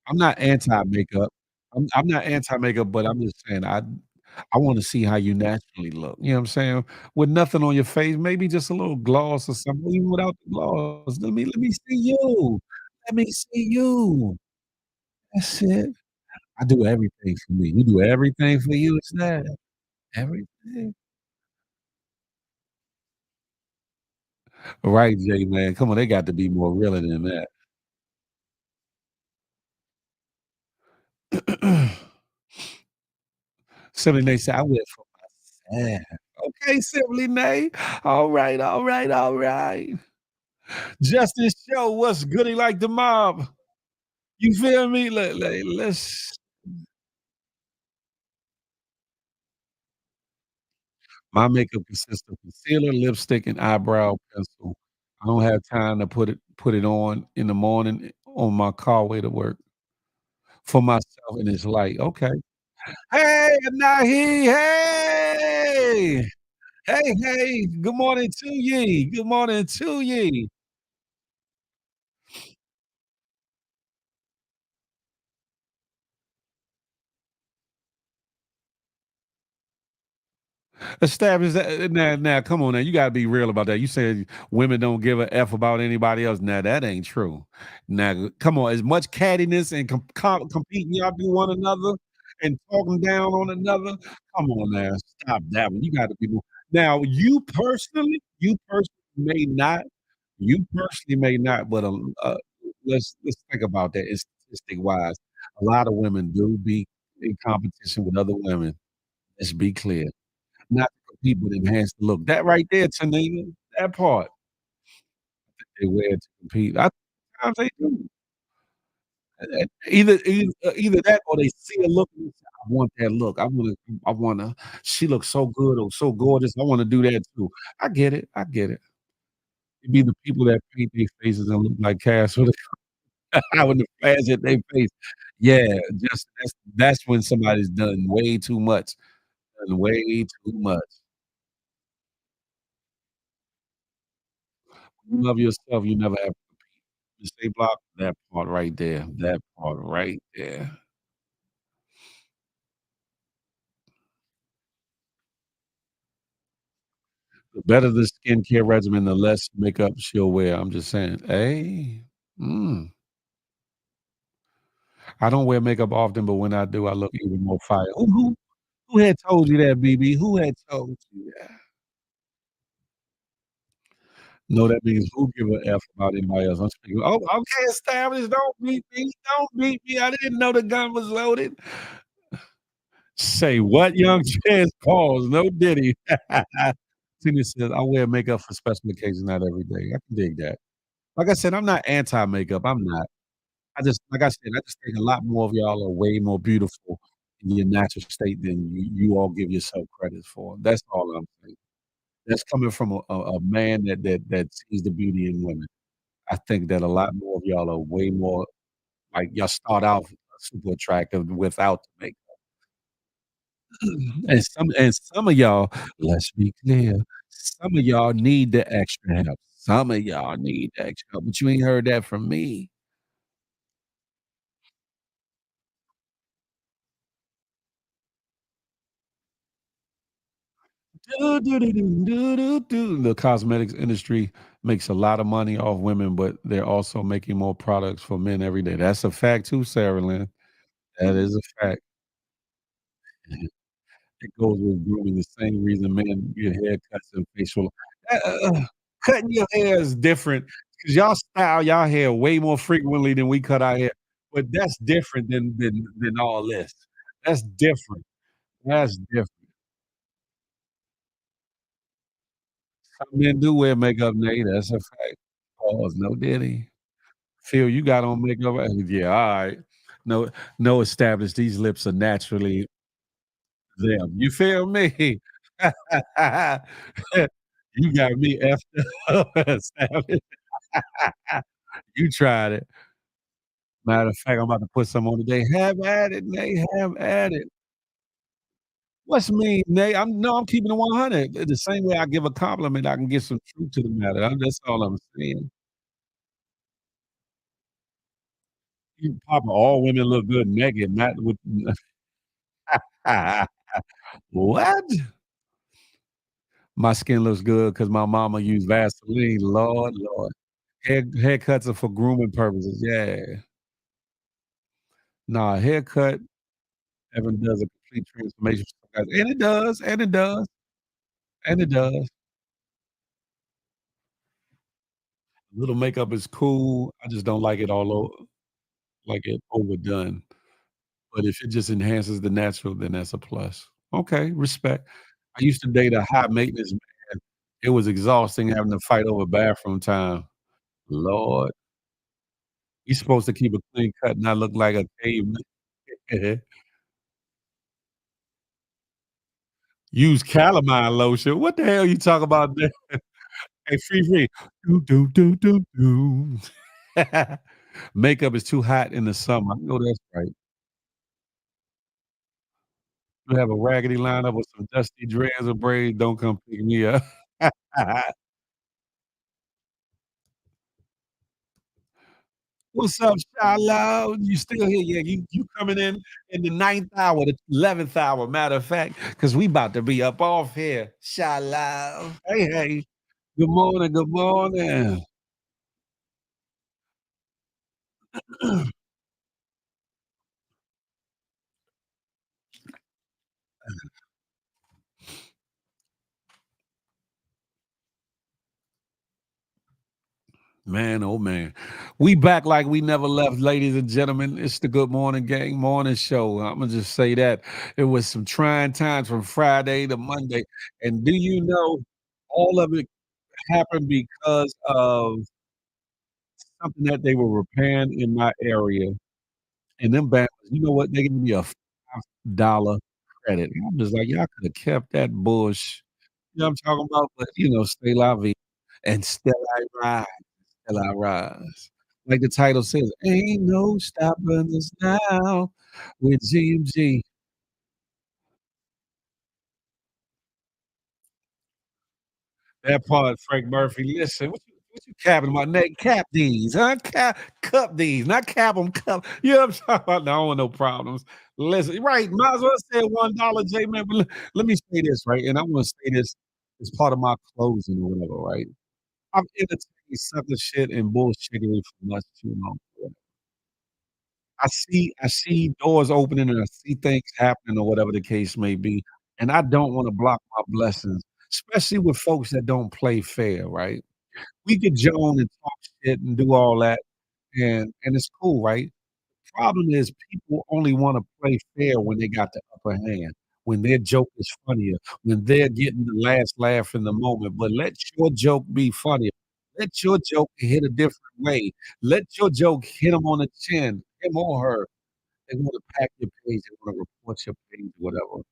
I'm not anti-makeup. I'm not anti-makeup, but I'm just saying I wanna see how you naturally look, you know what I'm saying? With nothing on your face, maybe just a little gloss or something, even without the gloss. Let me see you. Let me see you. That's it. I do everything for me. You do everything for you, it's that. Everything. Right, Jay, man. Come on, they got to be more realer than that. Simply Nay said, "I wear it for myself." Okay, Simply Nay. All right, all right, all right. Justice Show, what's goody like the mob? You feel me? Let's my makeup consists of concealer, lipstick, and eyebrow pencil. I don't have time to put it on in the morning on my car way to work for myself, and it's like, okay. Hey, Nahi, hey! Hey, hey, good morning to ye. Good morning to ye. Establish that now, come on now, you gotta be real about that. You said women don't give a F about anybody else. Now that ain't true. Now, come on, as much cattiness and competing y'all do one another and talking down on another. Come on now, stop that one. You gotta be more. Now, you personally may not, but let's think about that. It's statistic wise. A lot of women do be in competition with other women. Let's be clear. Not to compete, but enhance the look. That right there, Tanina, that part, they wear it to compete. I sometimes they do. Either that or they see a look and they say, "I want that look. I wanna she looks so good or so gorgeous. I wanna do that too." I get it, I get it. It be the people that paint their faces and look like cats with with the flash at their face. Yeah, just that's when somebody's done way too much. Done way too much. You love yourself, you never have to stay blocked. That part right there. That part right there. The better the skincare regimen, the less makeup she'll wear. I'm just saying. Hey, mm. I don't wear makeup often, but when I do, I look even more fire. Who had told you that, BB? Who had told you that? No, that means who give a F about anybody else. I'm speaking. Oh, okay, established. Don't beat me. Don't beat me. I didn't know the gun was loaded. Say what, young Chance? Pause. No diddy. Tina says, I wear makeup for special occasions, not every day. I can dig that. Like I said, I'm not anti-makeup. I'm not. I just like I said, I just think a lot more of y'all are way more beautiful in your natural state than you all give yourself credit for. That's all I'm saying. That's coming from a man that sees the beauty in women. I think that a lot more of y'all are way more like y'all start out super attractive without the makeup. And some of y'all, let's be clear, some of y'all need the extra help. Some of y'all need the extra help, but you ain't heard that from me. Do, do, do, do, do, do, do. The cosmetics industry makes a lot of money off women, but they're also making more products for men every day. That's a fact too, Sarah Lynn. That is a fact. It goes with grooming, the same reason men get haircuts and facial cutting your hair is different because 'cause y'all style y'all hair way more frequently than we cut our hair, but that's different than all this. That's different. That's different. Some men do wear makeup, Nate, that's a fact. Pause, no diddy. Phil, you got on makeup? Yeah, alright. No no established, these lips are naturally them. You feel me? You got me effed up, established. You tried it. Matter of fact, I'm about to put some on today. Have at it, Nate, have at it. What's mean, Nate? I'm keeping it 100. The same way I give a compliment, I can get some truth to the matter. That's all I'm saying. You Papa, all women look good naked, not with What? My skin looks good because my mama used Vaseline. Lord, Lord. Haircuts are for grooming purposes. Yeah. Nah, haircut, Evan does a complete transformation for guys. And it does, and it does, and it does. Little makeup is cool. I just don't like it all like it overdone. But if it just enhances the natural, then that's a plus. Okay, respect. I used to date a high maintenance man. It was exhausting having to fight over bathroom time. Lord, you supposed to keep a clean cut, not look like a caveman. Use calamine lotion. What the hell you talk about there? Hey, free. Do, do, do, do, do. Makeup is too hot in the summer. I know that's right. You have a raggedy lineup with some dusty dreads or braids, don't come pick me up. What's up, Shiloh? You still here? Yeah, you coming in the ninth hour, the 11th hour, matter of fact, because we about to be up off here. Shiloh. Hey, hey. Good morning, good morning. Man, oh man. We back like we never left, ladies and gentlemen. It's the Good Morning Gang Morning Show. I'm gonna just say that. It was some trying times from Friday to Monday. And do you know all of it happened because of something that they were repairing in my area. And them bankers, you know what? They gave me a $5 credit. And I'm just like, y'all could have kept that bush. You know what I'm talking about? But stay la vie and still I rise, still I rise. Like the title says, ain't no stopping us now with GMG. That part, Frank Murphy. Listen, what you capping about? Nate, cap these, huh? Cup these, not cap them. Cup. You know what I'm talking about? No, I don't want no problems. Listen, right? Might as well say $1, J man. But let me say this, right? And I'm going to say this as part of my closing or whatever, right? I've entertained sucker shit and bullshittery for much too long. I see doors opening and I see things happening or whatever the case may be, and I don't wanna block my blessings, especially with folks that don't play fair, right? We could joan and talk shit and do all that, and it's cool, right? Problem is people only wanna play fair when they got the upper hand, when their joke is funnier, when they're getting the last laugh in the moment, but let your joke be funnier. Let your joke hit a different way. Let your joke hit them on the chin, him or her. They wanna pack your page, they wanna report your page, whatever.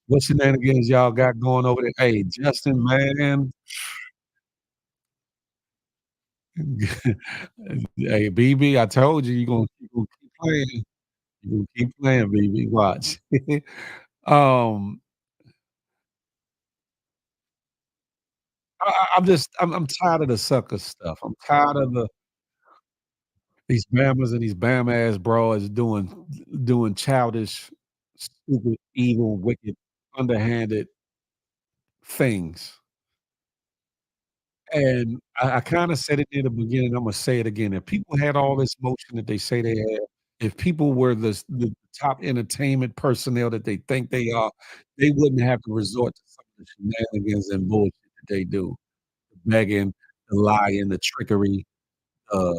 What shenanigans y'all got going over there? Hey, Justin, man. Hey, BB, I told you you gonna keep playing. You gonna keep playing, BB, watch. Um, I'm tired of the sucker stuff. I'm tired of these Bammers and these Bama ass broads doing childish, stupid, evil, wicked, underhanded things. And I kinda said it in the beginning, Imma say it again. If people had all this motion that they say they have, if people were the top entertainment personnel that they think they are, they wouldn't have to resort to some of the shenanigans and bullshit that they do. The begging, the lying, the trickery, uh,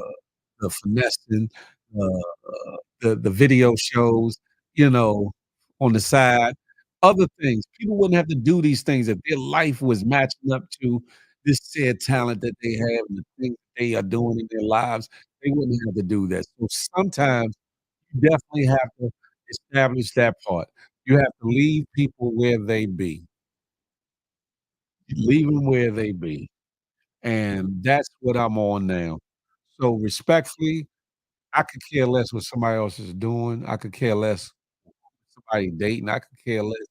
the finessing, the video shows, you know, on the side, other things. People wouldn't have to do these things if their life was matching up to this said talent that they have and the things that they are doing in their lives. They wouldn't have to do that. So sometimes you definitely have to establish that part. You have to leave people where they be. Leave them where they be. And that's what I'm on now. So respectfully, I could care less what somebody else is doing. I could care less somebody dating. I could care less.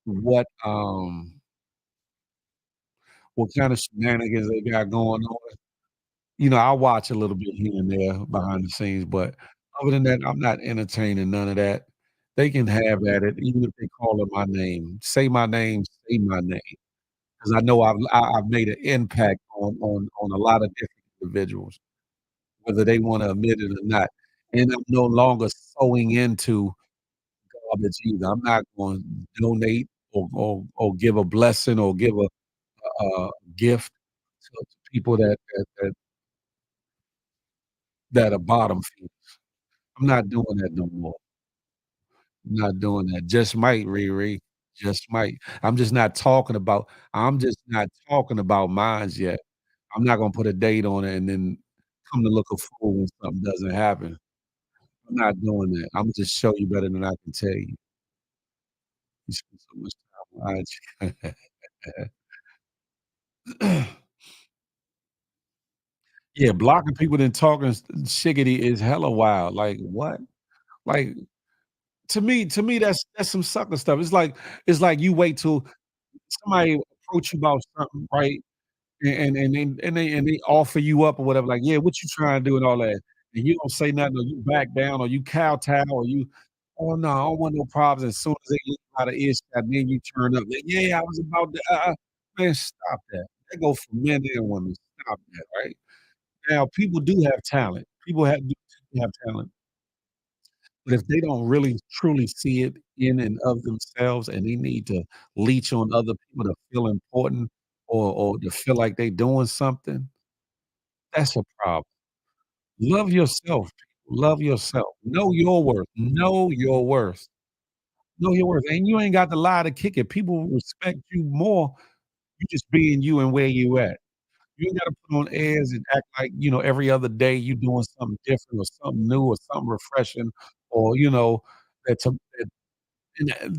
what kind of shenanigans they got going on. I watch a little bit here and there behind the scenes, but other than that, I'm not entertaining none of that. They can have at it, even if they call it my name. Say my name, because I know I've made an impact on a lot of different individuals, whether they wanna admit it or not, and I'm no longer sewing into garbage either. I'm not gonna donate or give a blessing or give a gift to people that are bottom feeders. I'm not doing that no more. I'm not doing that. Just might, Riri. Just might. I'm just not talking about mines yet. I'm not gonna put a date on it and then come to look a fool when something doesn't happen. I'm not doing that. Imma just show you better than I can tell you. You spend so much time on IG. Yeah, blocking people then talking shiggity is hella wild. Like, what? Like, to me, that's some sucker stuff. It's like you wait till somebody approach you about something, right? And they offer you up or whatever, like, "Yeah, what you trying to do?" and all that, and you don't say nothing or you back down or you kowtow or you, "Oh, no, I don't want no problems." As soon as they leave out of earshot, then you turn up, like, "Yeah, I was about to, Man, stop that. That go for men and women. Stop that, right? Now, people do have talent. People do have talent, but if they don't really truly see it in and of themselves and they need to leech on other people to feel important or to feel like they doing something, that's a problem. Love yourself, people. Love yourself. Know your worth. Know your worth. Know your worth. And you ain't got to lie to kick it. People respect you more, you just being you and where you at. You ain't gotta put on airs and act like, every other day you doing something different or something new or something refreshing or, that's a that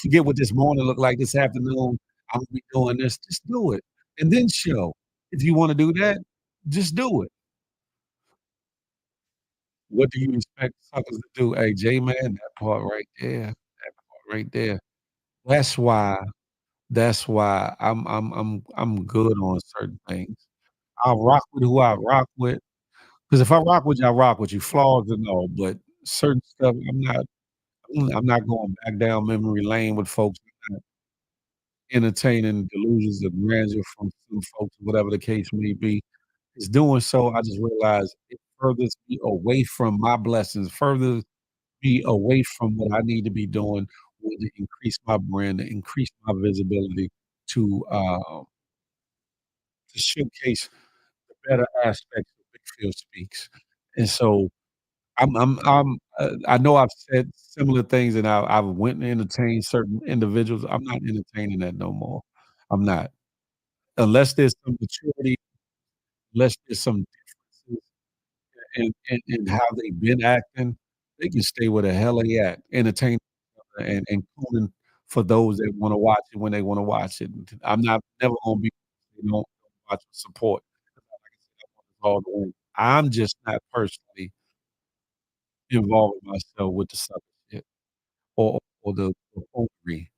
forget what this morning looked like this afternoon. I'm gonna be doing this. Just do it. And then show. If you wanna do that, just do it. What do you expect suckers to do? Hey, J-Man, that part right there, that part right there. That's why I'm good on certain things. I'll rock with who I rock with. 'Cause if I rock with you, I rock with you, flaws and all, but certain stuff, I'm not going back down memory lane with folks. I'm not entertaining delusions of grandeur from some folks, whatever the case may be. Is doing so, I just realized it furthers me away from my blessings, furthers me away from what I need to be doing with to increase my brand, to increase my visibility, to, uh, to showcase the better aspects of Big Phil Speaks. And so I know I've said similar things and I've went and entertained certain individuals. I'm not entertaining that no more. I'm not. Unless there's some maturity, unless there's some differences in how they've been acting, they can stay where the hell they at, entertaining and cooning for those that wanna watch it when they wanna watch it. I'm not never gonna be, watch or support. Like I said, I want us all to win. I'm just not personally involving myself with the sucker shit. Or the buffoonery,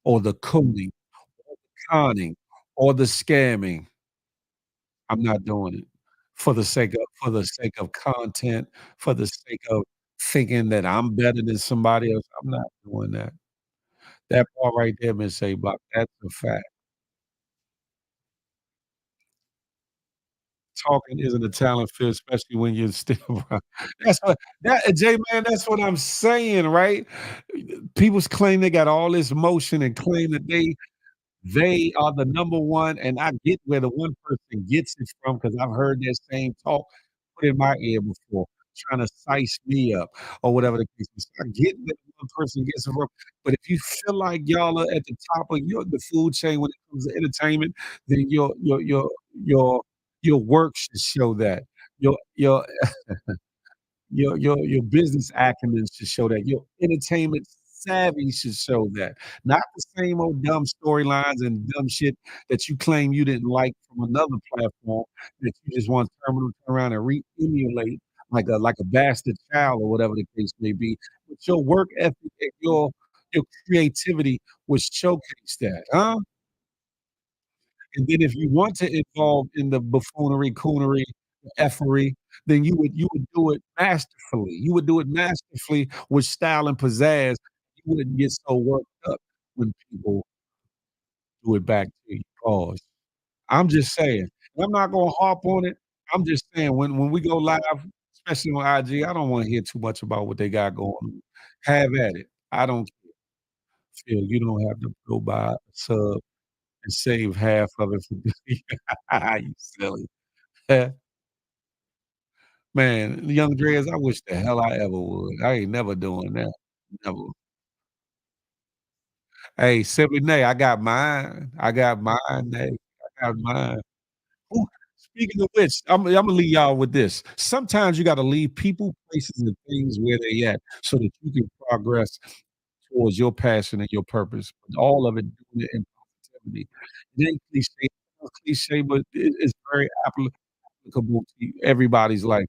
or the cooning, or the conning, or the scamming. I'm not doing it for the sake of content, for the sake of thinking that I'm better than somebody else. I'm not doing that. That part right there, Miss A Block, that's a fact. Talking isn't a talent field, especially when you're still around. That's what J Man, that's what I'm saying, right? People's claim they got all this motion and claim that they are the number one, and I get where the one person gets it from because 'cause I've heard that same talk put in my ear before, trying to size me up or whatever the case is. I get where the one person gets it from, but if you feel like y'all are at the top of the food chain when it comes to entertainment, then your work should show that. Your your business acumen should show that. Your entertainment savvy should show that. Not the same old dumb storylines and dumb shit that you claim you didn't like from another platform that you just want to turn around and re-emulate like a bastard child or whatever the case may be. But your work ethic and Your creativity would showcase that, huh? And then if you want to involve in the buffoonery, coonery, effery, then you would do it masterfully. You would do it masterfully with style and pizzazz. You wouldn't get so worked up when people do it back to you. Pause. I'm just saying. I'm not gonna harp on it. I'm just saying when we go live, especially on IG, I don't wanna hear too much about what they got going on. Have at it. I don't feel you don't have to go buy a sub and save half of it for you silly. Man, young Dreads, I wish the hell I ever would. I ain't never doing that. Never. Hey, Simply Nay, I got mine. I got mine, Nay. I got mine. Ooh, speaking of which, Imma leave y'all with this. Sometimes you gotta leave people, places, and things where they at so that you can progress towards your passion and your purpose. But all of it doing it in positivity. It ain't cliche, but it's very applicable to everybody's life.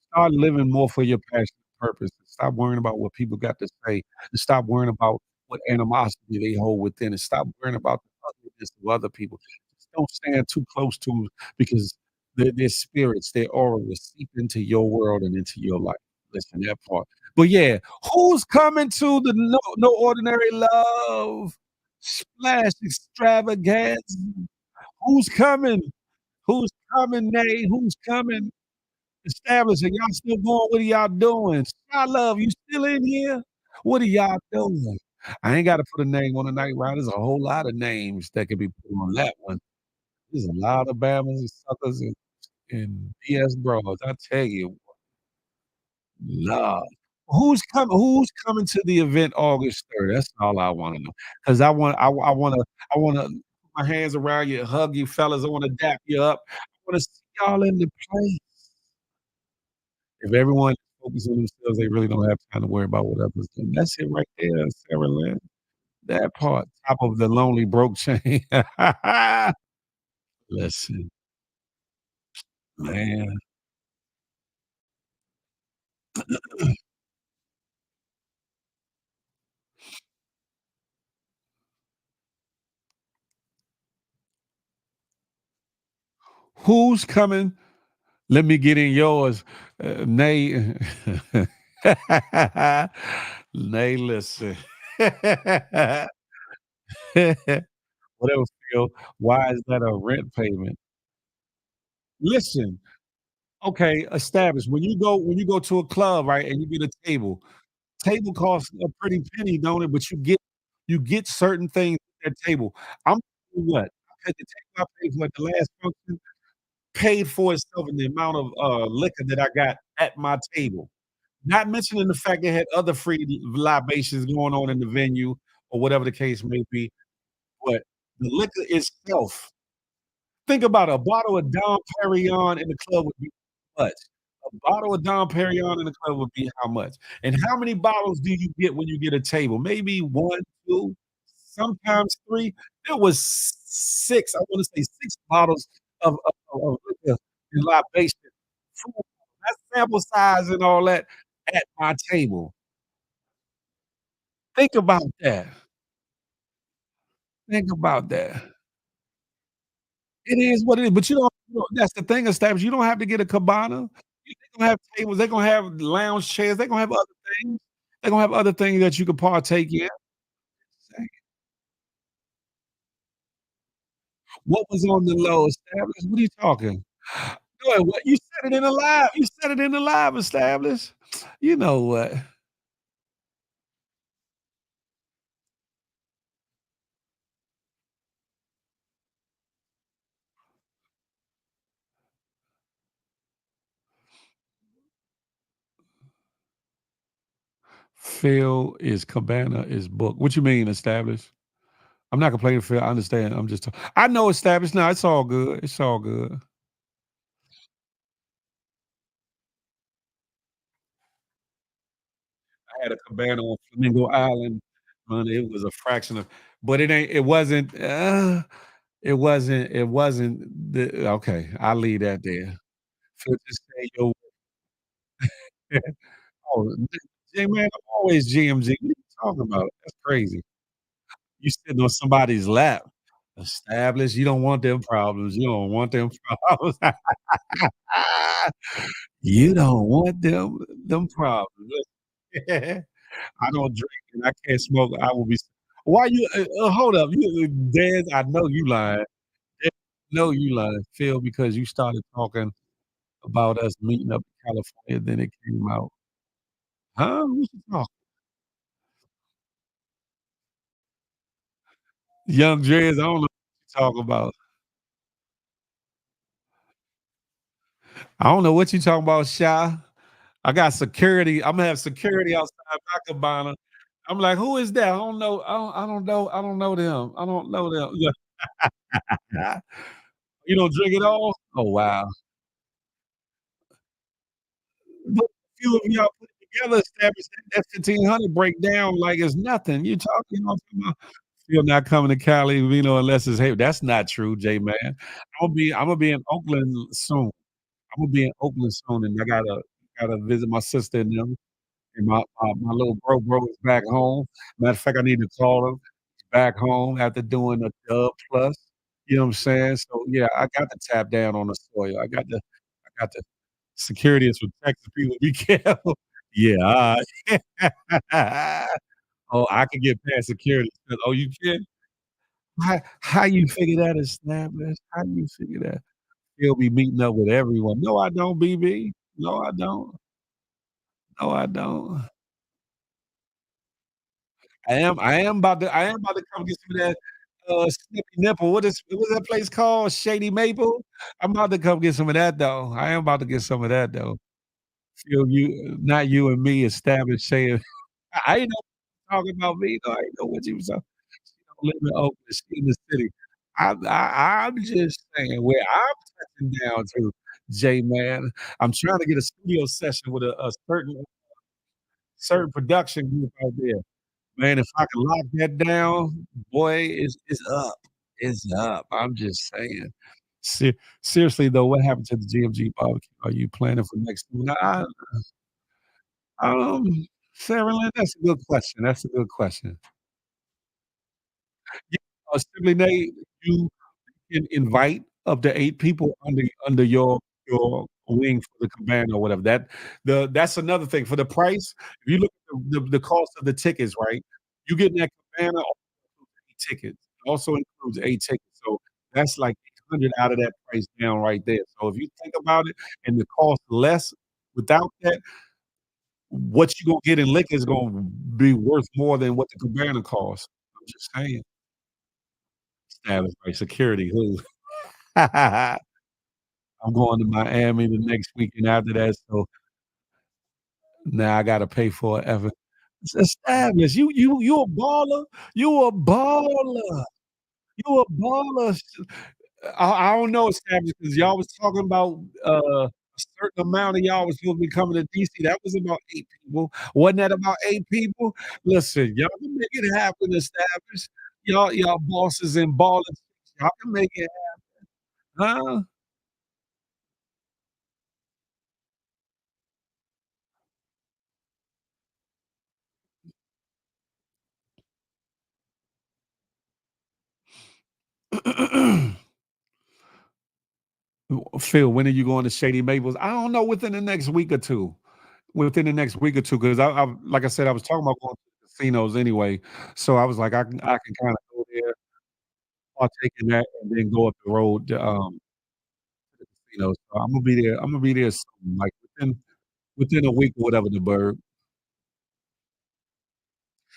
Start living more for your passion and purpose. Stop worrying about what people got to say, and stop worrying about what animosity they hold within, and stop worrying about the ugliness of other people. Just don't stand too close to them because their spirits, their aura will seep into your world and into your life. Listen, that part. But yeah, who's coming to the No Ordinary Love Splash Extravaganza? Who's coming? Who's coming, Nay? Who's coming? Establishing. Y'all still going? What are y'all doing? Sky Love, you still in here? What are y'all doing? I ain't gotta put a name on the night ride. There's a whole lot of names that could be put on that one. There's a lot of Bammers and suckers and BS bros. I tell you, love. Who's coming to the event August 3rd? That's all I wanna know. 'Cause I wanna put my hands around you, hug you fellas. I wanna dap you up. I wanna see y'all in the place. If everyone focuses on themselves, they really don't have time to worry about what others do. That's it right there, Sarah Lynn. That part, top of the lonely broke chain. Listen, man. Who's coming? Let me get in yours. Nay. Nay, listen. Whatever, Phil. Why is that a rent payment? Listen, okay, established. When you go to a club, right, and you get a table costs a pretty penny, don't it? But you get certain things at that table. I'm telling you what, I had the table I paid for at the last function paid for itself in the amount of liquor that I got at my table. Not mentioning the fact they had other free libations going on in the venue or whatever the case may be, but the liquor itself. Think about a bottle of Dom Perignon in the club would be how much? A bottle of Dom Perignon in the club would be how much? And how many bottles do you get when you get a table? Maybe 1, 2, sometimes 3. There was 6, I wanna say 6 bottles of liquor and libation. Full. That's sample size and all that at my table. Think about that. Think about that. It is what it is, but that's the thing, established, you don't have to get a cabana. They gonna have tables, they gonna have lounge chairs, they gonna have other things. They gonna have other things that you could partake in. Saying. What was on the low, established? What are you talking? Go ahead, what? You said it in the live. You said it in the live, established. You know what? Phil is cabana is book. What you mean, established? I'm not complaining, Phil. I understand. I'm just I know established now. It's all good. It's all good. I had a cabana on Flamingo Island, man, it was a fraction of but it wasn't the okay, I'll leave that there. So just say yo Oh, J man, I'm always GMG. talking about? That's crazy. You sitting on somebody's lap. Established, you don't want them problems. You don't want them problems. You don't want them problems. I don't drink and I can't smoke. I will be. Why you? Hold up, you, Dez. I know you lying. Dez, know you lying, Phil, because you started talking about us meeting up in California. Then it came out, huh? What you talking? Young Dez. I don't know what you talking about. I don't know what you talking about, Shy. I got security. I'm gonna have security outside my cabana. I'm like, who is that? I don't know. I don't know. I don't know them. I don't know them. Yeah. You don't drink at all? Oh wow. But few of y'all put it together, establish that 1500 break down like it's nothing. You talking, you know, about you're not coming to Cali, you know, unless it's hey, that's not true, J man. I'm gonna be in Oakland soon. I'm gonna be in Oakland soon, and I gotta visit my sister and them. And my little bro is back home. Matter of fact, I need to call him. He's back home after doing a dub plus. You know what I'm saying? So yeah, I got to tap down on the soil. I got the security is for Texas people. Be careful. Yeah. Oh, I can get past security. Oh, you can? How you figure that is established? How you figure that? He'll be meeting up with everyone. No, I don't, BB. No, I don't. No, I don't. I am about to come get some of that, Snippy Nipple. What's that place called? Shady Maple? I'm about to come get some of that, though. I am about to get some of that, though. Feel you not you and me established saying I ain't know talking about me, though. I ain't know what you was talking. She don't live in Oakland, she in the city. I'm just saying where I'm touching down to, J man. I'm trying to get a studio session with a certain production group out there. Man, if I can lock that down, boy, it's up. It's up. I'm just saying. Seriously though, what happened to the GMG barbecue? Are you planning for next week? Um, Sarah Lynn, that's a good question. That's a good question. Yeah, Simply Nate, you can invite up to 8 people under your wing for the cabana or whatever. That's another thing. For the price, if you look at the cost of the tickets, right? You get in that cabana, also includes 8 tickets. It also includes 8 tickets. So that's like 800 out of that price down right there. So if you think about it and the cost less without that, what you gonna get in liquor is gonna be worth more than what the cabana costs. I'm just saying. Established by security who? I'm going to Miami the next weekend after that, so now I gotta pay for it ever. It's established. You a baller. You a baller. You a baller. I don't know established because y'all was talking about a certain amount of y'all was supposed to be coming to DC. That was about 8 people. Wasn't that about 8 people? Listen, y'all can make it happen established. Y'all bosses and ballers. Y'all can make it happen. Huh? Phil, when are you going to Shady Maples? I don't know. Within the next week or two. Within the next week or two, because like I said, I was talking about going to the casinos anyway. So I was like, I can kind of go there, partake in that, and then go up the road to the casinos. So I'm gonna be there. I'm gonna be there soon, like within a week or whatever. The bird.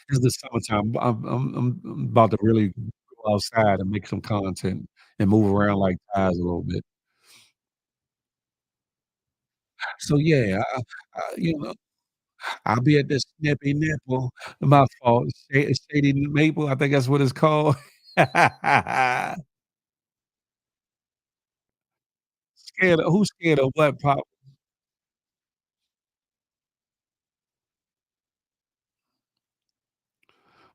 It's the summertime. I'm about to really go outside and make some content and move around like ties a little bit. So yeah, I'll be at this Snippy Nipple. My fault. Shady Maple, I think that's what it's called. Scared of who's scared of what, Pop?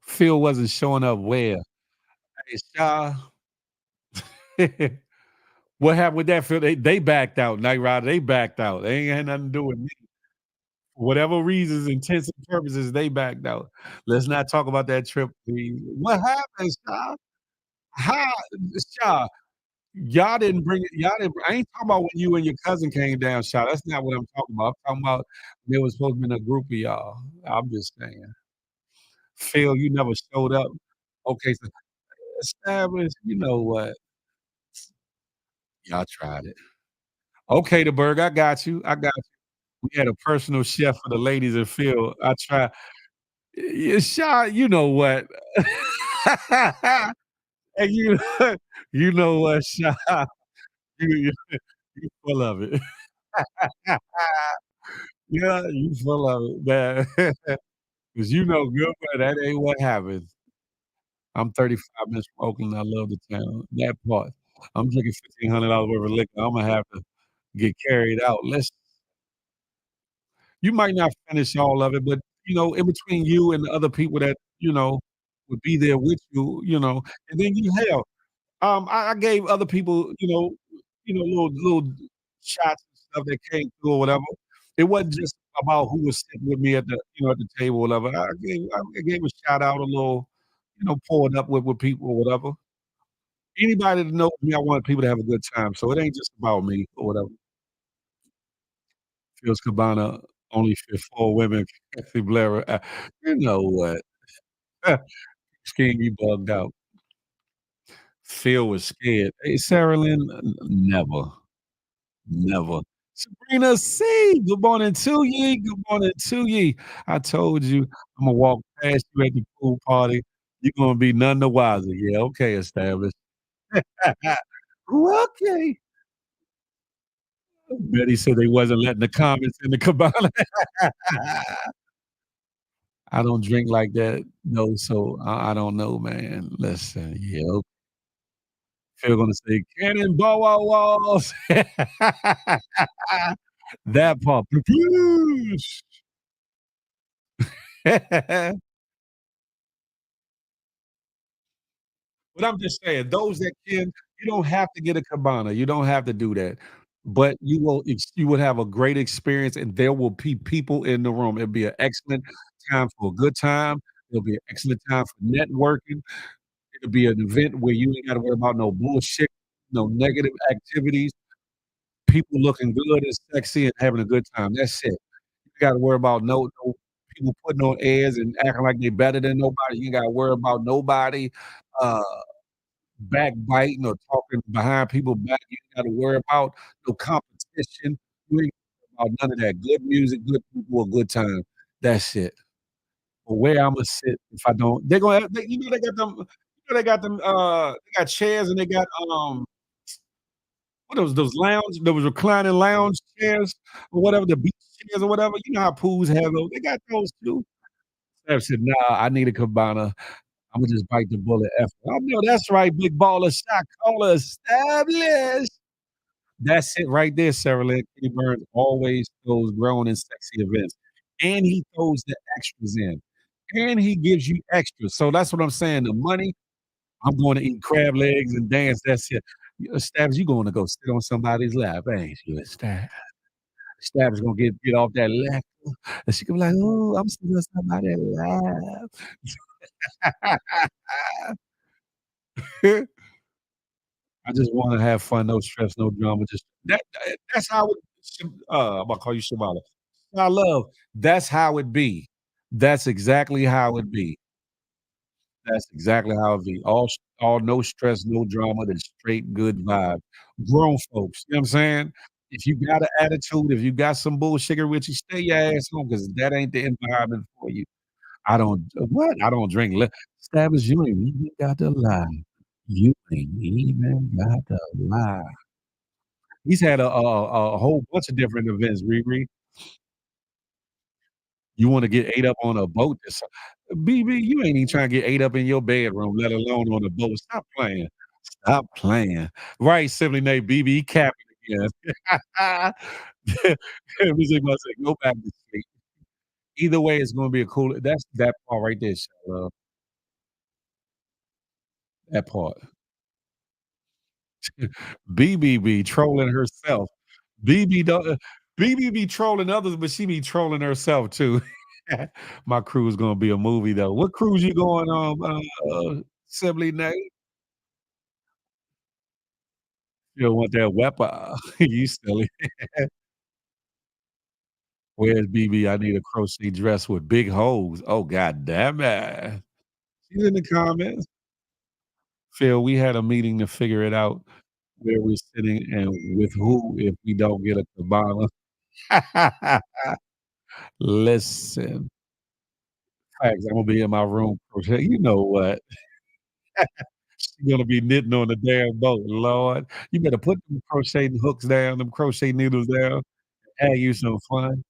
Phil wasn't showing up where? Hey, Sha. What happened with that, Phil? They backed out, Night Rider. They backed out. They ain't had nothing to do with me. whatever reasons, intents, and purposes, they backed out. Let's not talk about that trip, please. What happened, Sha? How, Sha? Y'all didn't bring it. Y'all didn't. I ain't talking about when you and your cousin came down, Sha. That's not what I'm talking about. I'm talking about there was supposed to be a group of y'all. I'm just saying. Phil, you never showed up. Okay, so established. You know what? Y'all tried it. Okay, the burger. I got you. I got you. We had a personal chef for the ladies and Phil. I tried. Yeah, Sha, you know what? And you, you know what, Sha? You full of it. Yeah, you full of it, man. 'Cause you know good well that ain't what happens. I'm 35 minutes from Oakland. I love the town. That part. I'm drinking $1,500 worth of liquor. Imma have to get carried out. Listen, you might not finish all of it, but, in between you and the other people that, would be there with you, and then hell, I gave other people, little shots and stuff that came through or whatever. It wasn't just about who was sitting with me at the table or whatever. I gave a shout out, a little, poured up with people or whatever. Anybody that knows me, I want people to have a good time, so it ain't just about me or whatever. Phil's Cabana only fit 4 women. Kathy Blair, you know what? Scheme, you bugged out. Phil was scared. Hey, Sarah Lynn, never. Never. Sabrina C. Good morning to ye. Good morning to ye. I told you Imma walk past you at the pool party. You're gonna be none the wiser. Yeah, okay, established. Okay. Betty said they wasn't letting the comments in the cabana. I don't drink like that, no, so I don't know, man. Listen, yeah. Phil gonna say, "Cannon Bow Walls." That part. But I'm just saying, those that can, you don't have to get a cabana. You don't have to do that. But you will have a great experience, and there will be people in the room. It'll be an excellent time for a good time. It'll be an excellent time for networking. It'll be an event where you ain't gotta worry about no bullshit, no negative activities, people looking good and sexy and having a good time. That's it. You gotta worry about no people putting on airs and acting like they better than nobody. You gotta worry about nobody, uh backbiting or talking behind people's back. You ain't gotta worry about no competition. You ain't about none of that. Good music, good people, a good time. That's it. But where Imma sit if I don't they're gonna have they got chairs and they got, what those reclining lounge chairs or whatever, the beach chairs or whatever. You know how pools have those. They got those too. Steph said, "Nah, I need a cabana. Imma just bite the bullet F." I know that's right, big baller shot caller established. That's it right there, Sarah Lynn. Kenny Burns always throws grown and sexy events, and he throws the extras in, and he gives you extras. So that's what I'm saying. The money, I'm going to eat crab legs and dance. That's it. Stabs, you going to go sit on somebody's lap, ain't you, Stab? Stab's gonna get off that lap, and she gonna be like, "Ooh, I'm sitting on somebody's lap." I just wanna have fun, no stress, no drama, just that's how it should I'm gonna call you Shabala. I love, that's how it be. That's exactly how it be. That's exactly how it be. All no stress, no drama, just straight good vibe. Grown folks, you know what I'm saying? If you got an attitude, if you got some bullshit with you, stay your ass home because that ain't the environment for you. I don't what? I don't drink Establish you ain't even got to lie. You ain't even got to lie. He's had a whole bunch of different events, Riri. You wanna get ate up on a boat or BB, you ain't even trying to get ate up in your bedroom, let alone on a boat. Stop playing. Stop playing. Right, simply named BB capping again. Music must say, "Go back to sleep." Either way, it's gonna be a cool that's that part right there, Shella, that part. BB be trolling herself. BB don't BB be trolling others, but she be trolling herself too. My cruise gonna be a movie though. What cruise you going on, Sibley Nate? You don't want that weapon. You silly. Where's BB? I need a crochet dress with big holes. Oh, god damn it. She's in the comments. Phil, we had a meeting to figure it out where we're sitting and with who if we don't get a cabana. Listen, facts, I'm gonna be in my room crochet. You know what? She's gonna be knitting on the damn boat. Lord, you better put them crocheting hooks down, them crochet needles down, have you some fun.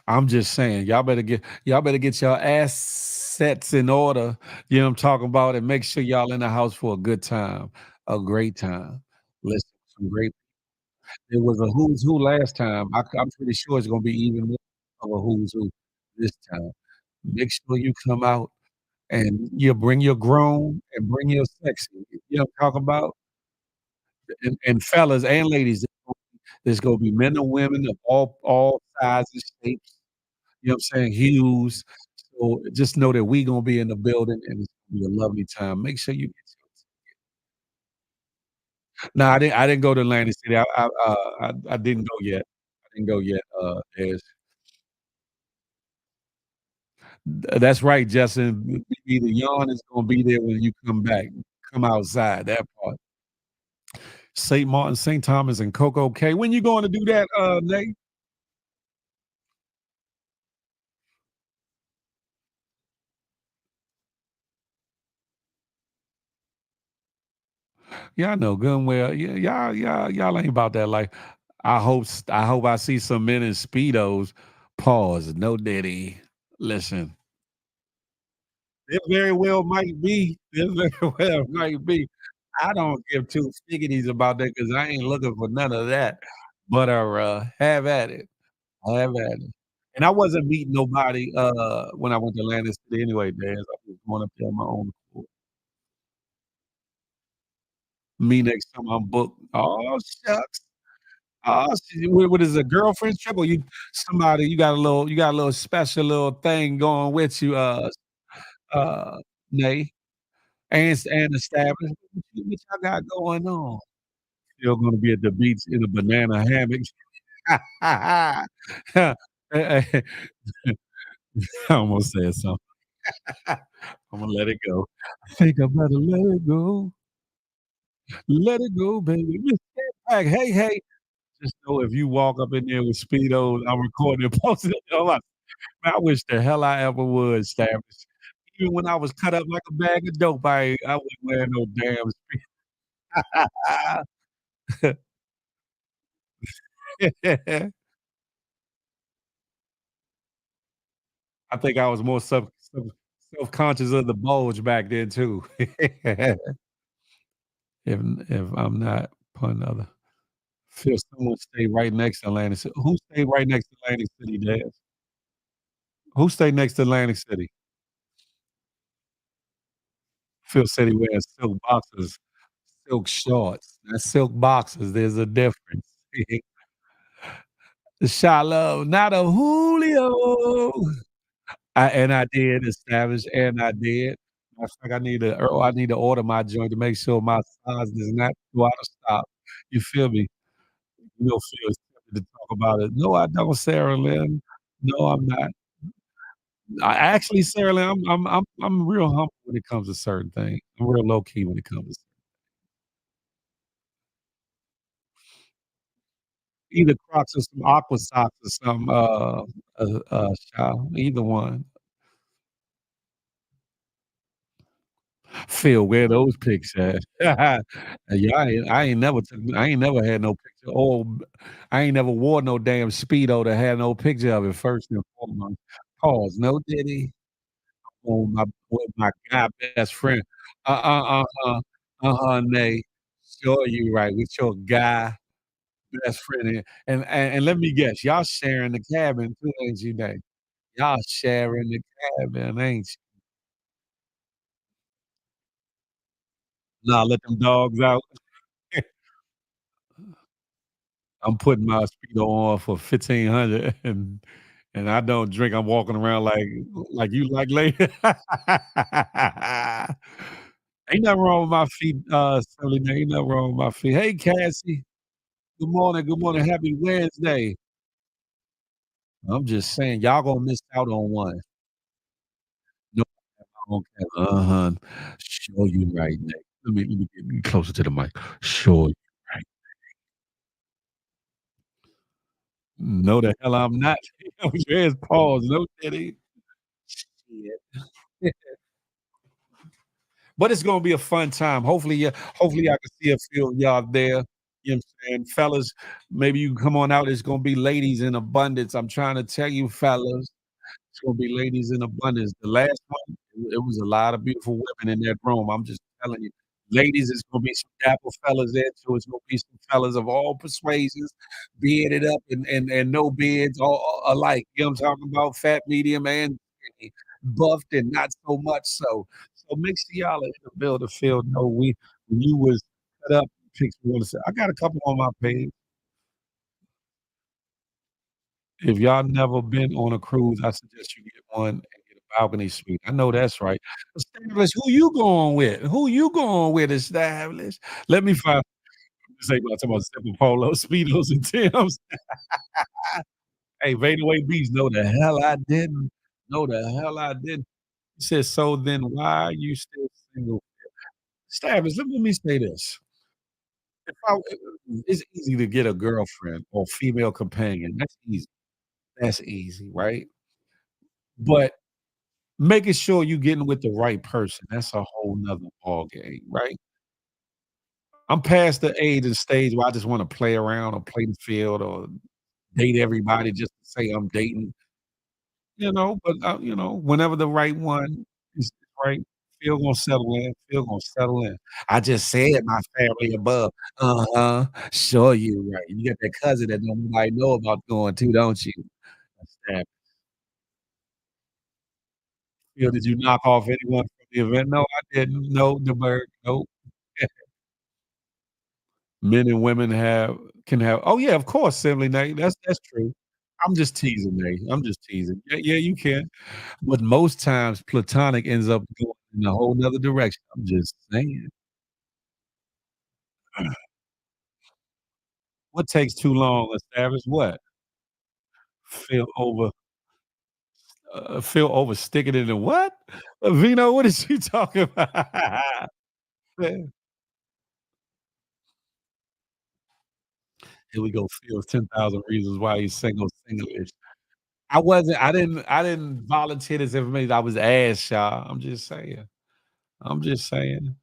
I'm just saying, y'all better get your assets in order. You know what I'm talking about, and make sure y'all in the house for a good time, a great time. Listen, some great. It was a who's who last time. I'm pretty sure it's gonna be even more of a who's who this time. Make sure you come out and you bring your grown and bring your sexy. You know what I'm talking about? And fellas and ladies, there's gonna be men and women of all sizes, shapes. You know what I'm saying? Hues. So just know that we gonna be in the building and it's gonna be a lovely time. Make sure you get No, I didn't go to Atlantic City. I didn't go yet. I didn't go yet, Des. That's right, Justin. The yawn is gonna be there when you come back. Come outside, that part. St. Martin, St. Thomas, and Coco Cay. When you going to do that, Nate? Y'all know good and well. Y'all ain't about that life. I hope I see some men in speedos. Pause. No diddy. Listen. It very well might be. It very well might be. I don't give two figgities about that because I ain't looking for none of that. But have at it. Have at it. And I wasn't meeting nobody when I went to Atlantic City anyway, Daz. I was going up there on my own accord. Me next time I'm booked. Oh shucks. Oh, what is it, a girlfriend trip or you somebody you got a little special little thing going with you, uh, Nay and established. What y'all got going on? Still gonna be at the beach in a banana hammock. I almost said something. Imma let it go. I think I better let it go. Let it go, baby. Miss Back. Hey, hey. Just know if you walk up in there with Speedos, I'm recording and posting it. I wish the hell I ever would, Establish. Even when I was cut up like a bag of dope, I wouldn't wear no damn Speedo. I think I was more self-conscious of the bulge back then too. If I'm not pun other. Feel someone stay right next to Atlantic City. Who stayed right next to Atlantic City, Daz? Who stayed next to Atlantic City? Phil said he wears silk boxers, silk shorts, not silk boxers. There's a difference. Shiloh, not a Julio. I did establish, and I did. Matter of fact, I need to order my joint to make sure my size does not go out of stock. You feel me? You know, Phil is tempted to talk about it. No, I don't, Sarah Lynn. No, I'm not. I actually, Sarah Lynn, I'm real humble when it comes to certain things. I'm real low key when it comes to either Crocs or some Aqua socks or some, either one. Phil, where those pics at? Yeah, I ain't never had no picture I ain't never wore no damn Speedo that had no picture of it first and foremost. Pause, no diddy on my with my guy best friend. Uh-uh, uh-uh, uh-uh, Nay. Sure you right, with your guy best friend here. And let me guess, y'all sharing the cabin too, ain't you, Nate? Y'all sharing the cabin, ain't you? Nah, let them dogs out. I'm putting my Speedo on for 1,500 and I don't drink. I'm walking around like you like lady. Ain't nothing wrong with my feet, Sully, man. Ain't nothing wrong with my feet. Hey, Cassie. Good morning. Good morning. Happy Wednesday. I'm just saying, y'all gonna miss out on one. No, okay. Uh-huh. Sure you right, Nick. Let me get closer to the mic. Sure you right. No, the hell I'm not. There's pause. No, Diddy. Shit. But it's gonna be a fun time. Hopefully I can see a few of y'all there. You know what I'm saying? Fellas, maybe you can come on out. It's gonna be ladies in abundance. I'm trying to tell you, fellas. It's gonna be ladies in abundance. The last one, it was a lot of beautiful women in that room. I'm just telling you. Ladies, it's gonna be some dapper fellas there too. It's gonna be some fellas of all persuasions, bearded up and no beards, all alike. You know what I'm talking about? Fat, medium, and skinny, buffed and not so much so. So make sure y'all in the building field know when you was set up, pics we wanna say. I got a couple on my page. If y'all never been on a cruise, I suggest you get one and get a balcony suite. I know that's right. Establish who you going with? Who you going with, Establish? Let me find say about talking about simple polos, speedos, and Tims. Hey, Vader Way Beats, no the hell I didn't. No the hell I didn't. He said, so then why are you still single? Establish, let me say this. If I it's easy to get a girlfriend or female companion. That's easy. That's easy, right? But making sure you getting with the right person, that's a whole nother ball game, right? I'm past the age and stage where I just wanna play around or play the field or date everybody just to say I'm dating, but, whenever the right one is right, Phil gonna settle in, Phil gonna settle in. I just said my family above. Uh-huh. Sure you right. You got that cousin that don't nobody know about going too, don't you? That's that. Phil, did you knock off anyone from the event? No, I didn't. No, the bird. Nope. Men and women can have oh, yeah, of course, Simply Nate, that's true. I'm just teasing, Nate, I'm just teasing. Yeah, yeah, you can, but most times, platonic ends up going in a whole nother direction. I'm just saying. What takes too long, Establish what? Feel over feel over sticking it in what? Vino, what is she talking about? Man, here we go, Phil's 10,000 reasons why he's single, single-ish. I didn't volunteer this information. I was asked, shy. I'm just saying. I'm just saying.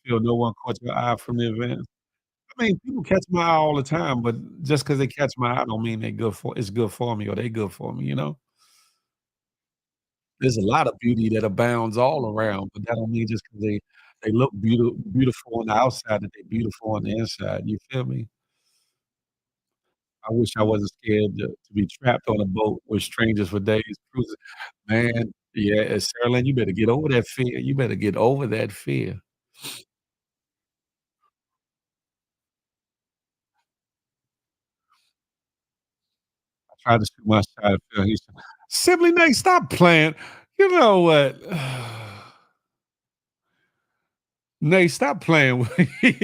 Feel no one caught your eye from the event. I mean, people catch my eye all the time, but just because they catch my eye don't mean it's good for me or they good for me, you know? There's a lot of beauty that abounds all around, but that don't mean just because they look beautiful on the outside that they're beautiful on the inside, you feel me? I wish I wasn't scared to be trapped on a boat with strangers for days cruising. Man, yeah, Sarah Lynn, you better get over that fear. You better get over that fear. I tried to shoot my shot at Phil Houston. Simply Nate, stop playing. You know what? Nate, stop playing with me.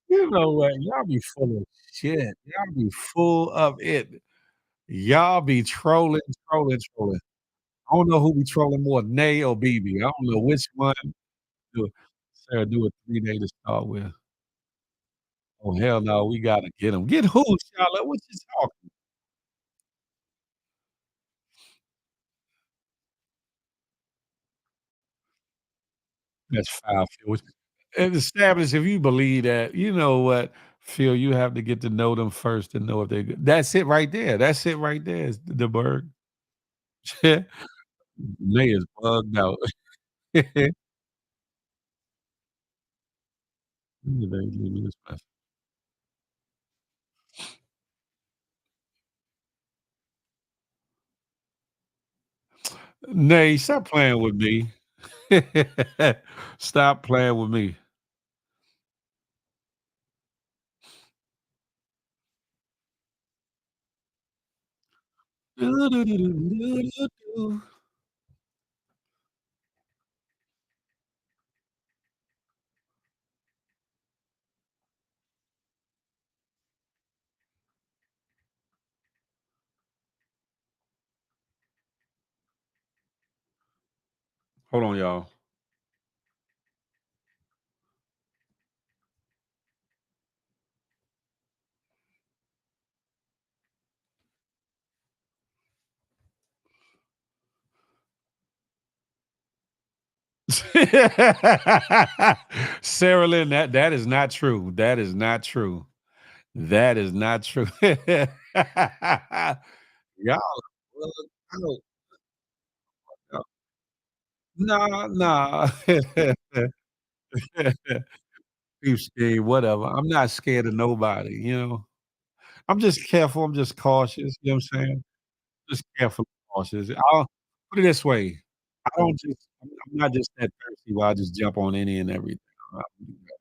You know what? Y'all be full of shit. Y'all be full of it. Y'all be trolling, trolling, trolling. I don't know who be trolling more, Nay or BB. I don't know which one. Do it. Sarah, do a 3-day to start with. Oh, hell no, we gotta get him. Get who, Charlotte? What you talking? That's foul, Phil. And establish if you believe that, you know what, Phil, you have to get to know them first to know if they're good. That's it right there. That's it right there is the bird. Nay is bugged out. Nay, stop playing with me. Stop playing with me. Hold on, y'all. Sarah Lynn, that is not true. That is not true. That is not true. Y'all, well, I don't nah, nah. Peep scheme, whatever. I'm not scared of nobody, you know? I'm just careful, I'm just cautious, you know what I'm saying? Just careful and cautious. I'll put it this way, I don't just I'm not just that thirsty where I just jump on any and everything. I don't do that.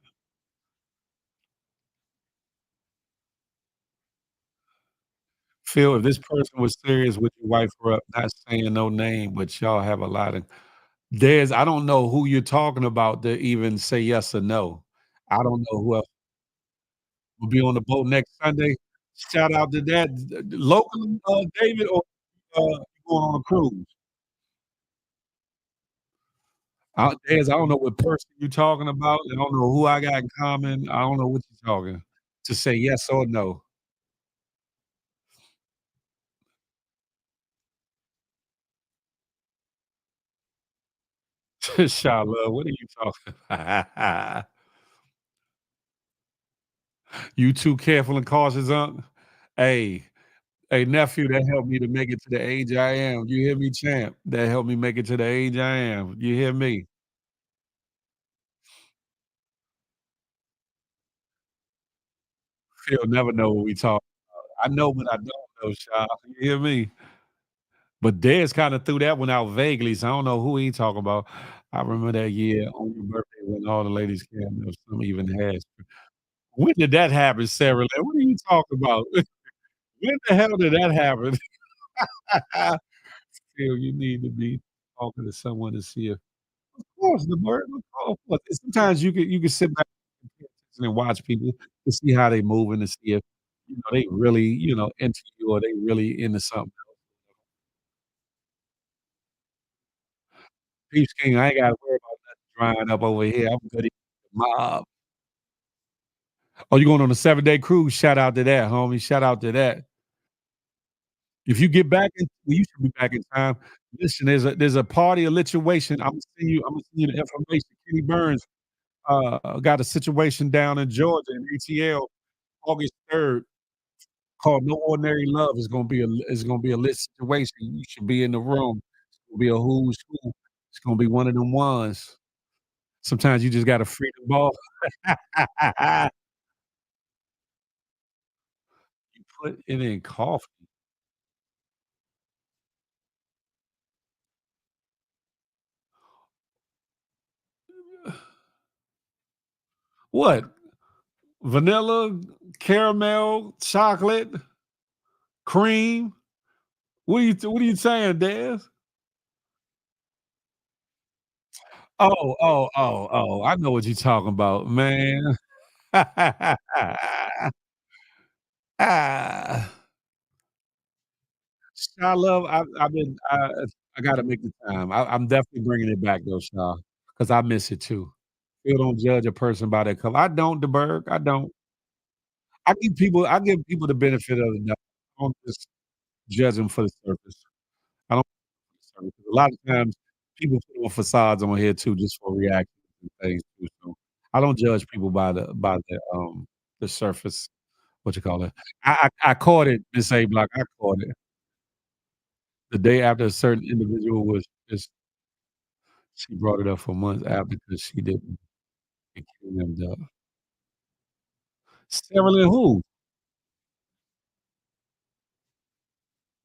Phil, if this person was serious, would you wife her up? Not saying no name, but y'all have a lot of there's I don't know who you're talking about to even say yes or no. I don't know who else will be on the boat next Sunday. Shout out to that local, David, or you going on a cruise? Des, I don't know what person you talking about. I don't know who I got in common. I don't know what you're talking to say yes or no. Shala, what are you talking about? You too careful and cautious, Unc? Hey, hey, nephew, that helped me to make it to the age I am. You hear me, champ? That helped me make it to the age I am. You hear me? He'll never know what we talk I know, but I don't know, Sha. You hear me? But Dez kinda threw that one out vaguely, so I don't know who he talking about. I remember that year on your birthday when all the ladies came, or some even had when did that happen, Sarah Lynn? What are you talking about? When the hell did that happen? Phil, you need to be talking to someone to see if of course, the bird of course. Sometimes you can sit back and pay attention and watch people to see how they moving to see if, they really, into you or they really into something. Peace King, I ain't gotta worry about nothing drying up over here. I'm good. Mob. Oh, you going on a 7-day cruise? Shout out to that, homie. Shout out to that. If you get back in well, you should be back in time. Listen, there's a party, a lituation. I'm gonna send you the information. Kenny Burns got a situation down in Georgia in ATL August 3rd called No Ordinary Love. It's gonna be a lit situation. You should be in the room. It's gonna be a who's who. It's gonna be one of them ones. Sometimes you just gotta free the ball. You put it in coffee. What? Vanilla, caramel, chocolate, cream? What are you saying, Dez? Oh, oh, oh, oh, I know what you're talking about, man. Ah. Sha Love, I gotta make the time. I'm definitely bringing it back though, Sha, because I miss it too. You don't judge a person by their color. I don't, DeBerg, I don't. I give people the benefit of the doubt. I don't just judge them for the surface. I don't a lot of times people put on facades on here too just for reactions and things too, so I don't judge people by the surface, what you call it. I caught it, Miss A Block, I caught it. The day after a certain individual was just she brought it up for months after because she didn't get condemned up. Sarah Lynn who?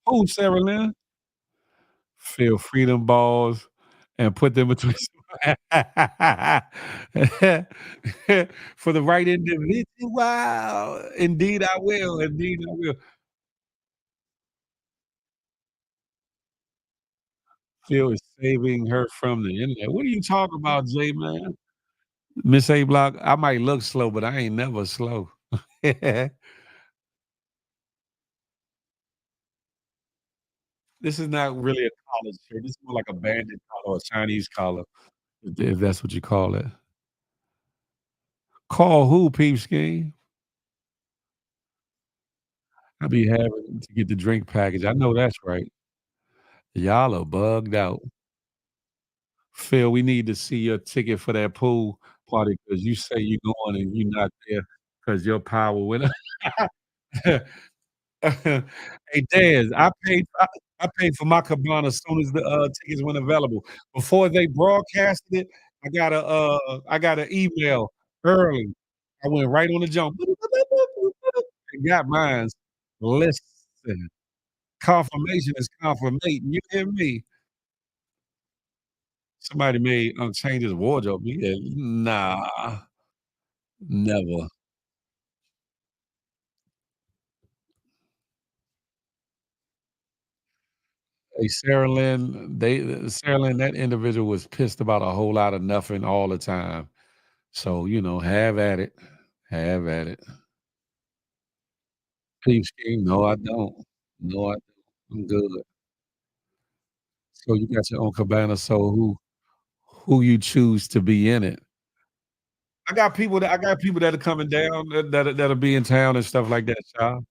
Who, Sarah Lynn? Feel freedom balls and put them between for the right individual. Wow. Indeed I will. Indeed I will. Phil is saving her from the internet. What are you talking about, J man? Miss A Block, I might look slow, but I ain't never slow. This is not really a college shirt. This is more like a bandit collar or a Chinese collar, if that's what you call it. Call who, Peep Scheme? I be having to get the drink package. I know that's right. Y'all are bugged out. Phil, we need to see your ticket for that pool party because you say you going and you not there because your power went up. Hey, Daz, I paid for my cabana as soon as the, tickets went available. Before they broadcasted it, I got an email early. I went right on the jump and got mines. Listen, confirmation is confirmation, you hear me? Somebody may, change his wardrobe. Yeah, nah, never. Hey, Sarah Lynn, that individual was pissed about a whole lot of nothing all the time. So, have at it. Have at it. Peep scheme. No, I don't. No, I don't. I'm good. So you got your own cabana. So who you choose to be in it? I got people that are coming down that'll be in town and stuff like that, child.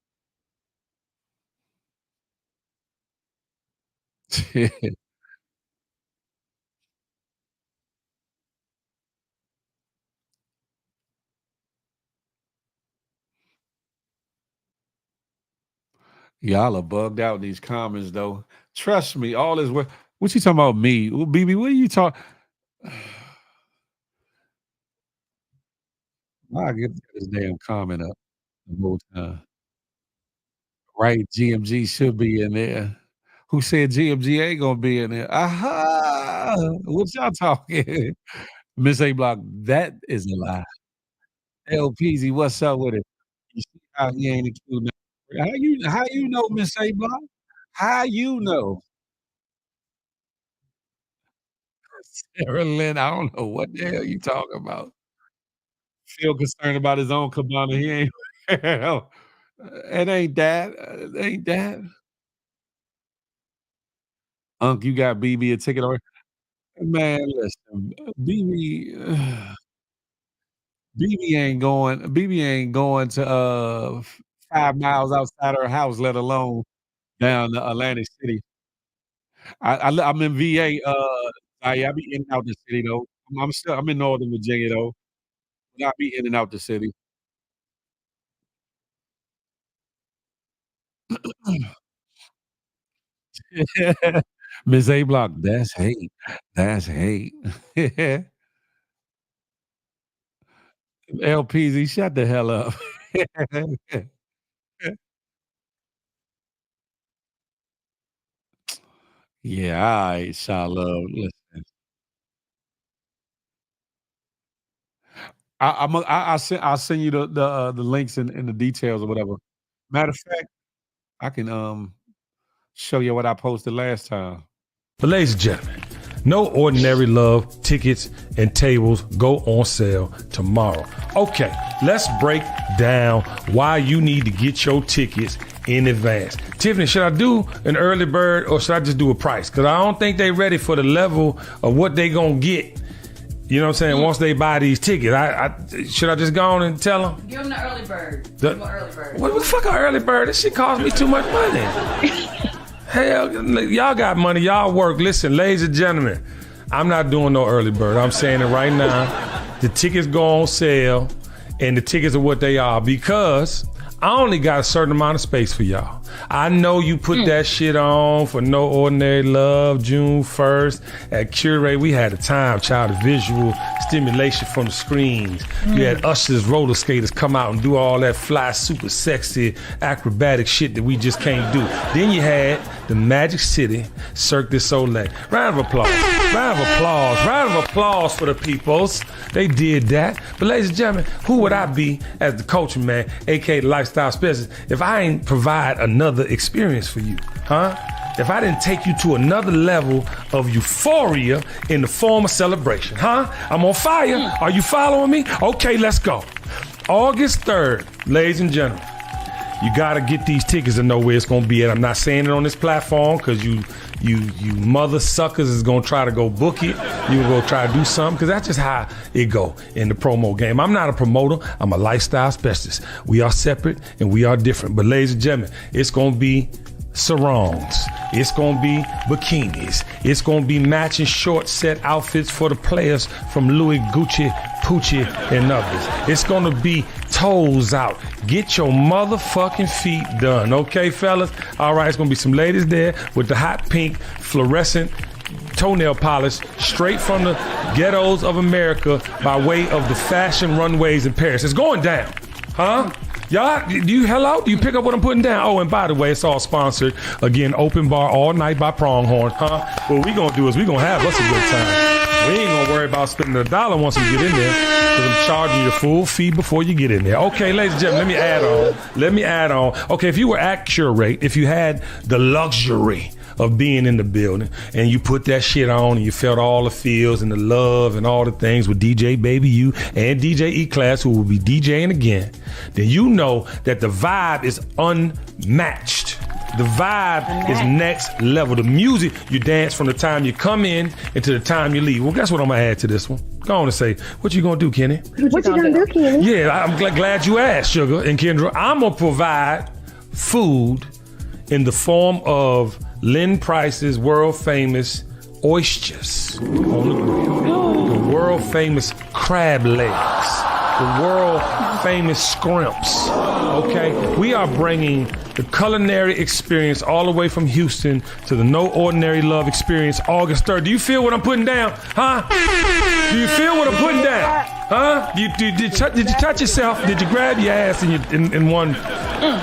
Y'all are bugged out in these comments though. Trust me, all is what you talking about me? Well, BB, what are you talking? I get this damn comment up the whole time. Right, GMG should be in there. Who said GMG ain't gonna be in there? Aha! What y'all talking? Miss A Block, that is a lie. LPZ, what's up with it? You see how he ain't including that? How you know, Miss A Block? How you know? Sarah Lynn, I don't know what the hell you talking about. Feel concerned about his own cabana. He ain't it ain't that. It ain't that. Unc, you got BB a ticket or man, listen, BB BB ain't going to 5 miles outside her house, let alone down to Atlantic City. I'm in VA, I be in and out the city though. I'm in Northern Virginia though, but I be in and out the city. Miss A Block, that's hate. That's hate. LPZ, shut the hell up. Yeah, alright, Sha Love. Listen, I'll send you the links and the details or whatever. Matter of fact, I can show you what I posted last time. But ladies and gentlemen, No Ordinary Love tickets and tables go on sale tomorrow. Okay, let's break down why you need to get your tickets in advance. Tiffany, should I do an early bird or should I just do a price? Because I don't think they're ready for the level of what they gonna get. You know what I'm saying? Once they buy these tickets, should I just go on and tell them? Give them the early bird. Give them early bird. What the fuck an early bird? This shit cost me too much money. Hell, y'all got money, y'all work. Listen, ladies and gentlemen, I'm not doing no early bird. I'm saying it right now. The tickets go on sale, and the tickets are what they are because I only got a certain amount of space for y'all. I know you put that shit on for No Ordinary Love, June 1st. At Curate, we had a time, child, of visual stimulation from the screens. You had ushers, roller skaters come out and do all that fly, super sexy, acrobatic shit that we just can't do. Then you had the Magic City Cirque du Soleil. Round of applause. Round of applause. Round of applause for the peoples. They did that. But ladies and gentlemen, who would I be as the culture man, aka the lifestyle specialist, if I ain't provide another experience for you, huh? If I didn't take you to another level of euphoria in the form of celebration, huh? I'm on fire. Are you following me? Okay, let's go. August 3rd, ladies and gentlemen, you gotta get these tickets to know where it's gonna be at. I'm not saying it on this platform because you mother suckers is gonna try to go book it. You gonna go try to do something because that's just how it go in the promo game. I'm not a promoter. I'm a lifestyle specialist. We are separate and we are different. But ladies and gentlemen, it's gonna be sarongs. It's gonna be bikinis. It's gonna be matching short set outfits for the players from Louis, Gucci, Poochie, and others. It's gonna be toes out. Get your motherfucking feet done, okay, fellas? All right, it's gonna be some ladies there with the hot pink fluorescent toenail polish straight from the ghettos of America by way of the fashion runways in Paris. It's going down, huh? Y'all, do you pick up what I'm putting down? Oh, and by the way, it's all sponsored. Again, open bar all night by Pronghorn, huh? What we gonna do is we gonna have us a good time. We ain't gonna worry about spending $1 once we get in there, because I'm charging you full fee before you get in there. Okay, ladies and gentlemen, let me add on. Okay, if you were at Curate, if you had the luxury of being in the building and you put that shit on and you felt all the feels and the love and all the things with DJ Baby U and DJ E-Class, who will be DJing again, then you know that the vibe is unmatched. The vibe is next level. The music, you dance from the time you come in until the time you leave. Well, guess what I'm gonna add to this one? Go on and say, what you gonna do, Kenny? What you gonna do, Kenny? Yeah, I'm glad you asked, Sugar and Kendra. I'm gonna provide food in the form of Lynn Price's world famous oysters on the grill, the world famous crab legs, the world famous scrimps. Okay, we are bringing the culinary experience all the way from Houston to the No Ordinary Love experience August 3rd. Do you feel what I'm putting down? Huh? Do you feel what I'm putting down? Huh? Did you touch yourself? Did you grab your ass in one?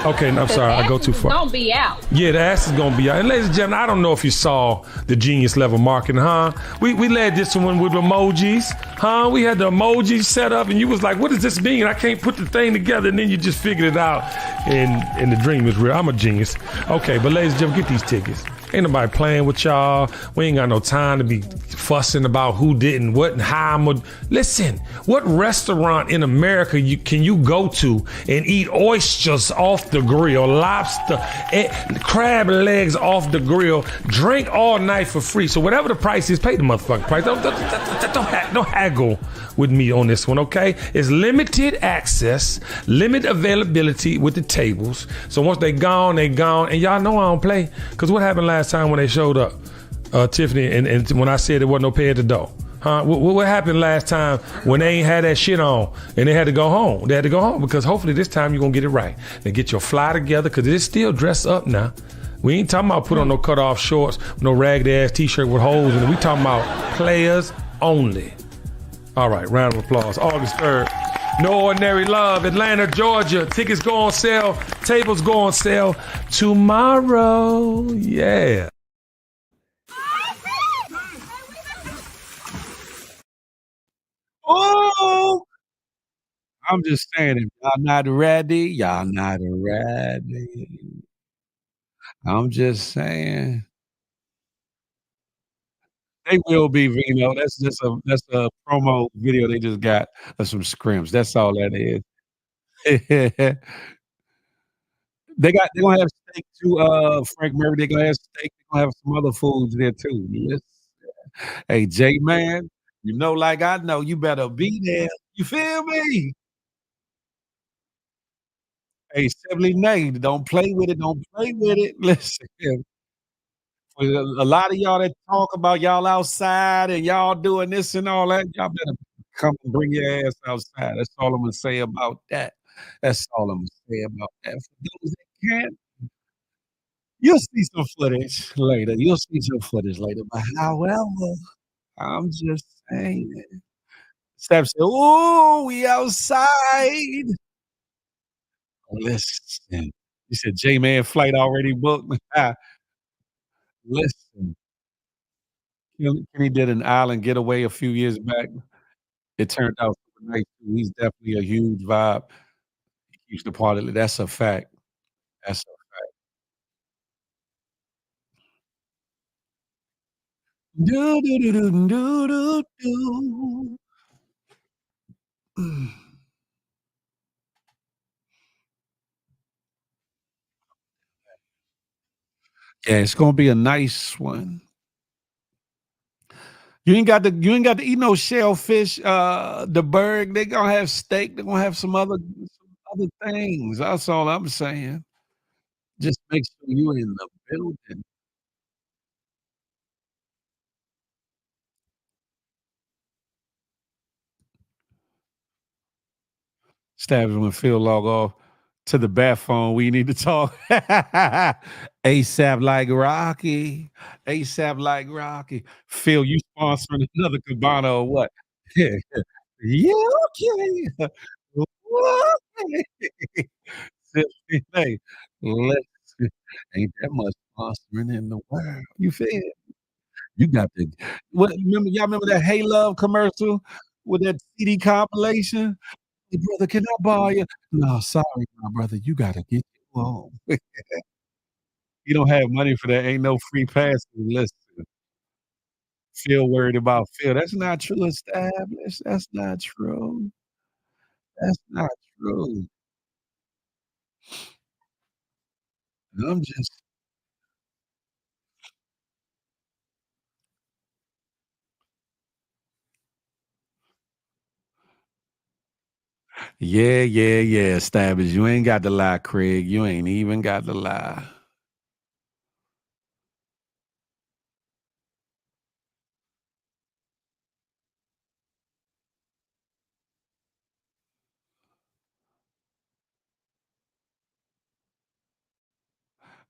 Okay, I'm sorry, I go too far. Don't be out. Yeah, the ass is gonna be out. And ladies and gentlemen, I don't know if you saw the genius level marketing, huh? We led this one with emojis, huh? We had the emojis set up and you was like, what does this mean? I can't put the thing together, and then you just figured it out and the dream is real. I'm a genius. Okay, but ladies and gentlemen, get these tickets. Ain't nobody playing with y'all. We ain't got no time to be fussing about who didn't what and how. Listen, what restaurant in America can you go to and eat oysters off the grill, lobster, crab legs off the grill, drink all night for free? So whatever the price is, pay the motherfucking price. Don't haggle with me on this one, okay? It's limited access, limited availability with the tables. So once they gone, they gone. And y'all know I don't play, because what happened last time when they showed up, Tiffany, and when I said there wasn't no pay at the door? Huh? What happened last time when they ain't had that shit on and they had to go home? They had to go home because hopefully this time you're going to get it right. Then get your fly together, because it's still dressed up now. We ain't talking about put on no cut-off shorts, no ragged ass t-shirt with holes in it. We talking about players only. All right, round of applause. August 3rd. No Ordinary Love, Atlanta, Georgia. Tickets go on sale. Tables go on sale tomorrow. Yeah. Oh, I'm just saying, if y'all not ready, y'all not ready. I'm just saying. They will be, that's a promo video they just got of some scrimps. That's all that is. They're gonna have steak too, Frank Murray. They're gonna have steak. They're gonna have some other foods there too. Yes. Hey, J Man, you know, like I know, you better be there. You feel me? Hey, Simply Nay, don't play with it. Don't play with it. Listen, for a lot of y'all that talk about y'all outside and y'all doing this and all that, y'all better come and bring your ass outside. That's all I'm gonna say about that. That's all I'm gonna say about that. For those that can't, you'll see some footage later. You'll see some footage later. But however, I'm just saying. Steph said, "Ooh, we outside." Listen, you said J-Man flight already booked. Listen, Kenny did an island getaway a few years back. It turned out super nice too. He's definitely a huge vibe. He keeps the party lit. That's a fact. That's a do do do do do do do. Yeah, it's gonna be a nice one. You ain't got to eat no shellfish, the bird, they gonna have steak, they gonna have some other things. That's all I'm saying. Just make sure you in the building. Stabs when Phil log off to the bat phone. We need to talk. ASAP like Rocky. ASAP like Rocky. Phil, you sponsoring another Cabana or what? Yeah, okay. Okay. Hey, listen, ain't that much sponsoring in the world. You feel? You got the what y'all remember that Hey Love commercial with that CD compilation? "Hey, brother, can I borrow you?" "No, sorry, my brother, you gotta get you home." You don't have money for that, ain't no free pass. Listen, Phil worried about Phil. That's not true, established. That's not true. That's not true. I'm just yeah, yeah, yeah, established. You ain't got to lie, Craig. You ain't even got to lie.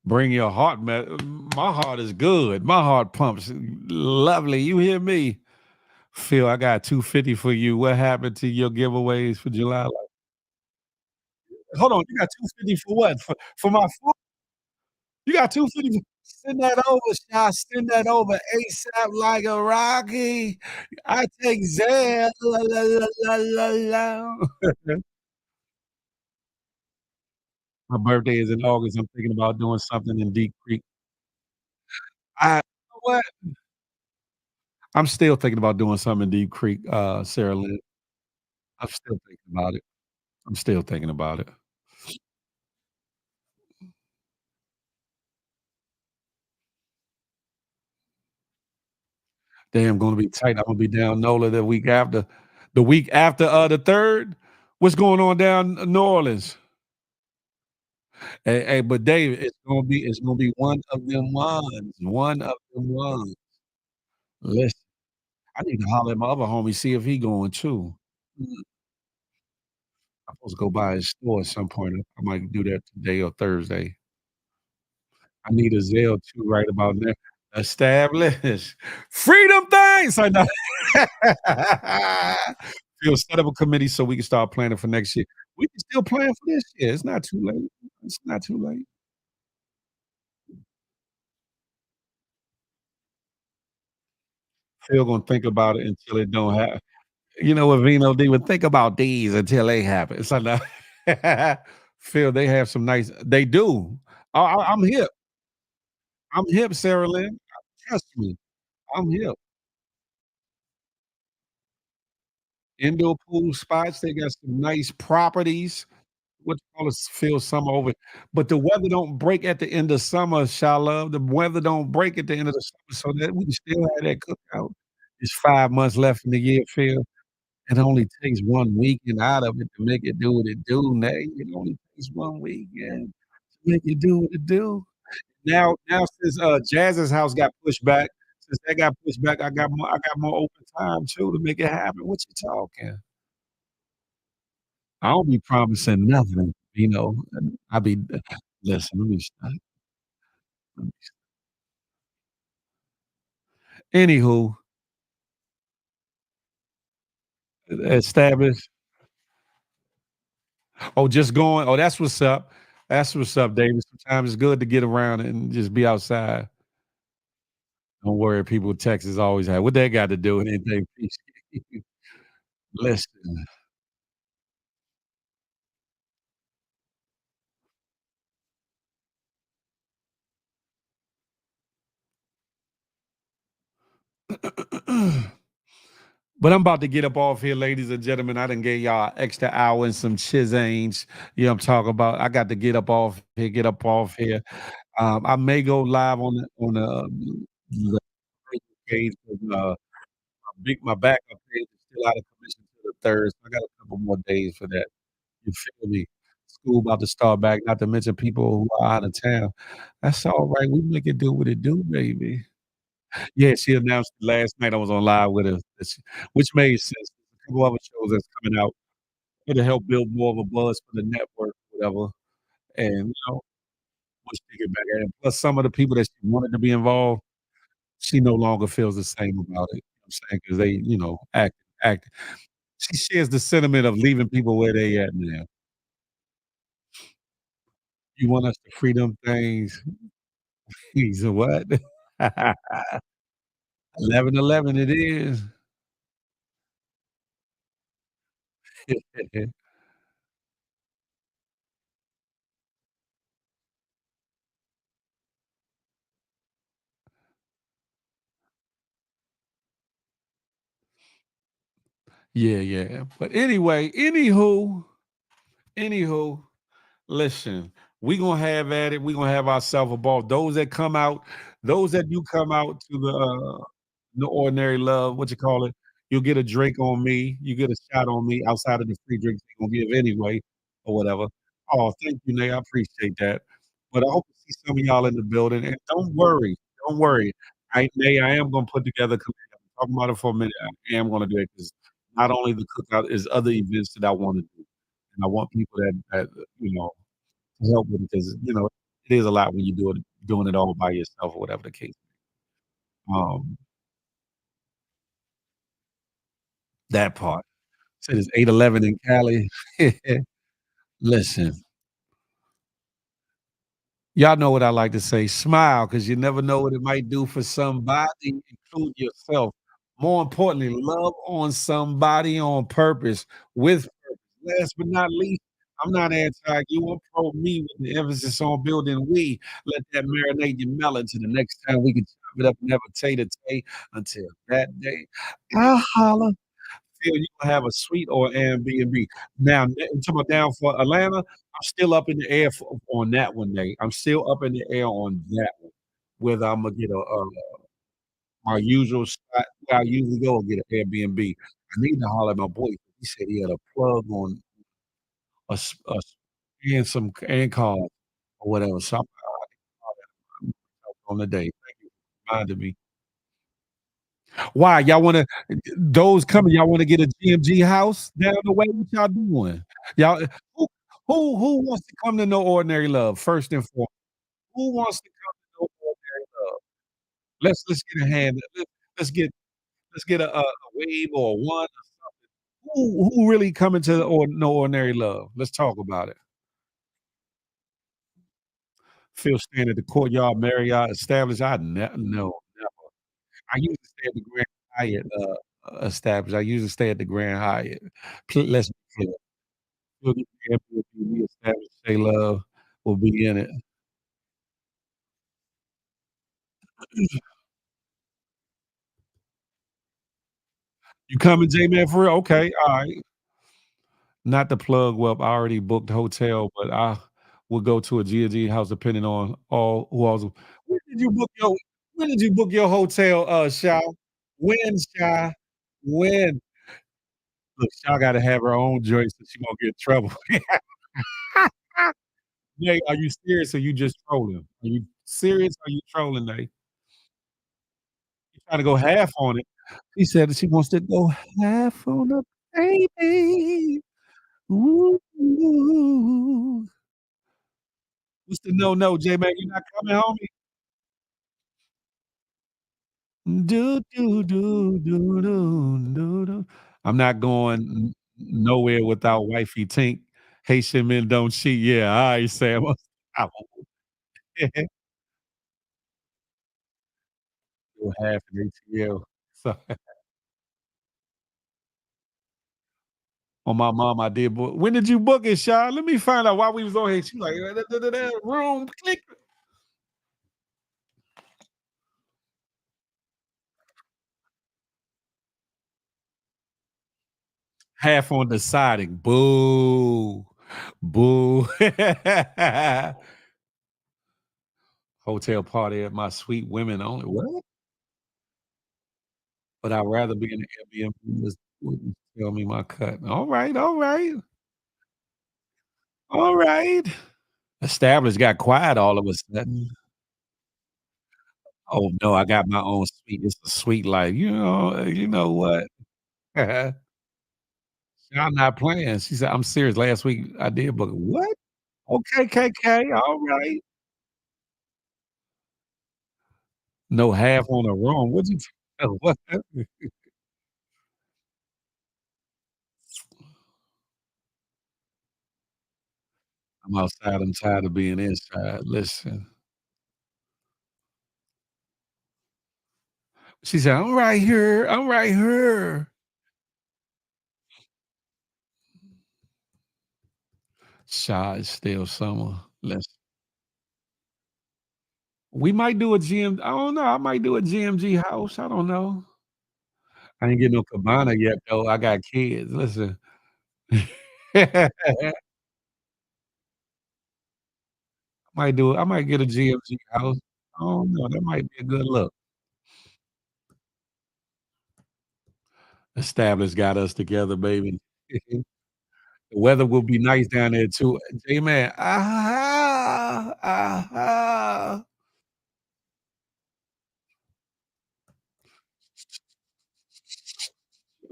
Bring your heart, man. My heart is good. My heart pumps lovely. You hear me? Phil, I got 250 for you. What happened to your giveaways for July? Like, hold on, you got 250 for what? For my phone? You got 250? Send that over, Shy. Send that over ASAP like a Rocky. I take Zell. La, la, la, la, la, la. My birthday is in August. I'm thinking about doing something in Deep Creek. You know what? I'm still thinking about doing something in Deep Creek, Sarah Lynn. I'm still thinking about it. I'm still thinking about it. Damn, gonna be tight. I'm gonna be down NOLA the week after. The week after, the 3rd. What's going on down in New Orleans? Hey, but David, it's gonna be one of them ones. One of them ones. Listen, I need to holler at my other homie, see if he going too. Mm, I'm supposed to go by his store at some point. I might do that today or Thursday. I need a Zelle too right about now. Establish freedom things. I know. We'll set up a committee so we can start planning for next year. We can still plan for this year. It's not too late. It's not too late. Phil gonna think about it until it don't happen. You know what Vino D would think about these until they happen. So now, Phil, they have some nice. They do. I'm hip. I'm hip, Sarah Lynn. Trust me. I'm hip. Indoor pool spots. They got some nice properties. What you call it, feel summer over. But the weather don't break at the end of summer, Shalom. The weather don't break at the end of the summer, so that we can still have that cookout. It's 5 months left in the year, Phil. It only takes 1 weekend out of it to make it do what it do, Nay. It only takes 1 weekend to make it do what it do. Now since, Jazz's house got pushed back, since that got pushed back, I got more open time too to make it happen. What you talking? I don't be promising nothing, you know. And I be listen, let me stop. Anywho, established. Oh, just going. Oh, that's what's up. That's what's up, David. Sometimes it's good to get around and just be outside. Don't worry, people in Texas always have. What they got to do with anything? Listen. But I'm about to get up off here, ladies and gentlemen. I done gave y'all an extra hour and some chizanes. You know what I'm talking about? I got to get up off here, get up off here. I may go live the page, but, my backup page is still out of commission to the third, so I got a couple more days for that. You feel me? School about to start back, not to mention people who are out of town. That's all right. We make it do what it do, baby. Yeah, she announced it last night. I was on live with her, which made sense. A couple other shows that's coming out. It'll help build more of a buzz for the network, whatever. And push to get back at it. Plus, some of the people that she wanted to be involved, she no longer feels the same about it. You know what I'm saying? Because they, act. She shares the sentiment of leaving people where they at now. You want us to free them things? He's a what? 11:11 it is. Yeah, yeah. But anyway, anywho, listen, we gonna have at it. We gonna have ourselves a ball. Those that do come out to the no ordinary love, what you call it? You'll get a drink on me. You get a shot on me outside of the free drinks they gonna give anyway, or whatever. Oh, thank you, Nate. I appreciate that. But I hope to see some of y'all in the building. And don't worry. Nate, I am gonna put together. Talking about it for a minute. I am gonna do it because not only the cookout is other events that I want to do, and I want people that to help with it because it is a lot when you doing it all by yourself or whatever the case. Um, that part. Said it's 8:11 in Cali. Listen, y'all know what I like to say. Smile, because you never know what it might do for somebody, include yourself. More importantly, love on somebody on purpose, with purpose. Last but not least, I'm not anti you. I'm pro me with the emphasis on building we. Let that marinate your melon to the next time we can chop it up and have a tay-to-tay. Until that day, I'll holler. Feel you gonna have a suite or Airbnb. Now, I'm talking about down for Atlanta, I'm still up in the air on that one, Nate. I'm still up in the air on that one. Whether I'm gonna get my usual spot where I usually go and get an Airbnb. I need to holler at my boy. He said he had a plug on a and some and call or whatever. So I'm on the day. Thank you for reminding me. Why y'all wanna those coming? Y'all want to get a GMG house down the way? What y'all doing? Y'all who who wants to come to No Ordinary Love first and foremost? Who wants to come to No Ordinary Love? Let's get a hand. Let's get let's get a wave or a one. Who really coming to No Ordinary Love? Let's talk about it. Phil staying at the Courtyard Marriott established. I no, never. I used to stay at the Grand Hyatt established. I usually stay at the Grand Hyatt. Let's be clear. We'll get the Airbnb established. Say love will be in it. You coming, J-Man, for real? Okay, all right. Not the plug. Well, I already booked hotel, but I will go to a G&G house depending on all who also. When did you book your When did you book your hotel, Sha? When, Sha? When? Look, Sha gotta have her own joint so she won't get in trouble. Nate, are you serious or you just trolling? Are you serious or you trolling, Nate? You trying to go half on it. She said that she wants to go half on a baby. Ooh. What's the no, J-Man? You not coming, homie? Do, do, do, do, do, do, do. I'm not going nowhere without wifey Tink. Haitian men don't cheat. Yeah, all right, Sam. I won't. Do half an ATL. So on my mom, I did book. When did you book it, Sean? Let me find out why we was on here. She like room click. Half on deciding. Boo. Boo. Hotel party at my sweet women only. What? But I'd rather be in the Airbnb. Just wouldn't tell me my cut. All right, all right, all right. Established got quiet all of a sudden. Oh no, I got my own suite. It's a sweet life. You know what? I'm not playing. She said, I'm serious. Last week I did book it. What? Okay, KK. All right. No half on the room. What'd you what? I'm outside. I'm tired of being inside. Listen. She said, I'm right here. I'm right here. Shy is still summer. Listen. We might do a GM. I don't know. I might do a GMG house. I don't know. I ain't get no cabana yet though. I got kids. Listen. I might get a GMG house. I don't know. That might be a good look. Established got us together, baby. The weather will be nice down there too. J-Man, ah, ah.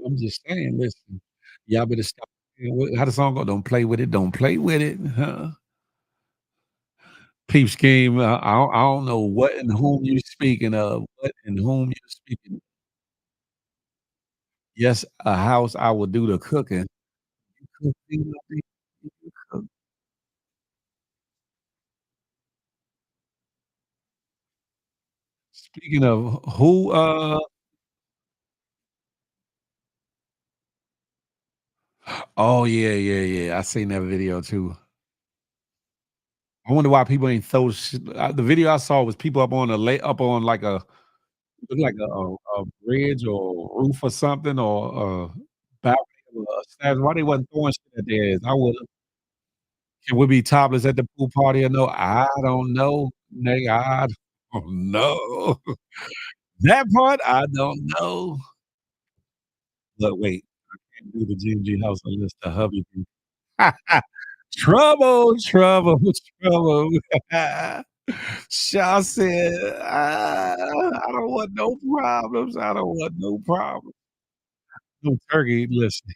I'm just saying, listen, y'all better stop. How the song go? Don't play with it. Don't play with it. Huh? Peep scheme. I don't know what and whom you speaking of. What and whom you speaking. Yes, a house. I will do the cooking. Cooking, you cook. Speaking of who, oh yeah, yeah, yeah. I seen that video too. I wonder why people ain't throw shit. The video I saw was people up on like a look like a bridge or roof or something or balcony of a stairs. Why they wasn't throwing shit at their ass? I would've. Can we be topless at the pool party or no? I don't know, nigga. I don't know. That part I don't know. Look, wait. I can't do the GMG house unless the hubby do. Trouble, trouble, trouble. Shaw said, I don't want no problems. I don't want no problems. No turkey, listen.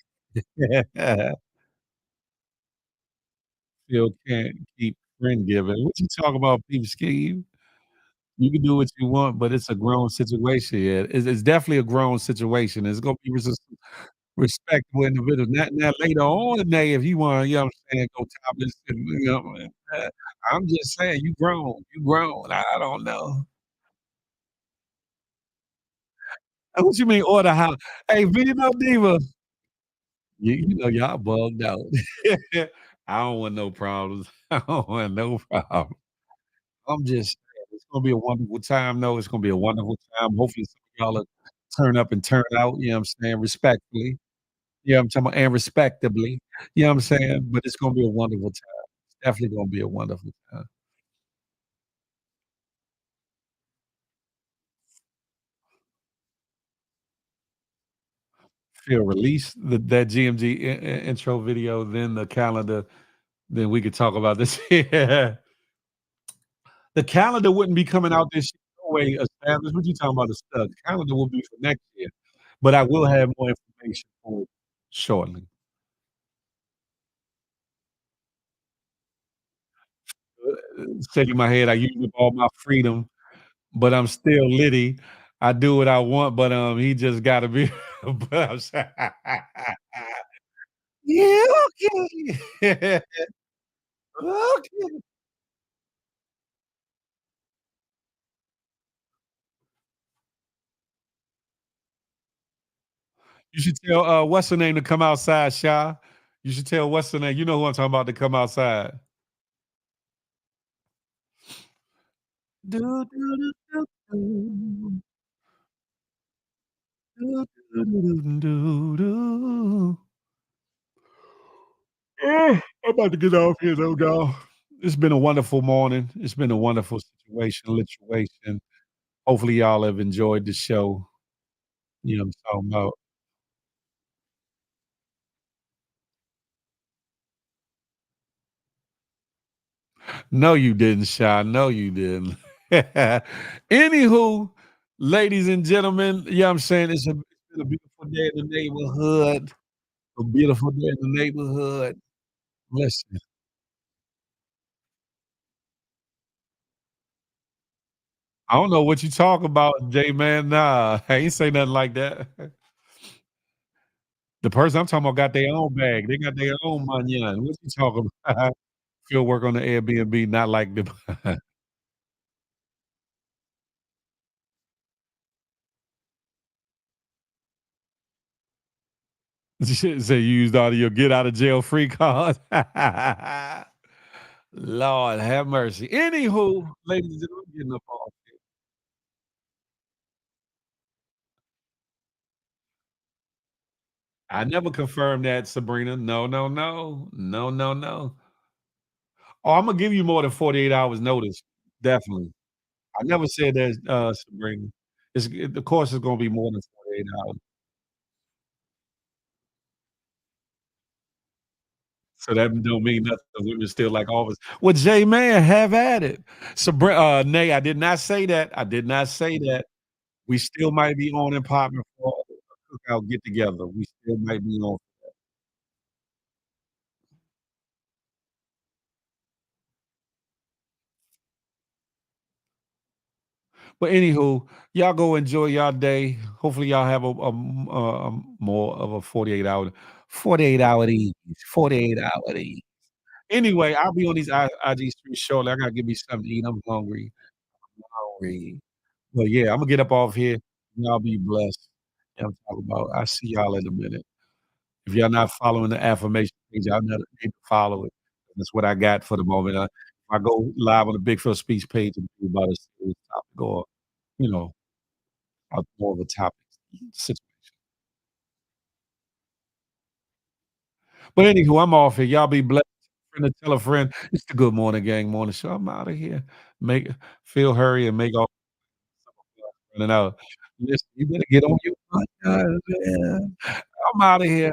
Still can't keep friend giving. What you talking about, peep scheme? You can do what you want, but it's a grown situation. Yeah, it's definitely a grown situation. It's gonna be respectable individuals. Not later on in the day if you want, you know what I'm saying, go topless and, I'm just saying you grown. You grown. I don't know. What you mean order how? Hey, Vino Diva, you know y'all bugged out. I don't want no problems. I don't want no problem. I'm just saying it's gonna be a wonderful time, though. It's gonna be a wonderful time. Hopefully, some of y'all will turn up and turn out, you know what I'm saying, respectfully. Yeah, I'm talking about and respectably. You know what I'm saying? But it's gonna be a wonderful time. It's definitely gonna be a wonderful time. Feel release that GMG intro video, then the calendar, then we could talk about this. Yeah. The calendar wouldn't be coming out this year no way established. What you talking about the stuff? The calendar will be for next year, but I will have more information for it shortly. shaking my head. I use up all my freedom, but I'm still litty. I do what I want, but he just gotta be. But I'm saying, yeah, okay, okay. You should tell what's her name to come outside, Sha. You should tell what's her name. You know who I'm talking about to come outside. Do, do, do, do, do. Do, do, do, do, do. I'm about to get off here though, dawg. It's been a wonderful morning. It's been a wonderful situation. Hopefully, y'all have enjoyed the show. You know what I'm talking about. No, you didn't, Shy. No, you didn't. Anywho, ladies and gentlemen, you know what I'm saying? It's been a beautiful day in the neighborhood. A beautiful day in the neighborhood. Listen, I don't know what you talk about, J man. Nah, I ain't say nothing like that. The person I'm talking about got their own bag. They got their own money. What you talking about? Field work on the Airbnb, not like the shit say you used all of your get out of jail free card. Lord have mercy. Anywho, ladies and gentlemen, I'm getting up off. I never confirmed that, Sabrina. No, no, no. No, no, no. Oh, I'm gonna give you more than 48 hours notice. Definitely. I never said that, Sabrina. The course is gonna be more than 48 hours. So that don't mean nothing. We were still like always. Well, J man, have at it. Sabrina, nay, I did not say that. I did not say that. We still might be on and popping for a cookout get together. We still might be on. But anywho, y'all go enjoy y'all day. Hopefully, y'all have more of a 48 hour ease. 48 hour ease. Anyway, I'll be on these IG streets shortly. I gotta give me something to eat. I'm hungry. Hungry. But yeah, I'm gonna get up off here. Y'all be blessed. You know what I'm talking about. I see y'all in a minute. If y'all not following the affirmation page, y'all need to follow it. That's what I got for the moment. If I go live on the Big Phil speech page and do about a serious topic or, you know, more of a topic situation. But anywho, I'm off here. Y'all be blessed. Friend to tell a friend. It's the Good Morning Gang Morning Show. I'm out of here. Make Phil hurry and make all running out. Listen, you better get on your man. I'm out of here.